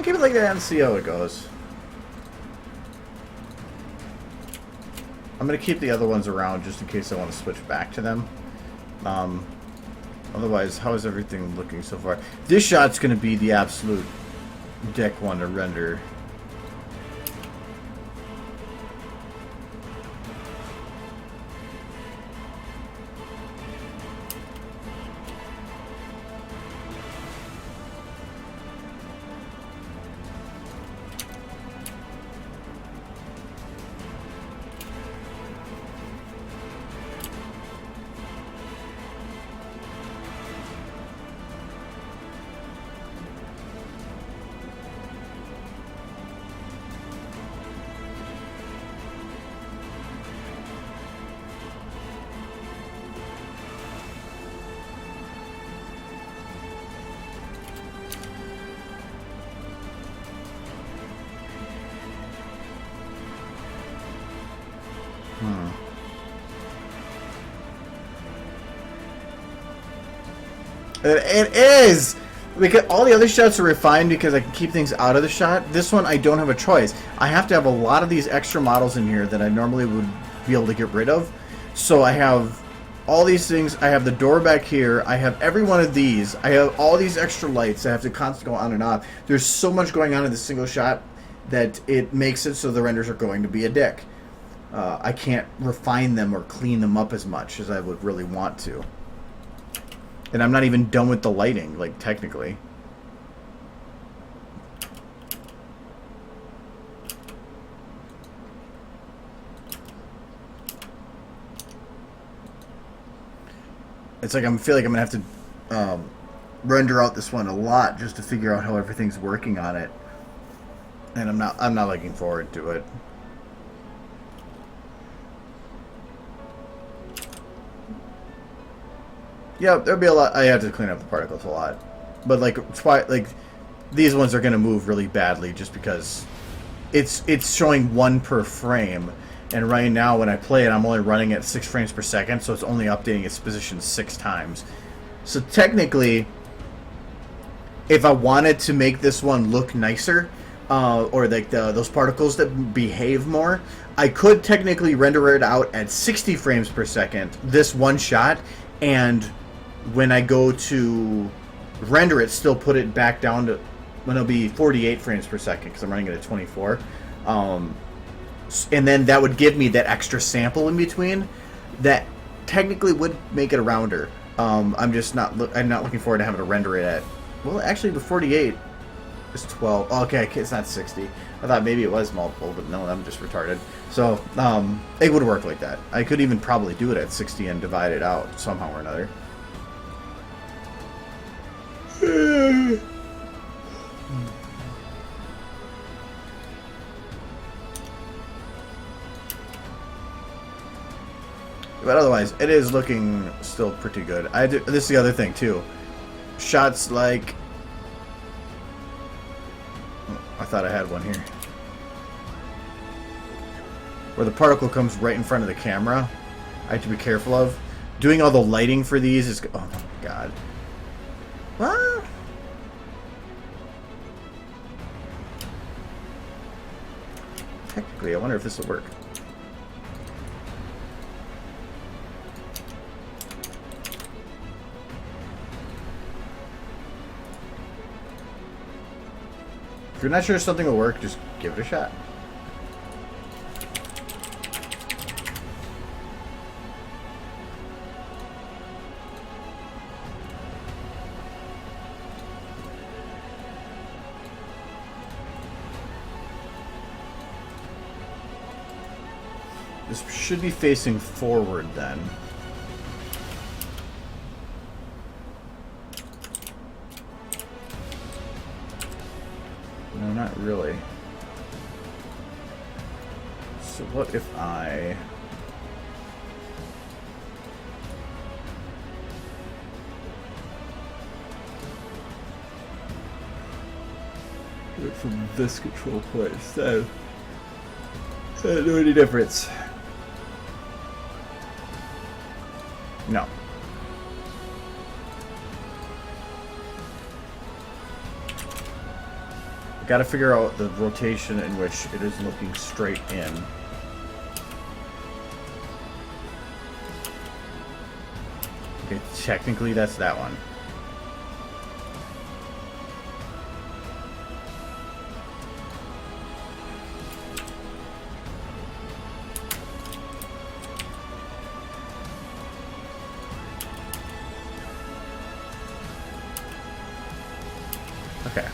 keep it like that and see how it goes. I'm going to keep the other ones around just in case I want to switch back to them. Otherwise, how is everything looking so far? This shot's going to be the absolute dick one to render. It is! Because all the other shots are refined because I can keep things out of the shot. This one, I don't have a choice. I have to have a lot of these extra models in here that I normally would be able to get rid of. So I have all these things. I have the door back here. I have every one of these. I have all these extra lights. I have to constantly go on and off. There's so much going on in this single shot that it makes it so the renders are going to be a dick. I can't refine them or clean them up as much as I would really want to. And I'm not even done with the lighting, like, technically. It's like I feel like I'm gonna have to render out this one a lot just to figure out how everything's working on it. And I'm not looking forward to it. Yeah, there'll be a lot. I have to clean up the particles a lot, but like these ones are gonna move really badly just because it's showing 1 per frame, and right now when I play it, I'm only running at 6 frames per second, so it's only updating its position 6 times. So technically, if I wanted to make this one look nicer, or like those particles that behave more, I could technically render it out at 60 frames per second, this one shot, and when I go to render it, still put it back down to when it'll be 48 frames per second because I'm running it at 24. And then that would give me that extra sample in between that technically would make it a rounder. I'm not looking forward to having to render it at, well, actually the 48 is 12. Oh, okay, it's not 60. I thought maybe it was multiple, but no, I'm just retarded. So it would work like that. I could even probably do it at 60 and divide it out somehow or another. But otherwise, it is looking still pretty good. This is the other thing too. Shots like, I thought I had one here, where the particle comes right in front of the camera. I have to be careful of. Doing all the lighting for these is, oh my god. Well, technically, I wonder if this will work. If you're not sure if something will work, just give it a shot. This should be facing forward then. No, not really. So what if I... do it from this control point instead? Doesn't do any difference. No. Got to figure out the rotation in which it is looking straight in. Okay, technically that's that one. Okay.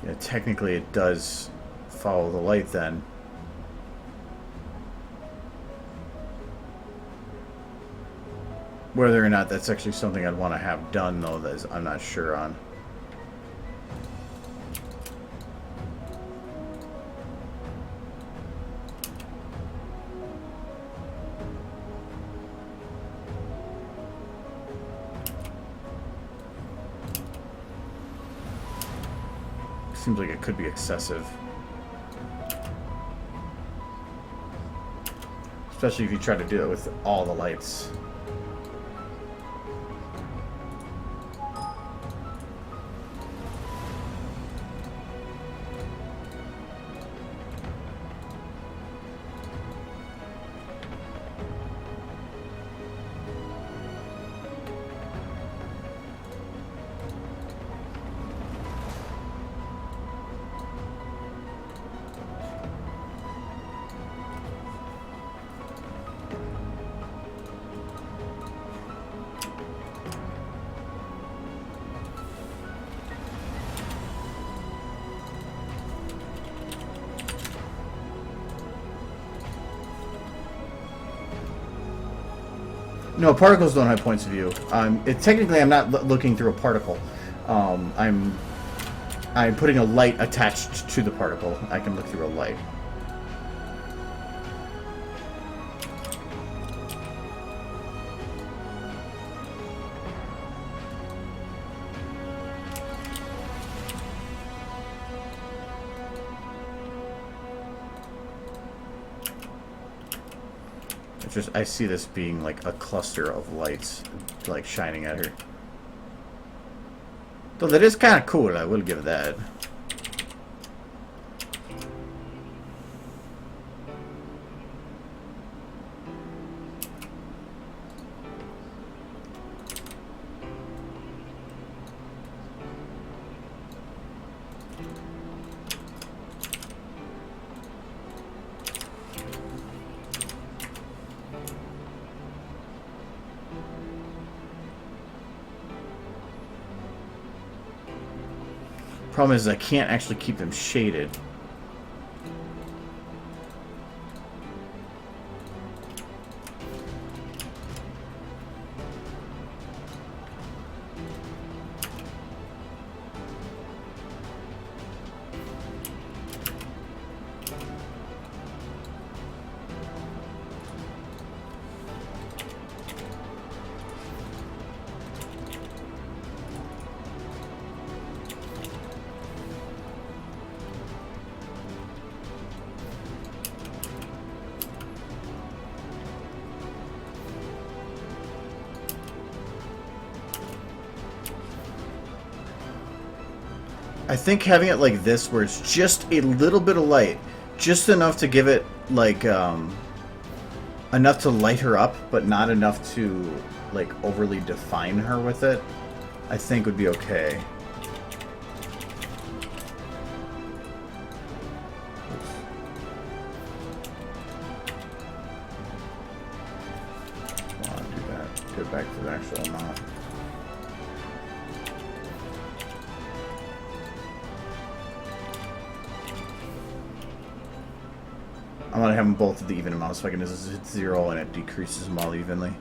Yeah, technically it does follow the light then. Whether or not that's actually something I'd want to have done, though, I'm not sure on. Seems like it could be excessive. Especially if you try to do it with all the lights. No, particles don't have points of view. Technically, I'm not looking through a particle. I'm putting a light attached to the particle. I can look through a light. I see this being like a cluster of lights, like shining at her. Though that is kind of cool, I will give that. Problem is I can't actually keep them shaded. I think having it like this, where it's just a little bit of light, just enough to give it like enough to light her up, but not enough to like overly define her with it, I think would be okay. Go back to the actual amount. want to have them both at the even amount so I can just hit 0 and it decreases them all evenly.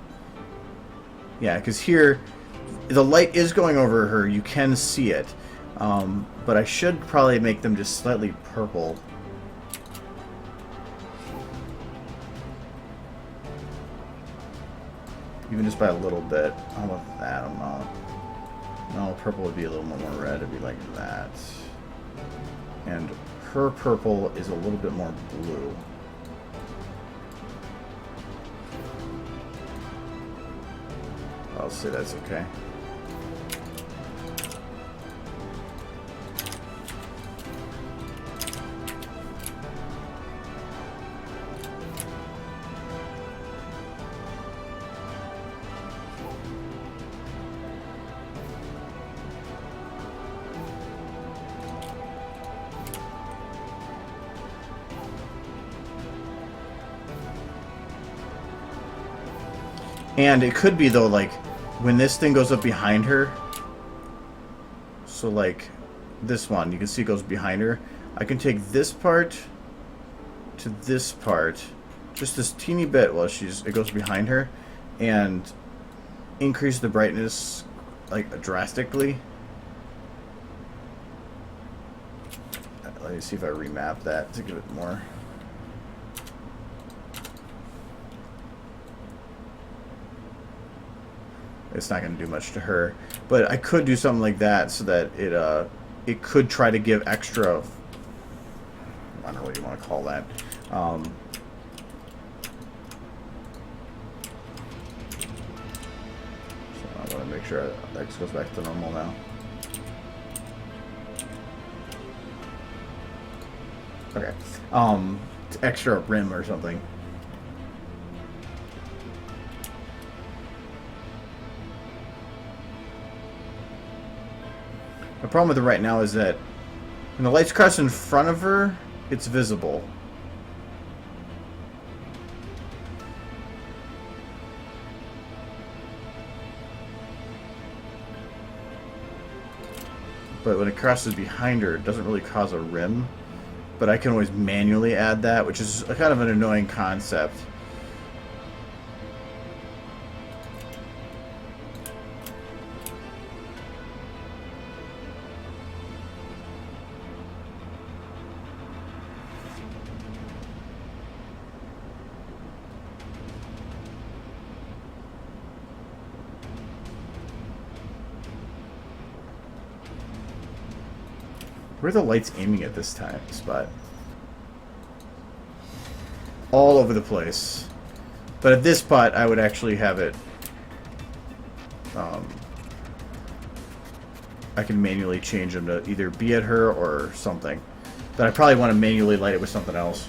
Yeah, because here, the light is going over her. You can see it. But I should probably make them just slightly purple. Even just by a little bit. How about that amount? No, purple would be a little more red. It'd be like that. And her purple is a little bit more blue. I'll say that's okay. And it could be, though, like, when this thing goes up behind her, so, like, this one, you can see it goes behind her. I can take this part to this part, just this teeny bit while it goes behind her, and increase the brightness, like, drastically. Let me see if I remap that to give it more. It's not going to do much to her, but I could do something like that so that it could try to give extra. I don't know what you want to call that. So I want to make sure that goes back to normal now. Okay. Extra rim or something. The problem with it right now is that when the light's cross in front of her, it's visible. But when it crosses behind her, it doesn't really cause a rim. But I can always manually add that, which is a kind of an annoying concept. Where are the lights aiming at this spot? All over the place. But at this spot, I would actually have it... I can manually change them to either be at her or something. But I probably want to manually light it with something else.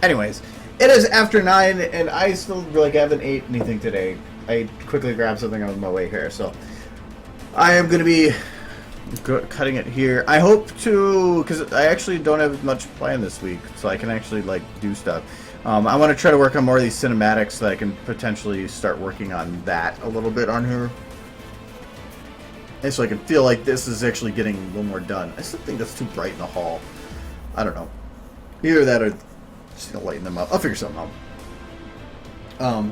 Anyways, it is after 9, and I still like haven't ate anything today. I quickly grabbed something on my way here, so I am going to be cutting it here. I hope to, because I actually don't have much planned this week, so I can actually like do stuff. I want to try to work on more of these cinematics so that I can potentially start working on that a little bit on her. And so I can feel like this is actually getting a little more done. I still think that's too bright in the hall. I don't know. Either that or just gonna lighten them up. I'll figure something out.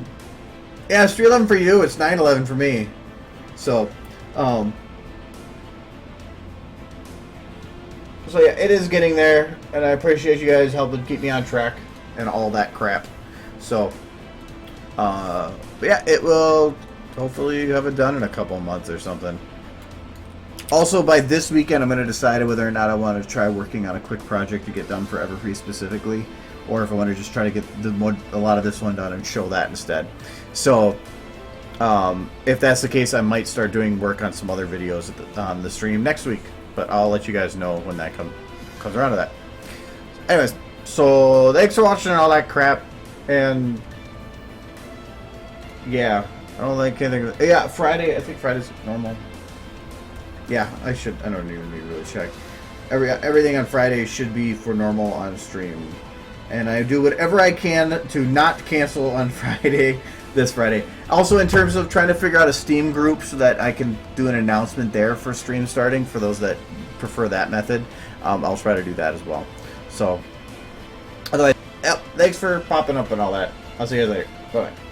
Yeah, it's 3:11 for you. It's 9:11 for me. So, so yeah, it is getting there, and I appreciate you guys helping keep me on track and all that crap. So, but yeah, it will hopefully have it done in a couple of months or something. Also, by this weekend, I'm going to decide whether or not I want to try working on a quick project to get done for Everfree specifically, or if I want to just try to get a lot of this one done and show that instead. So, if that's the case, I might start doing work on some other videos on the stream next week, but I'll let you guys know when that comes around to that. Anyways, so thanks for watching all that crap, and yeah, I don't think anything. Yeah, Friday. I think Friday's normal. Yeah, I don't even need to really check. Everything on Friday should be for normal on stream. and I do whatever I can to not cancel on Friday, this Friday. Also, in terms of trying to figure out a Steam group so that I can do an announcement there for stream starting for those that prefer that method, I'll try to do that as well. So, otherwise, yep, thanks for popping up and all that. I'll see you guys later. Bye.